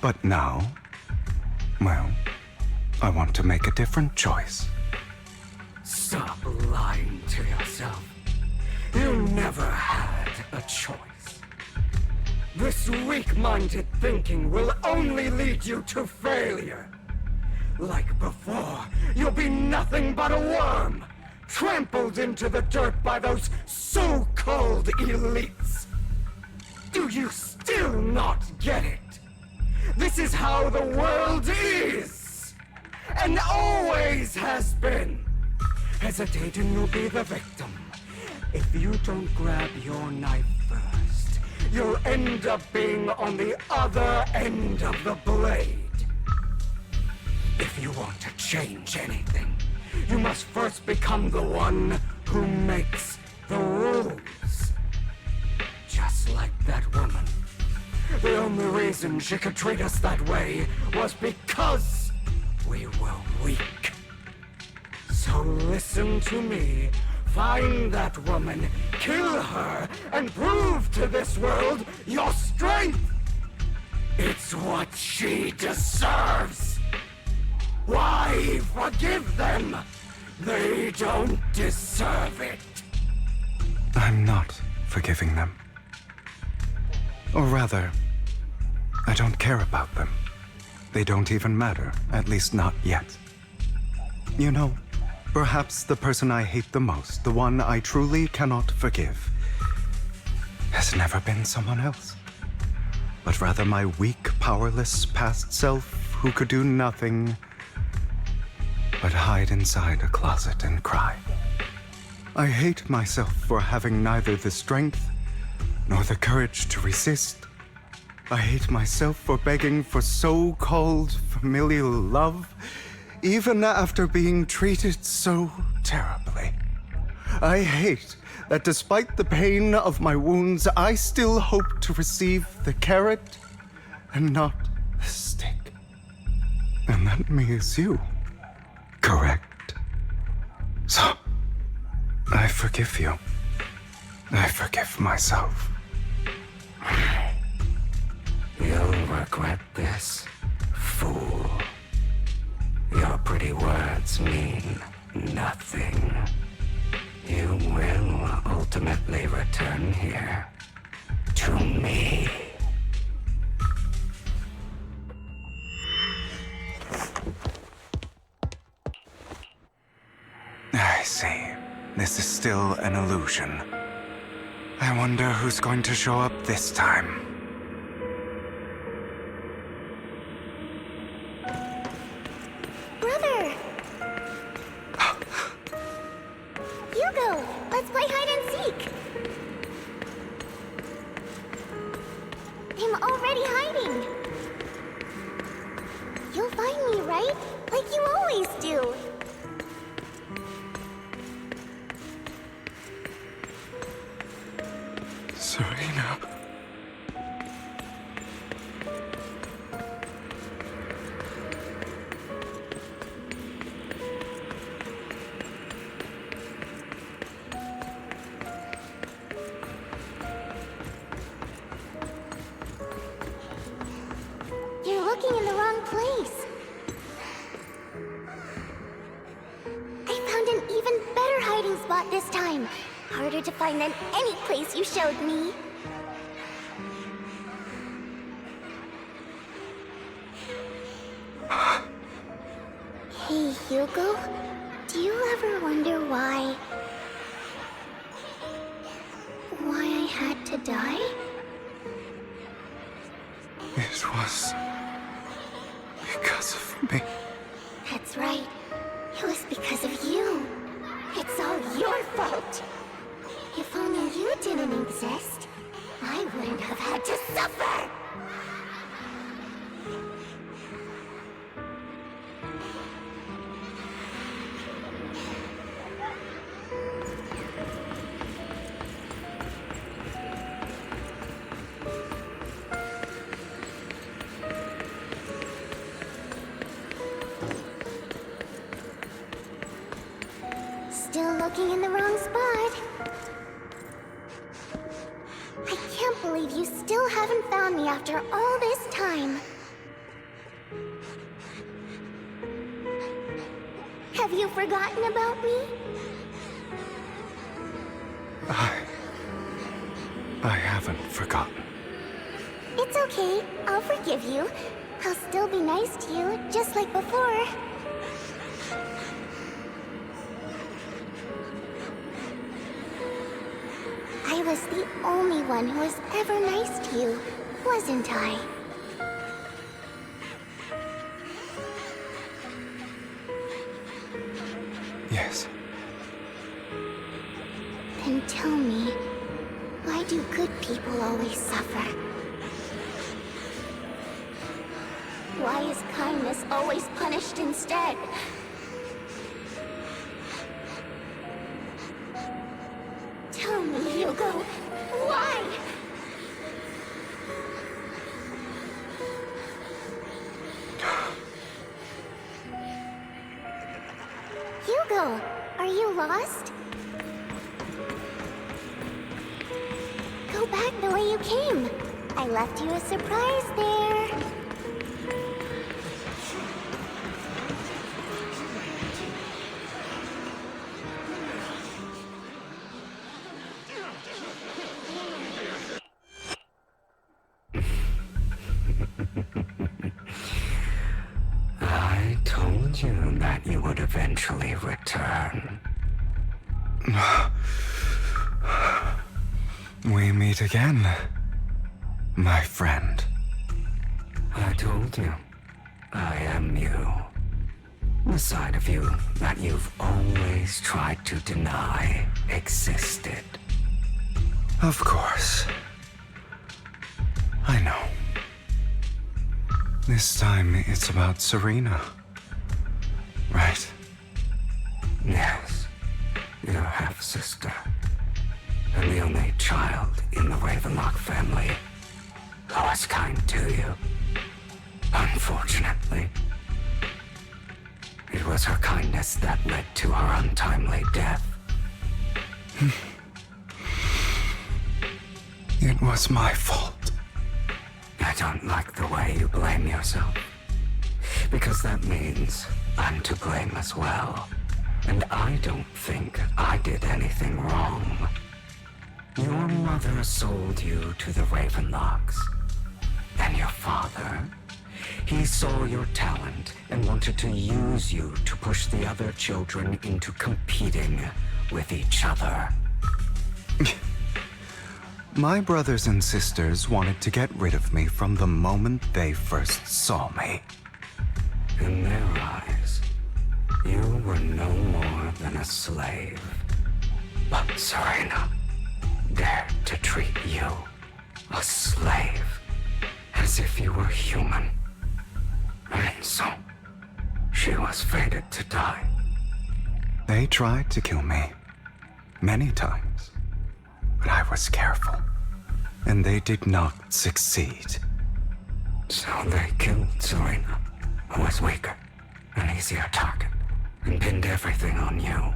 But now, well, I want to make a different choice. Stop lying to yourself. You never had a choice. This weak-minded thinking will only lead you to failure. Like before, you'll be nothing but a worm, trampled into the dirt by those so-called elites. Do you still not get it? This is how the world is, and always has been. Hesitate and you'll be the victim. If you don't grab your knife first, you'll end up being on the other end of the blade. If you want to change anything, you must first become the one who makes the rules. Just like that woman. The only reason she could treat us that way was because we were weak. So listen to me. Find that woman, kill her, and prove to this world your strength! It's what she deserves! Why forgive them? They don't deserve it! I'm not forgiving them. Or rather, I don't care about them. They don't even matter, at least not yet. You know, perhaps the person I hate the most, the one I truly cannot forgive, has never been someone else, but rather my weak, powerless past self who could do nothing but hide inside a closet and cry. I hate myself for having neither the strength nor the courage to resist. I hate myself for begging for so-called familial love, even after being treated so terribly. I hate that despite the pain of my wounds, I still hope to receive the carrot and not the stick. And meant me as you, correct? So, I forgive you. I forgive myself. You'll regret this, fool. Your pretty words mean nothing. You will ultimately return here to me. I see. This is still an illusion. I wonder who's going to show up this time. Brother! Hugo, let's play hide and seek! I'm already hiding! You'll find me, right? Like you always do! Serena. You're looking in the wrong place. I found an even better hiding spot this time. Harder to find than any place you showed me. Hey, Hugo. Do you ever wonder why I had to die? It was because of me. That's right. It was because of you. It's all your fault. If only you didn't exist, I wouldn't have had to suffer! Still looking in the wrong spot. I can't believe you still haven't found me after all this time. Have you forgotten about me? I haven't forgotten. It's okay. I'll forgive you. I'll still be nice to you, just like before. I was the only one who was ever nice to you, wasn't I? Yes. Then tell me, why do good people always suffer? Why is kindness always punished instead? Tell me, Hugo, why? Hugo, are you lost? Go back the way you came. I left you a surprise there. I told you that you would eventually return. We meet again, my friend. I told you, I am you. The side of you that you've always tried to deny existed. Of course. I know. This time it's about Serena. Right? Yes, your half-sister. And the only child in the Ravenlock family who was kind to you. Unfortunately, It was her kindness that led to her untimely death. It was my fault. I don't like the way you blame yourself. Because that means I'm to blame as well. And I don't think I did anything wrong. Your mother sold you to the Ravenlocks. And your father, he saw your talent and wanted to use you to push the other children into competing with each other. My brothers and sisters wanted to get rid of me from the moment they first saw me. In their eyes, you were no more than a slave. But Serena dared to treat you, a slave, as if you were human. And so, she was fated to die. They tried to kill me many times, but I was careful, and they did not succeed. So they killed Serena, who was weaker, an easier target, and pinned everything on you.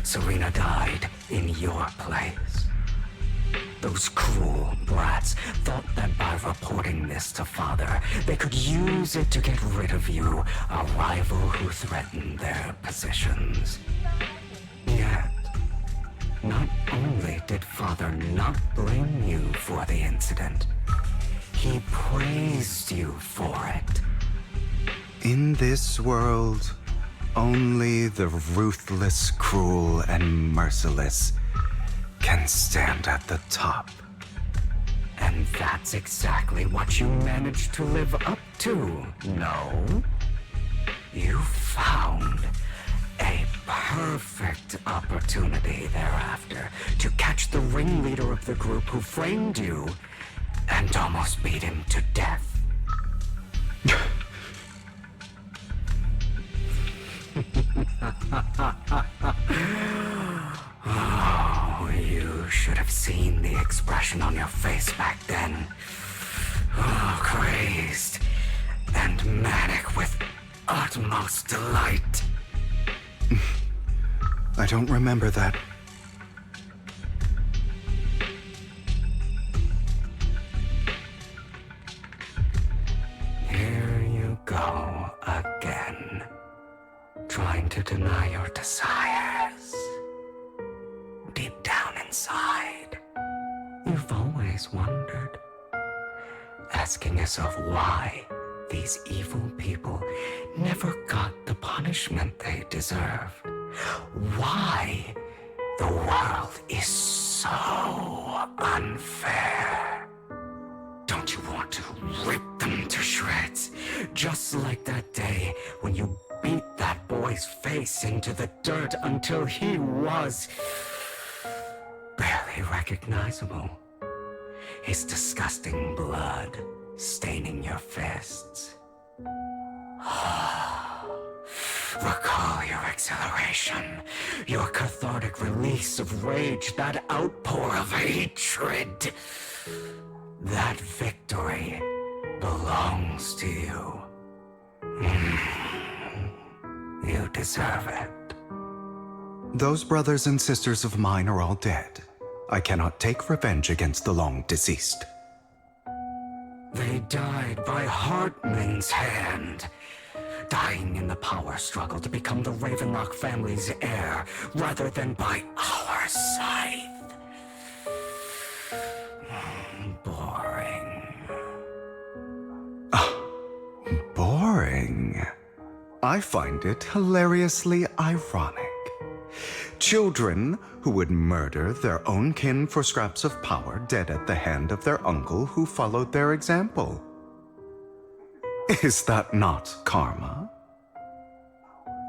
Serena died in your place. Those cruel brats thought that by reporting this to Father, they could use it to get rid of you, a rival who threatened their positions. Yet, not only did Father not blame you for the incident, he praised you for it. In this world, only the ruthless, cruel, and merciless can stand at the top. And that's exactly what you managed to live up to, no? You found a perfect opportunity thereafter to catch the ringleader of the group who framed you and almost beat him to death. Oh, you should have seen the expression on your face back then. Oh, crazed and manic with utmost delight. I don't remember that. Here you go again, trying to deny your desires. Deep down inside, you've always wondered, asking yourself why these evil people never got the punishment they deserved. Why the world is so unfair. Don't you want to rip them to shreds? Just like that day when you beat that boy's face into the dirt until he was barely recognizable. His disgusting blood staining your fists. Recall your exhilaration, your cathartic release of rage, that outpour of hatred. That victory belongs to you. You deserve it. Those brothers and sisters of mine are all dead. I cannot take revenge against the long deceased. They died by Hartman's hand, dying in the power struggle to become the Ravenlock family's heir, rather than by our scythe. Boring. Boring. I find it hilariously ironic. Children who would murder their own kin for scraps of power dead at the hand of their uncle who followed their example. Is that not karma?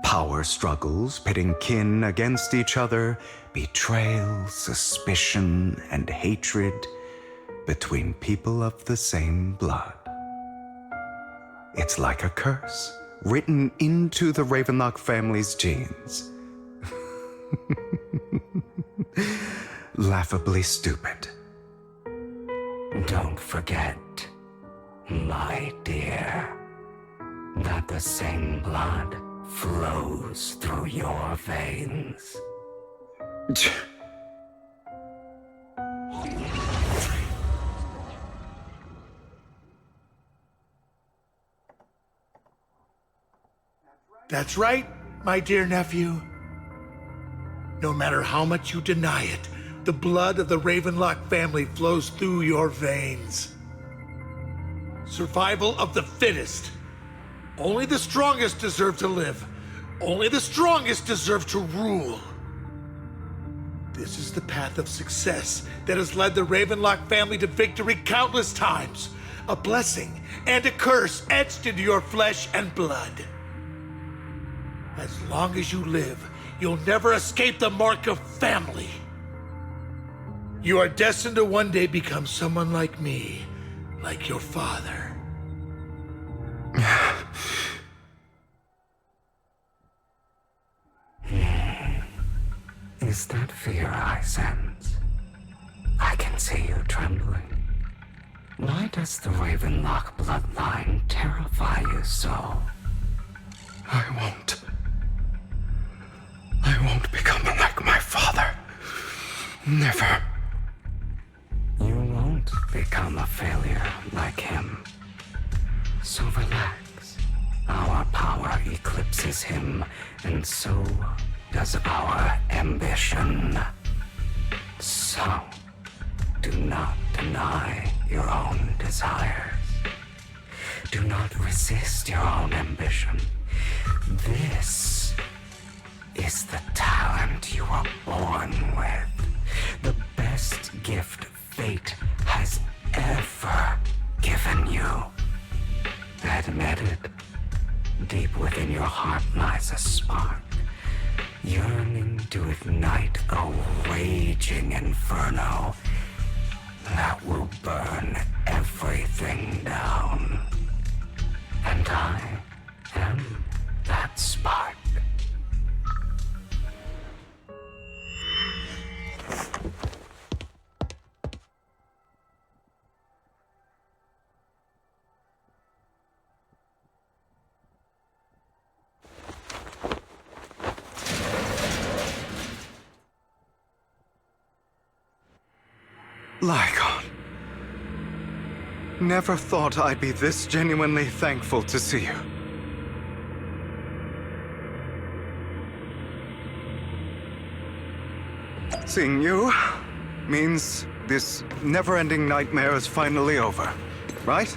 Power struggles pitting kin against each other, betrayal, suspicion, and hatred between people of the same blood. It's like a curse written into the Ravenlock family's genes. Laughably stupid. Don't forget, my dear, that the same blood flows through your veins. That's right, my dear nephew. No matter how much you deny it, the blood of the Ravenlock family flows through your veins. Survival of the fittest. Only the strongest deserve to live. Only the strongest deserve to rule. This is the path of success that has led the Ravenlock family to victory countless times. A blessing and a curse etched into your flesh and blood. As long as you live, you'll never escape the mark of family. You are destined to one day become someone like me, like your father. Is that fear I sense? I can see you trembling. Why does the Ravenlock bloodline terrify you so? I won't become like my father. Never. You won't become a failure like him. So relax. Our power eclipses him, and so does our ambition. So, do not deny your own desires. Do not resist your own ambition. This is the talent you were born with. The best gift fate has ever given you. Admit it. Deep within your heart lies a spark, yearning to ignite a raging inferno that will burn everything down. And I am that spark. Lygon. Never thought I'd be this genuinely thankful to see you. Seeing you means this never-ending nightmare is finally over, right?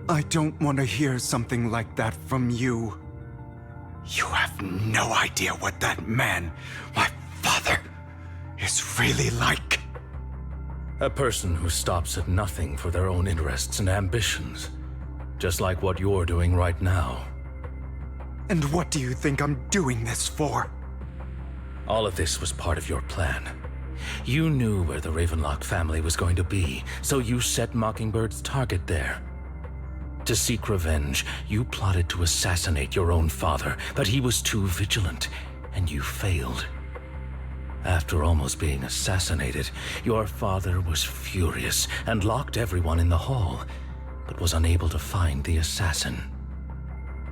I don't want to hear something like that from you. You have no idea what that man, my father, is really like. A person who stops at nothing for their own interests and ambitions. Just like what you're doing right now. And what do you think I'm doing this for? All of this was part of your plan. You knew where the Ravenlock family was going to be, so you set Mockingbird's target there. To seek revenge, you plotted to assassinate your own father, but he was too vigilant, and you failed. After almost being assassinated, your father was furious and locked everyone in the hall, but was unable to find the assassin.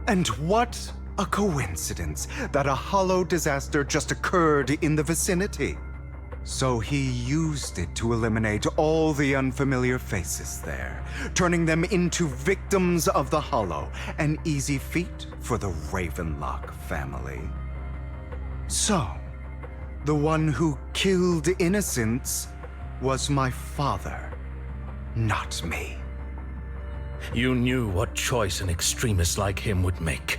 And what a coincidence that a hollow disaster just occurred in the vicinity. So he used it to eliminate all the unfamiliar faces there, turning them into victims of the Hollow, an easy feat for the Ravenlock family. So, the one who killed innocents was my father, not me. You knew what choice an extremist like him would make,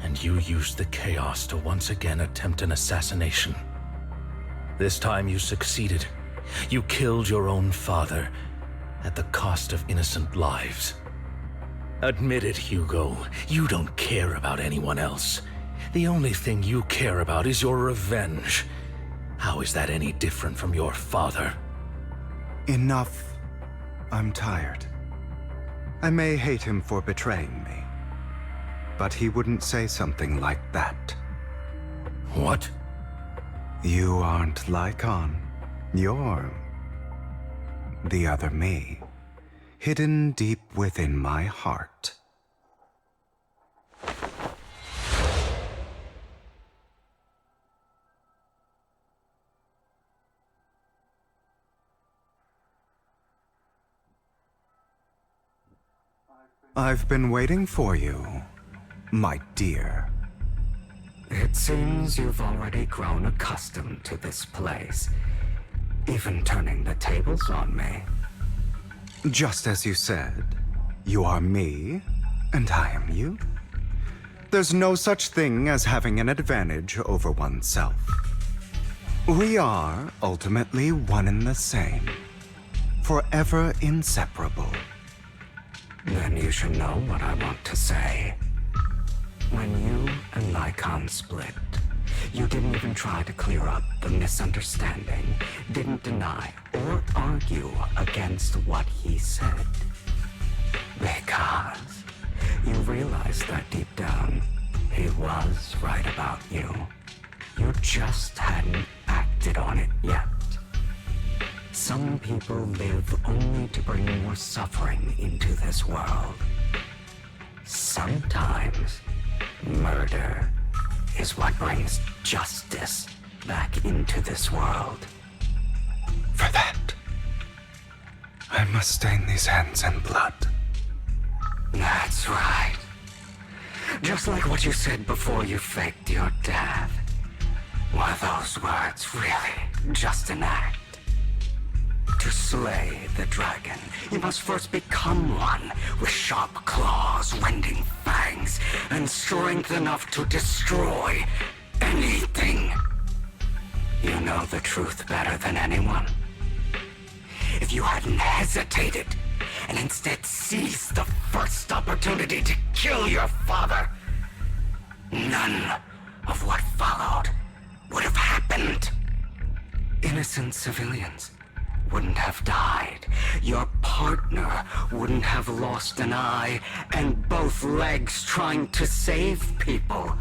and you used the chaos to once again attempt an assassination. This time you succeeded. You killed your own father at the cost of innocent lives. Admit it, Hugo. You don't care about anyone else. The only thing you care about is your revenge. How is that any different from your father? Enough. I'm tired. I may hate him for betraying me, but he wouldn't say something like that. What? You aren't Lycon. You're the other me, hidden deep within my heart. I've been waiting for you, my dear. It seems you've already grown accustomed to this place, even turning the tables on me. Just as you said, you are me, and I am you. There's no such thing as having an advantage over oneself. We are ultimately one and the same, forever inseparable. Then you should know what I want to say. When you and Lycon split, you didn't even try to clear up the misunderstanding, didn't deny or argue against what he said. Because you realized that deep down, he was right about you. You just hadn't acted on it yet. Some people live only to bring more suffering into this world. Sometimes, murder is what brings justice back into this world. For that, I must stain these hands in blood. That's right. Just like what you said before you faked your death. Were those words really just an act? To slay the dragon, you must first become one with sharp claws, rending fangs, and strength enough to destroy anything. You know the truth better than anyone. If you hadn't hesitated, and instead seized the first opportunity to kill your father, none of what followed would have happened. Innocent civilians wouldn't have died. Your partner wouldn't have lost an eye and both legs trying to save people.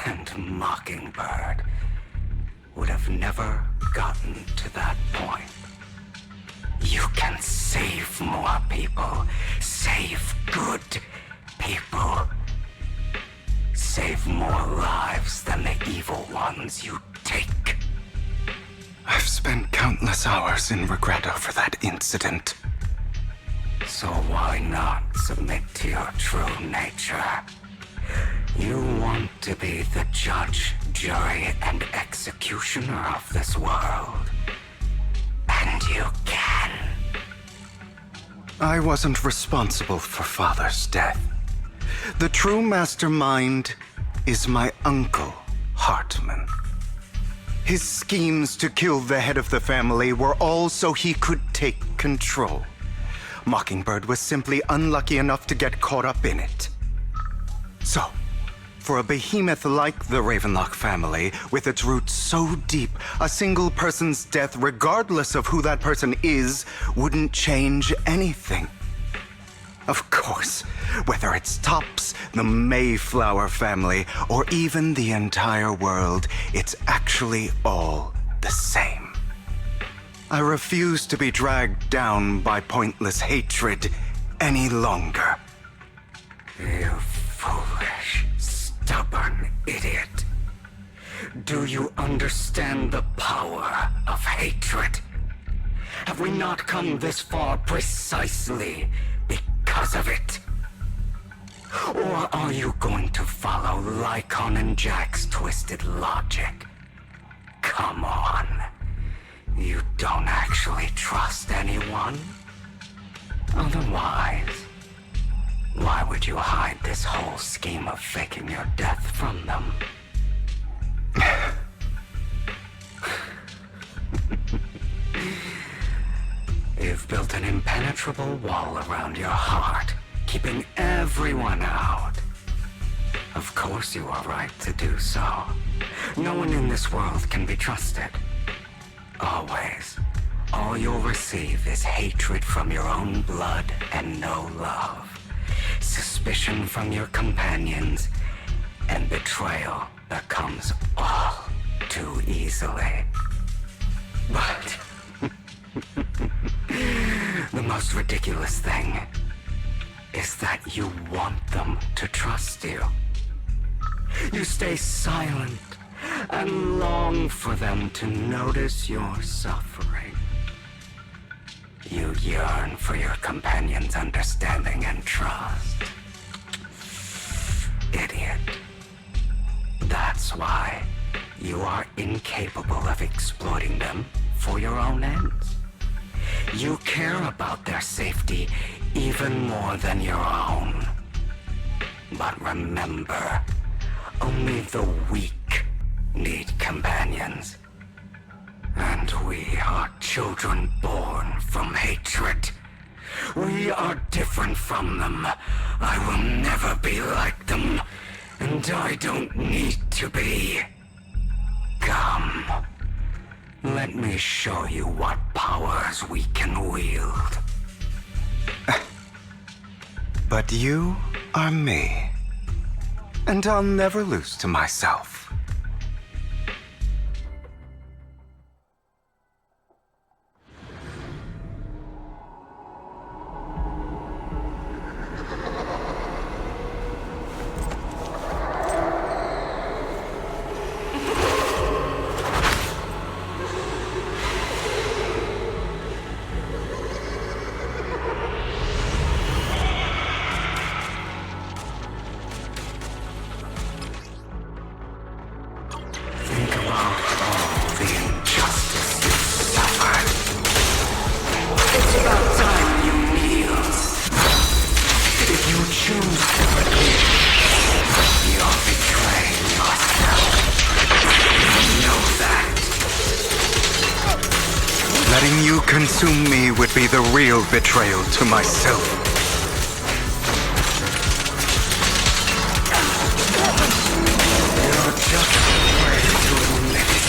And Mockingbird would have never gotten to that point. You can save more people. Save good people. Save more lives than the evil ones you take. I've spent countless hours in regret over that incident. So why not submit to your true nature? You want to be the judge, jury, and executioner of this world. And you can. I wasn't responsible for Father's death. The true mastermind is my uncle, Hartman. His schemes to kill the head of the family were all so he could take control. Mockingbird was simply unlucky enough to get caught up in it. So, for a behemoth like the Ravenlock family, with its roots so deep, a single person's death, regardless of who that person is, wouldn't change anything. Of course, whether it's Tops, the Mayflower family, or even the entire world, it's actually all the same. I refuse to be dragged down by pointless hatred any longer. You foolish, stubborn idiot. Do you understand the power of hatred? Have we not come this far precisely because of it? Or are you going to follow Lycon and Jack's twisted logic? Come on. You don't actually trust anyone? Otherwise, why would you hide this whole scheme of faking your death from them? You've built an impenetrable wall around your heart, keeping everyone out. Of course you are right to do so. No one in this world can be trusted. Always. all you'll receive is hatred from your own blood and no love. Suspicion from your companions, and betrayal that comes all too easily. But the most ridiculous thing is that you want them to trust you. You stay silent and long for them to notice your suffering. You yearn for your companion's understanding and trust. Idiot. That's why you are incapable of exploiting them for your own ends. You care about their safety even more than your own. But remember, only the weak need companions. And we are children born from hatred. We are different from them. I will never be like them, and I don't need to be. Come. Let me show you what powers we can wield. But you are me, and I'll never lose to myself. Letting you consume me would be the real betrayal to myself. You're just afraid to admit it.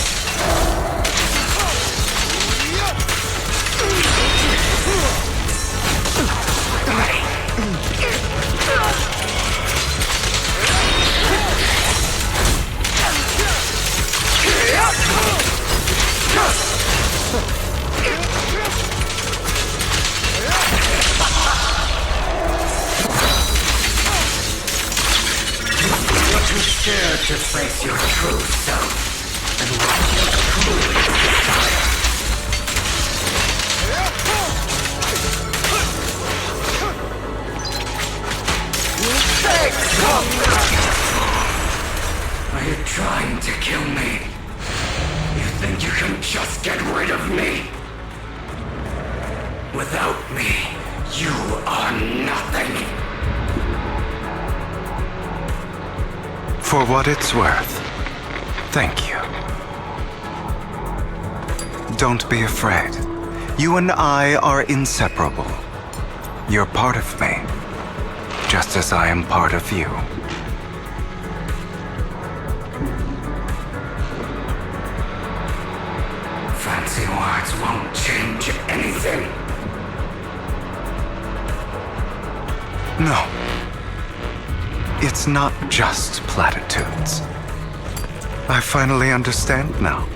You're too scared to face your true self and what you truly desire. Are you trying to kill me? You think you can just get rid of me? Without me, you are nothing. For what it's worth, thank you. Don't be afraid. You and I are inseparable. You're part of me, just as I am part of you. Fancy words won't change anything. No. It's not just platitudes. I finally understand now.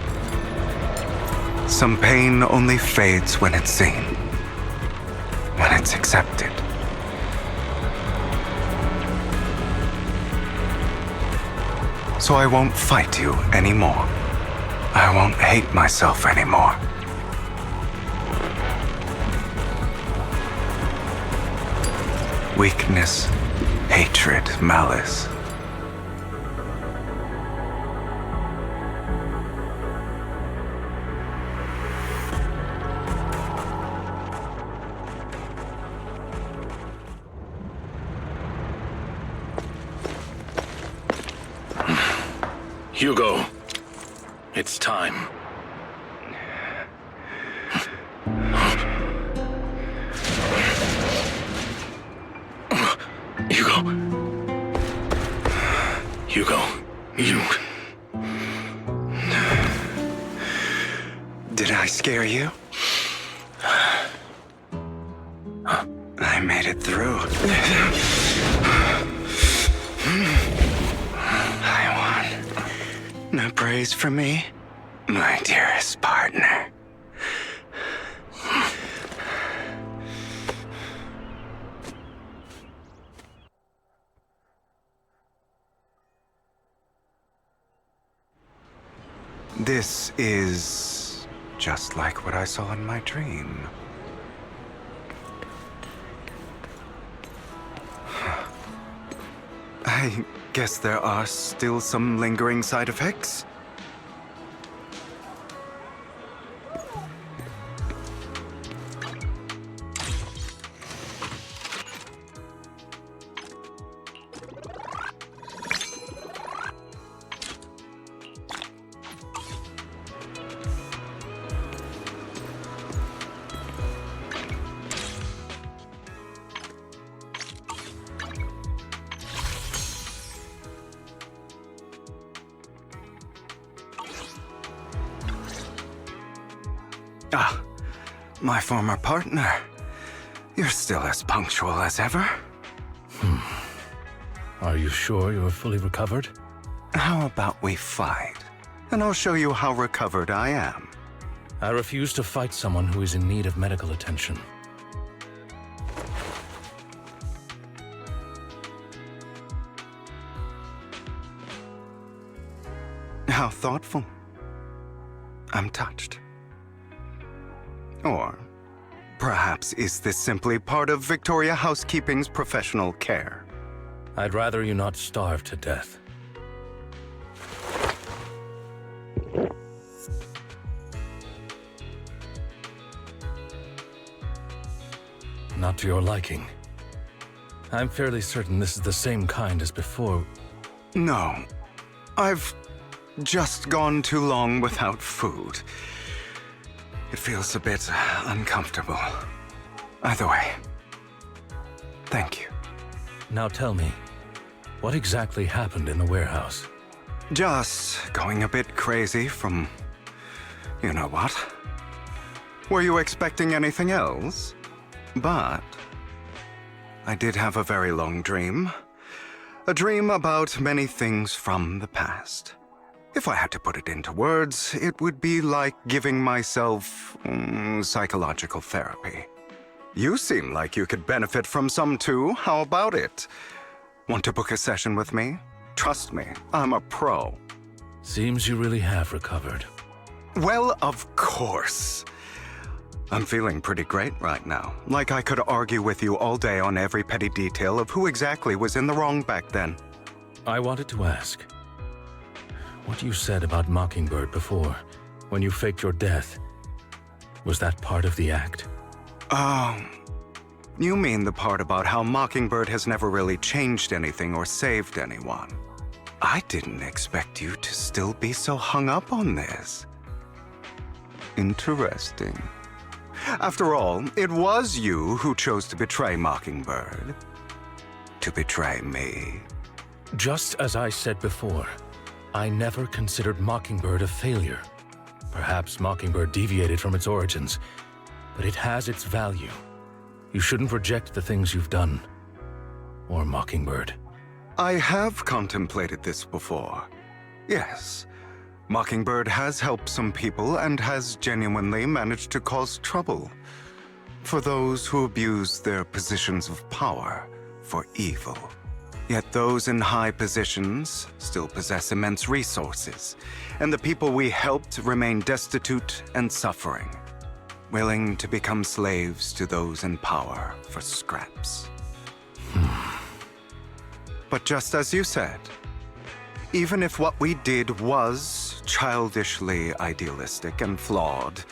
Some pain only fades when it's seen, when it's accepted. So I won't fight you anymore. I won't hate myself anymore. Weakness, hatred, malice. Hugo, it's time. Hugo, you... Did I scare you? made it through. I won. No praise for me, my dearest partner. This is just like what I saw in my dream. I guess there are still some lingering side effects. Ah, my former partner. You're still as punctual as ever. Are you sure you're fully recovered? How about we fight? And I'll show you how recovered I am. I refuse to fight someone who is in need of medical attention. How thoughtful. I'm touched. Or perhaps is this simply part of Victoria Housekeeping's professional care? I'd rather you not starve to death. Not to your liking. I'm fairly certain this is the same kind as before. No. I've just gone too long without food. It feels a bit uncomfortable. Either way, thank you. Now tell me, what exactly happened in the warehouse? Just going a bit crazy from... you know what? Were you expecting anything else? But I did have a very long dream. A dream about many things from the past. If I had to put it into words, it would be like giving myself psychological therapy. You seem like you could benefit from some too. How about it? Want to book a session with me? Trust me, I'm a pro. Seems you really have recovered. Well, of course. I'm feeling pretty great right now. Like I could argue with you all day on every petty detail of who exactly was in the wrong back then. I wanted to ask, what you said about Mockingbird before, when you faked your death, was that part of the act? You mean the part about how Mockingbird has never really changed anything or saved anyone. I didn't expect you to still be so hung up on this. Interesting. After all, it was you who chose to betray Mockingbird. To betray me. Just as I said before, I never considered Mockingbird a failure. Perhaps Mockingbird deviated from its origins, but it has its value. You shouldn't reject the things you've done. Or Mockingbird. I have contemplated this before. Yes. Mockingbird has helped some people and has genuinely managed to cause trouble for those who abuse their positions of power for evil. Yet those in high positions still possess immense resources, and the people we helped remain destitute and suffering, willing to become slaves to those in power for scraps. But just as you said, even if what we did was childishly idealistic and flawed,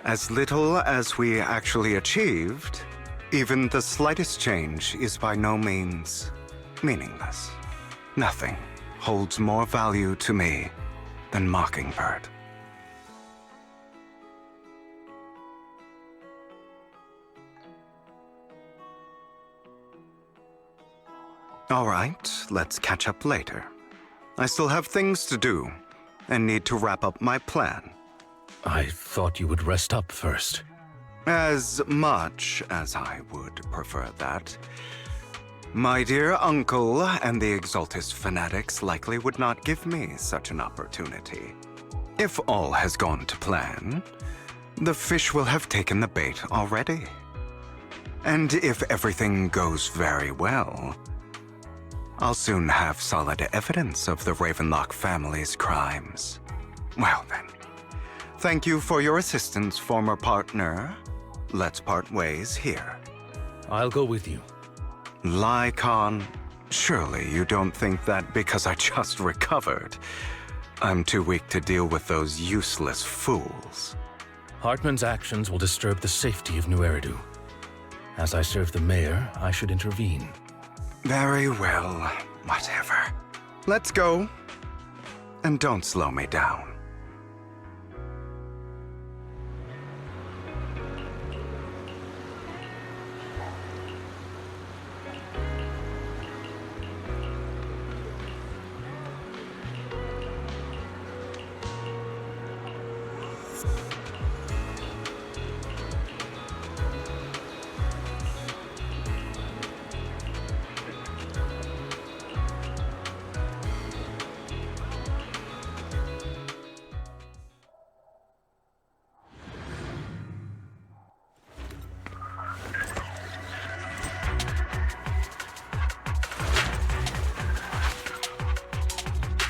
as little as we actually achieved, even the slightest change is by no means meaningless. Nothing holds more value to me than Mockingbird. All right, let's catch up later. I still have things to do and need to wrap up my plan. I thought you would rest up first. As much as I would prefer that, my dear uncle and the Exaltist fanatics likely would not give me such an opportunity. If all has gone to plan, the fish will have taken the bait already. And if everything goes very well, I'll soon have solid evidence of the Ravenlock family's crimes. Well then, thank you for your assistance, former partner. Let's part ways here. I'll go with you. Lycon, surely you don't think that because I just recovered, I'm too weak to deal with those useless fools. Hartman's actions will disturb the safety of New Eridu. As I serve the mayor, I should intervene. Very well, whatever. Let's go. And don't slow me down.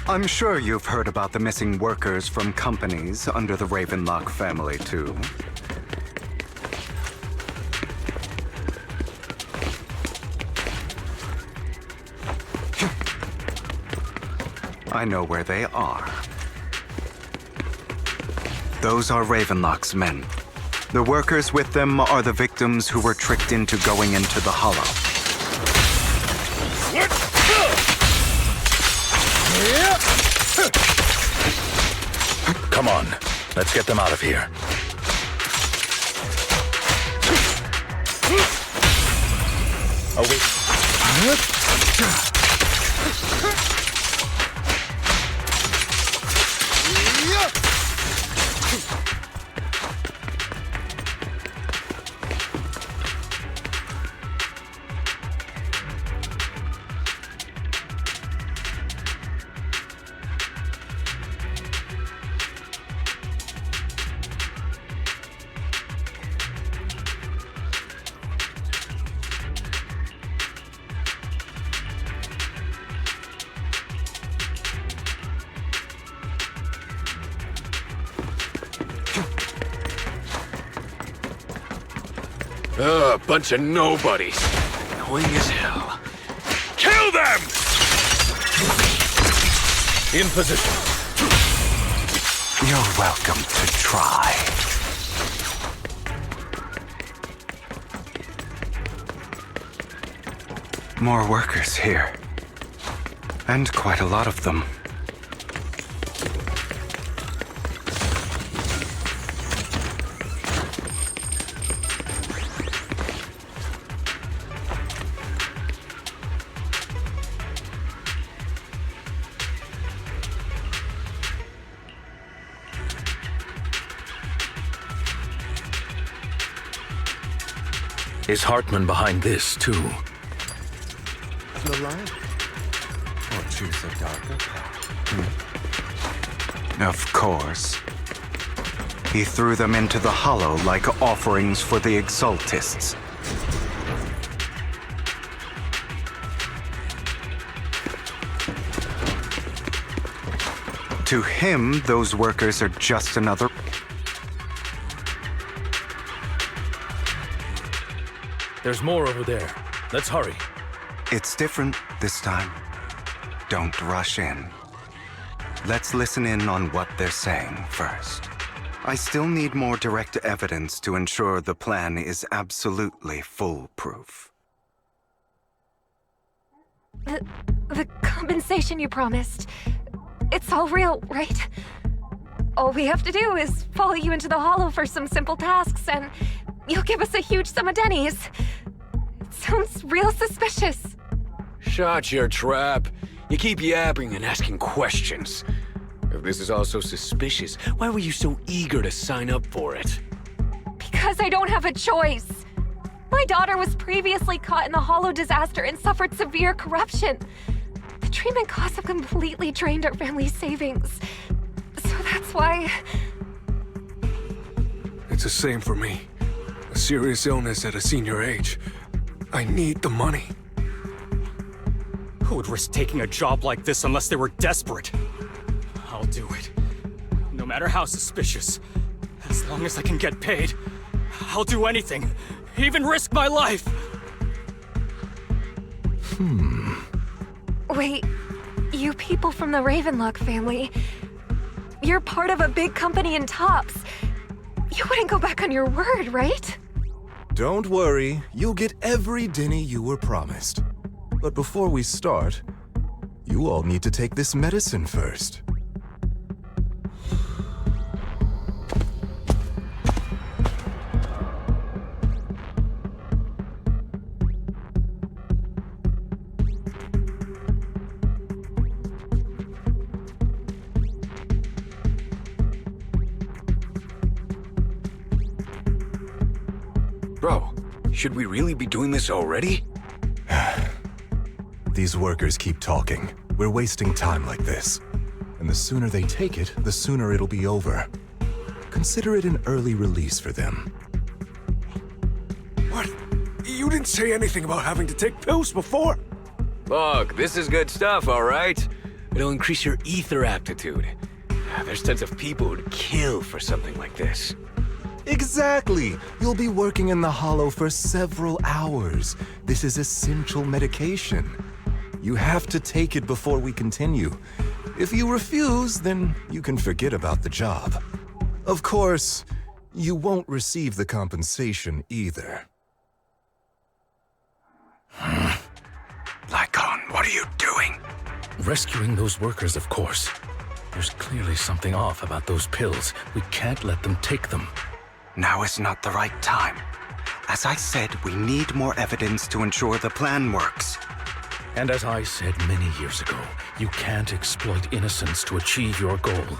I'm sure you've heard about the missing workers from companies under the Ravenlock family, too. I know where they are. Those are Ravenlock's men. The workers with them are the victims who were tricked into going into the Hollow. Come on, let's get them out of here. Oh, wait. Bunch of nobodies. Annoying as hell. Kill them! In position. You're welcome to try. More workers here. And quite a lot of them. Is Hartman behind this, too? The light? Or choose a darker path? Of course. He threw them into the Hollow like offerings for the Exaltists. To him, those workers are just another... There's more over there. Let's hurry. It's different this time. Don't rush in. Let's listen in on what they're saying first. I still need more direct evidence to ensure the plan is absolutely foolproof. The compensation you promised, it's all real, right? All we have to do is follow you into the Hollow for some simple tasks, and you'll give us a huge sum of dennies. It sounds real suspicious. Shut your trap. You keep yapping and asking questions. If this is all so suspicious, why were you so eager to sign up for it? Because Because I don't have a choice. My daughter was previously caught in the Hollow disaster and suffered severe corruption. The treatment costs have completely drained our family's savings. So that's why... It's the same for me. A serious illness at a senior age. I need the money. Who would risk taking a job like this unless they were desperate? I'll do it. No matter how suspicious. As long as I can get paid, I'll do anything. Even risk my life. Wait, you people from the Ravenlock family, you're part of a big company in Tops. You wouldn't go back on your word, right? Don't worry, you'll get every dinny you were promised. But before we start, you all need to take this medicine first. Bro, should we really be doing this already? These workers keep talking. We're wasting time like this. And the sooner they take it, the sooner it'll be over. Consider it an early release for them. What? You didn't say anything about having to take pills before. Look, this is good stuff, all right? It'll increase your ether aptitude. There's tons of people who'd kill for something like this. Exactly! You'll be working in the Hollow for several hours. This is essential medication. You have to take it before we continue. If you refuse, then you can forget about the job. Of course, you won't receive the compensation either. Lycon, what are you doing? Rescuing those workers, of course. There's clearly something off about those pills. We can't let them take them. Now is not the right time. As I said, we need more evidence to ensure the plan works. And as I said many years ago, you can't exploit innocence to achieve your goal.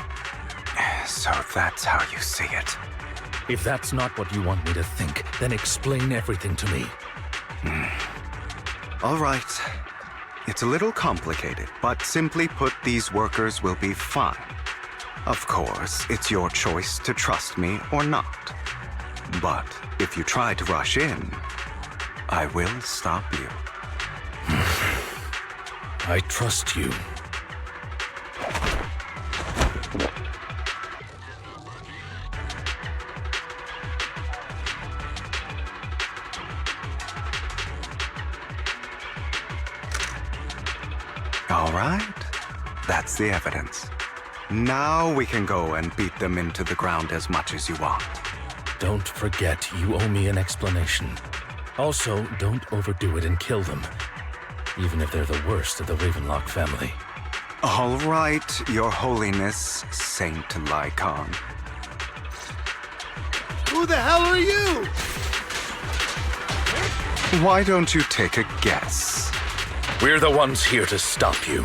So that's how you see it. If that's not what you want me to think, then explain everything to me. All right. It's a little complicated, but simply put, these workers will be fine. Of course, it's your choice to trust me or not. But if you try to rush in, I will stop you. I trust you. All right. That's the evidence. Now we can go and beat them into the ground as much as you want. Don't forget, you owe me an explanation. Also, don't overdo it and kill them. Even if they're the worst of the Ravenlock family. All right, Your Holiness, Saint Lycon. Who the hell are you? Why don't you take a guess? We're the ones here to stop you.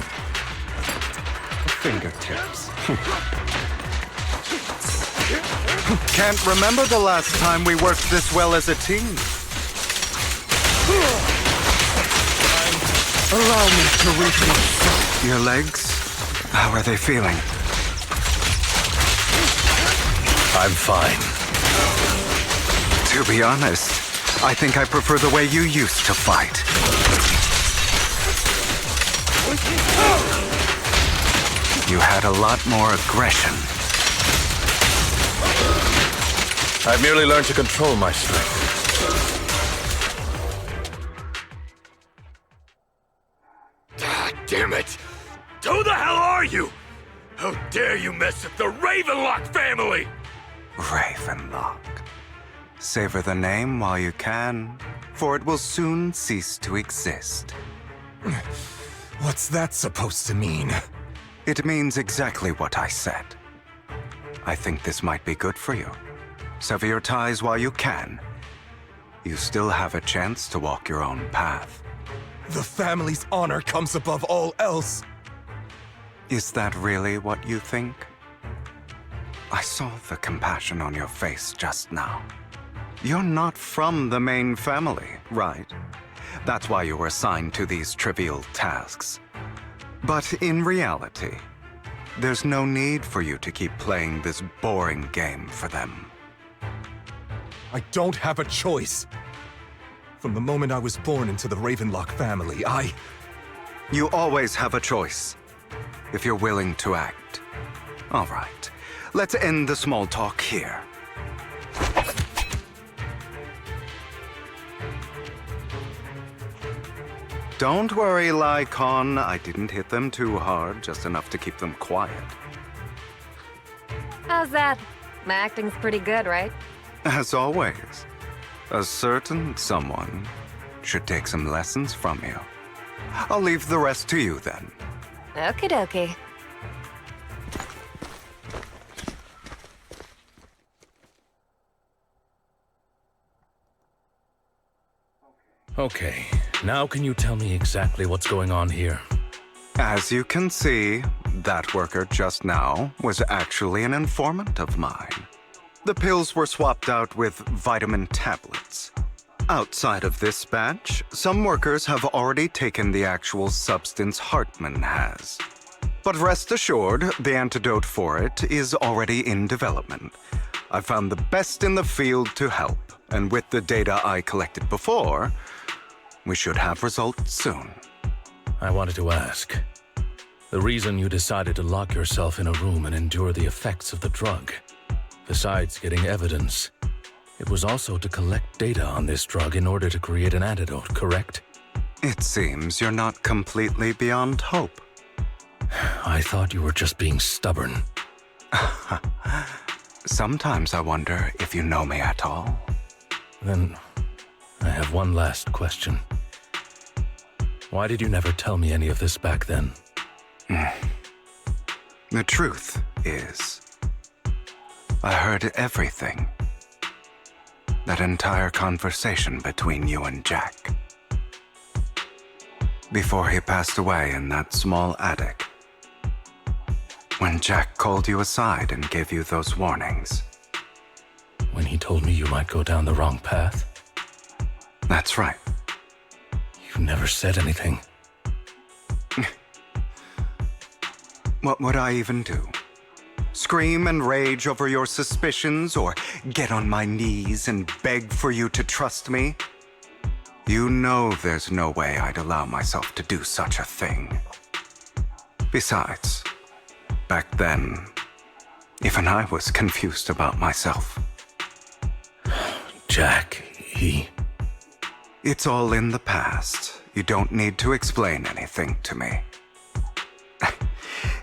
Fingertips. Can't remember the last time we worked this well as a team. Allow me to refresh. Your legs? How are they feeling? I'm fine. To be honest, I think I prefer the way you used to fight. You had a lot more aggression. I've merely learned to control my strength. Damn it! Who the hell are you? How dare you mess with the Ravenlock family? Ravenlock. Savor the name while you can, for it will soon cease to exist. What's that supposed to mean? It means exactly what I said. I think this might be good for you. Sever your ties while you can. You still have a chance to walk your own path. The family's honor comes above all else. Is that really what you think? I saw the compassion on your face just now. You're not from the main family, right? That's why you were assigned to these trivial tasks. But in reality, there's no need for you to keep playing this boring game for them. I don't have a choice. From the moment I was born into the Ravenlock family, You always have a choice, if you're willing to act. All right, let's end the small talk here. Don't worry, Lycon. I didn't hit them too hard, just enough to keep them quiet. How's that? My acting's pretty good, right? As always, a certain someone should take some lessons from you. I'll leave the rest to you then. Okie dokie. Okay, now can you tell me exactly what's going on here? As you can see, that worker just now was actually an informant of mine. The pills were swapped out with vitamin tablets. Outside of this batch, some workers have already taken the actual substance Hartman has. But rest assured, the antidote for it is already in development. I found the best in the field to help, and with the data I collected before, we should have results soon. I wanted to ask. The reason you decided to lock yourself in a room and endure the effects of the drug, besides getting evidence, it was also to collect data on this drug in order to create an antidote, correct? It seems you're not completely beyond hope. I thought you were just being stubborn. Sometimes I wonder if you know me at all. Then, I have one last question. Why did you never tell me any of this back then? The truth is, I heard everything. That entire conversation between you and Jack. Before he passed away in that small attic. When Jack called you aside and gave you those warnings. When he told me you might go down the wrong path? That's right. You never said anything. What would I even do? Scream and rage over your suspicions, or get on my knees and beg for you to trust me? You know there's no way I'd allow myself to do such a thing. Besides, back then, even I was confused about myself. Jack, he... It's all in the past. You don't need to explain anything to me.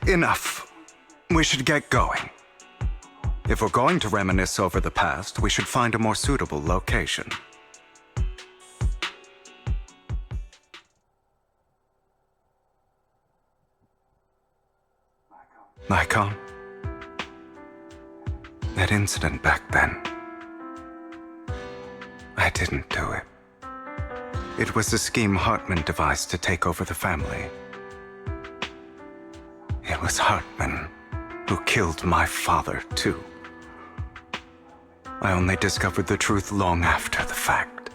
Enough. We should get going. If we're going to reminisce over the past, we should find a more suitable location. Lycon? That incident back then. I didn't do it. It was a scheme Hartman devised to take over the family. It was Hartman who killed my father, too. I only discovered the truth long after the fact.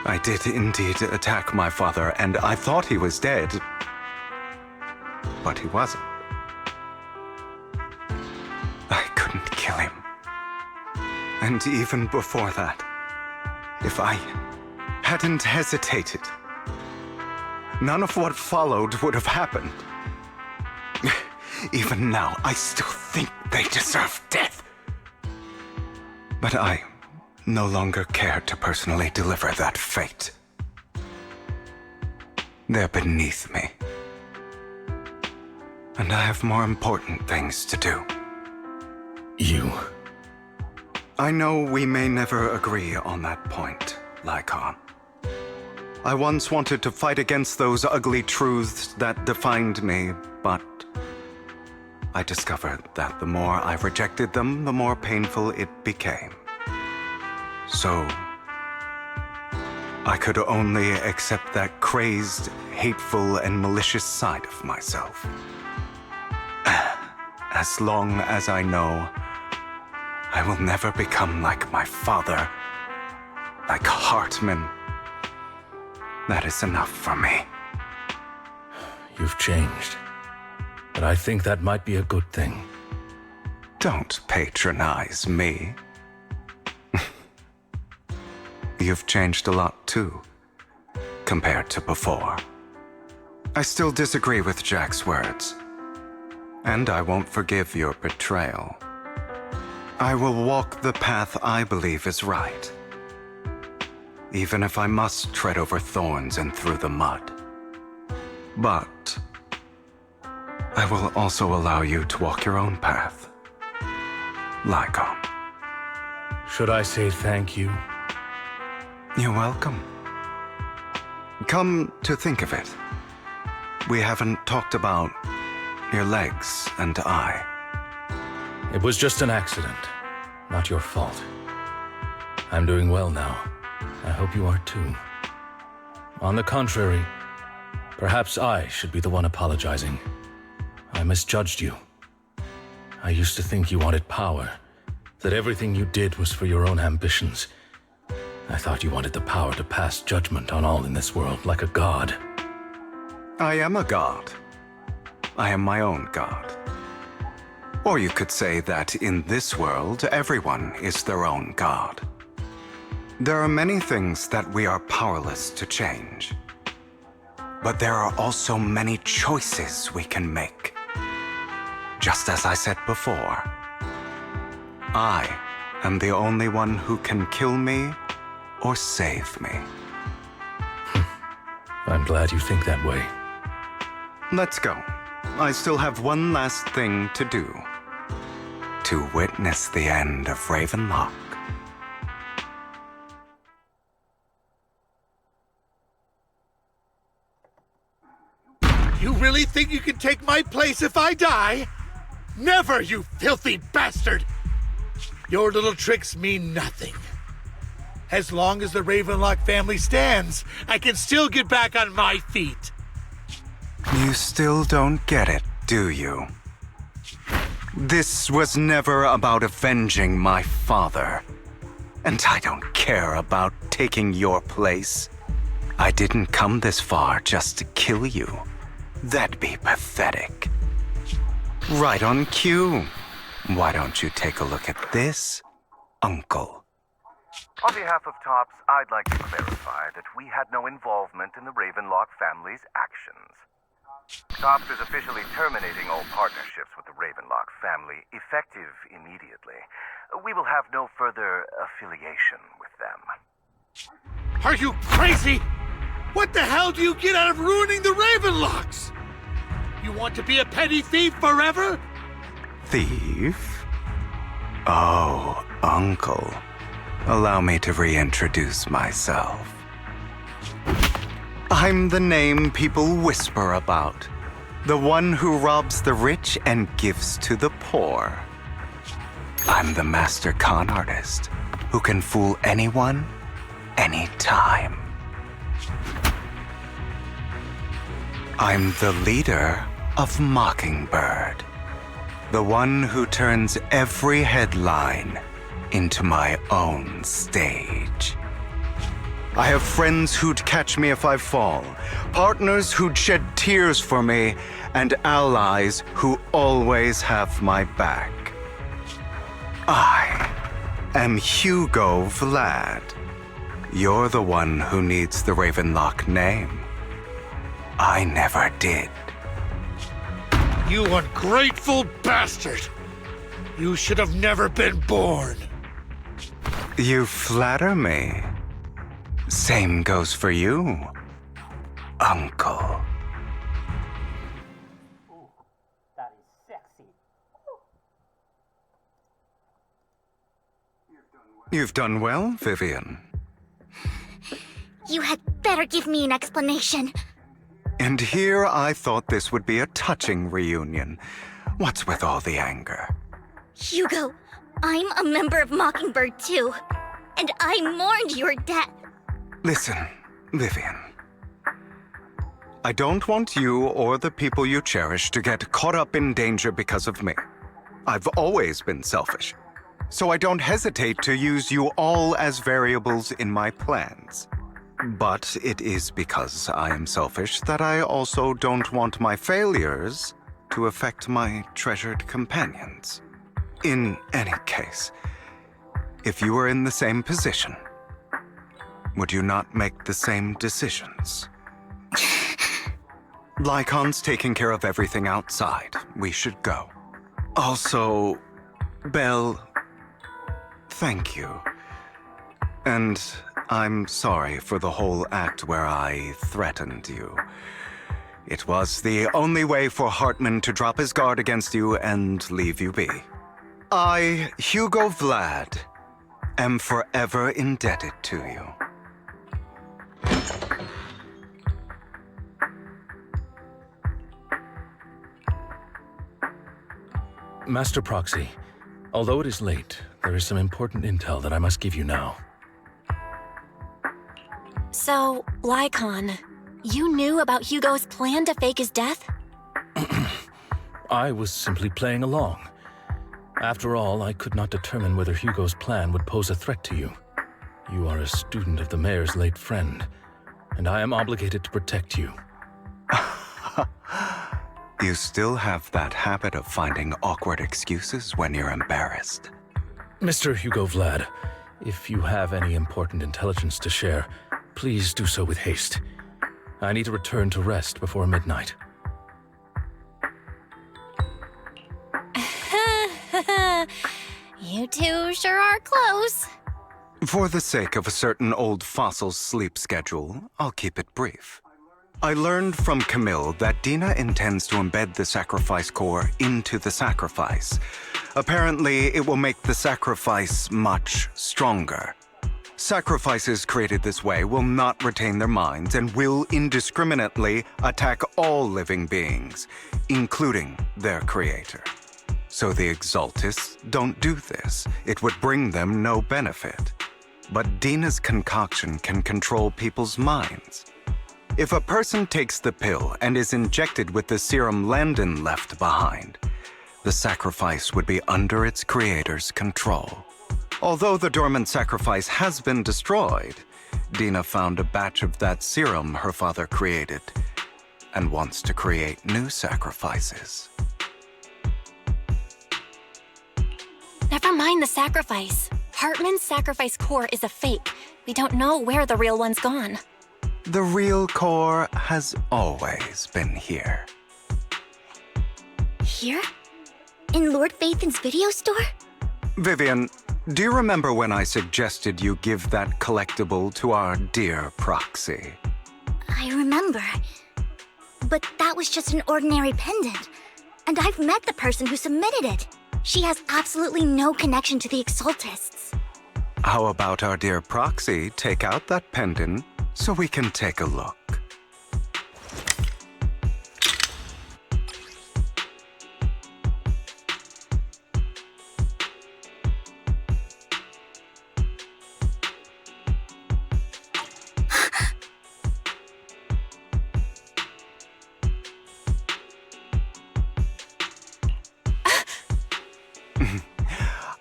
I did indeed attack my father, and I thought he was dead. But he wasn't. I couldn't kill him. And even before that, if I hadn't hesitated, none of what followed would have happened. Even now, I still think they deserve death. But I no longer care to personally deliver that fate. They're beneath me. And I have more important things to do. You... I know we may never agree on that point, Lycon. I once wanted to fight against those ugly truths that defined me, but I discovered that the more I rejected them, the more painful it became. So, I could only accept that crazed, hateful, and malicious side of myself. As long as I know I will never become like my father like Hartman. That is enough for me. You've changed. But I think that might be a good thing. Don't patronize me. You've changed a lot too, compared to before. I still disagree with Jack's words. And I won't forgive your betrayal. I will walk the path I believe is right. Even if I must tread over thorns and through the mud. But I will also allow you to walk your own path. Lycon. Should I say thank you? You're welcome. Come to think of it, we haven't talked about your legs and eye. It was just an accident, not your fault. I'm doing well now. I hope you are too. On the contrary, perhaps I should be the one apologizing. I misjudged you. I used to think you wanted power, that everything you did was for your own ambitions. I thought you wanted the power to pass judgment on all in this world like a god. I am a god. I am my own god. Or you could say that in this world, everyone is their own god. There are many things that we are powerless to change. But there are also many choices we can make. Just as I said before, I am the only one who can kill me or save me. I'm glad you think that way. Let's go. I still have one last thing to do. To witness the end of Ravenlock. You really think you can take my place if I die? Never, you filthy bastard! Your little tricks mean nothing. As long as the Ravenlock family stands, I can still get back on my feet. You still don't get it, do you? This was never about avenging my father. And I don't care about taking your place. I didn't come this far just to kill you. That'd be pathetic. Right on cue. Why don't you take a look at this, Uncle? On behalf of TOPS, I'd like to clarify that we had no involvement in the Ravenlock family's actions. TOPS is officially terminating all partnerships with the Ravenlock family, effective immediately. We will have no further affiliation with them. Are you crazy? What the hell do you get out of ruining the Ravenlocks? You want to be a petty thief forever? Thief? Oh, Uncle. Allow me to reintroduce myself. I'm the name people whisper about. The one who robs the rich and gives to the poor. I'm the master con artist who can fool anyone, anytime. I'm the leader of Mockingbird. The one who turns every headline into my own stage. I have friends who'd catch me if I fall, partners who'd shed tears for me, and allies who always have my back. I am Hugo Vlad. You're the one who needs the Ravenlock name. I never did. You ungrateful bastard! You should have never been born. You flatter me. Same goes for you, Uncle. You've done well, Vivian. You had better give me an explanation. And here I thought this would be a touching reunion. What's with all the anger? Hugo, I'm a member of Mockingbird too. And I mourned your death. Listen, Vivian. I don't want you or the people you cherish to get caught up in danger because of me. I've always been selfish. so I don't hesitate to use you all as variables in my plans. But it is because I am selfish that I also don't want my failures to affect my treasured companions. In any case, if you were in the same position, would you not make the same decisions? Lycon's taking care of everything outside. We should go. Also, Belle, thank you. And I'm sorry for the whole act where I threatened you. It was the only way for Hartman to drop his guard against you and leave you be. I, Hugo Vlad, am forever indebted to you. Master Proxy, although it is late, there is some important intel that I must give you now. So, Lycon, you knew about Hugo's plan to fake his death? I was simply playing along. After all, I could not determine whether Hugo's plan would pose a threat to you. You are a student of the mayor's late friend, and I am obligated to protect you. You still have that habit of finding awkward excuses when you're embarrassed. Mr. Hugo Vlad, if you have any important intelligence to share, please do so with haste. I need to return to rest before midnight. You two sure are close. For the sake of a certain old fossil's sleep schedule, I'll keep it brief. I learned from Camille that Dina intends to embed the sacrifice core into the sacrifice. Apparently, it will make the sacrifice much stronger. Sacrifices created this way will not retain their minds and will indiscriminately attack all living beings, including their creator. So the Exaltists don't do this. It would bring them no benefit. But Dina's concoction can control people's minds. If a person takes the pill and is injected with the serum Landon left behind, the sacrifice would be under its creator's control. Although the dormant sacrifice has been destroyed, Dina found a batch of that serum her father created and wants to create new sacrifices. Never mind the sacrifice. Hartman's sacrifice core is a fake. We don't know where the real one's gone. The real core has always been here. Here? In Lord Phaethan's video store? Vivian, do you remember when I suggested you give that collectible to our dear Proxy? I remember. But that was just an ordinary pendant. And I've met the person who submitted it. She has absolutely no connection to the Exaltists. How about our dear Proxy take out that pendant so we can take a look?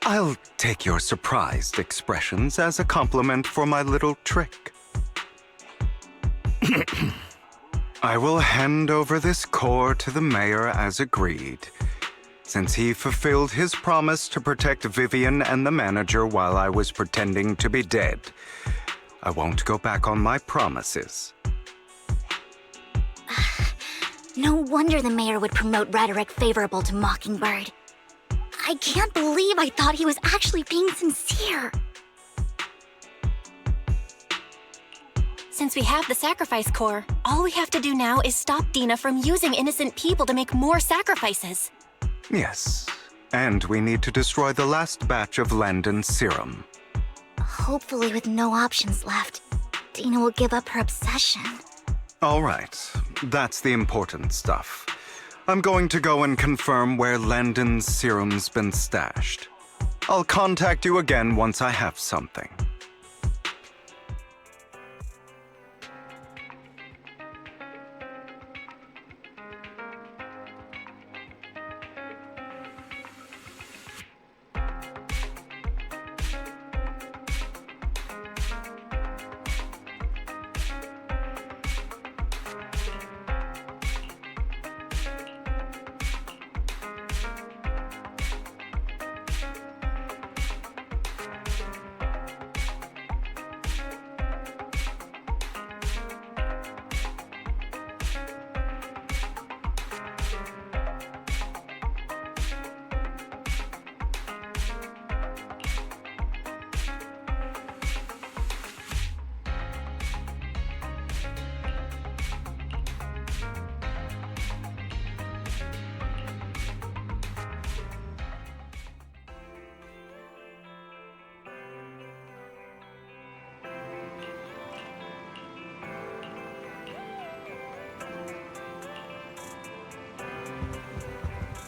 I'll take your surprised expressions as a compliment for my little trick. I will hand over this core to the mayor as agreed, since he fulfilled his promise to protect Vivian and the manager while I was pretending to be dead. I won't go back on my promises. No wonder the mayor would promote rhetoric favorable to Mockingbird. I can't believe I thought he was actually being sincere. Since we have the sacrifice core, all we have to do now is stop Dina from using innocent people to make more sacrifices. Yes, and we need to destroy the last batch of Landon's serum. Hopefully with no options left, Dina will give up her obsession. All right, that's the important stuff. I'm going to go and confirm where Landon's serum's been stashed. I'll contact you again once I have something.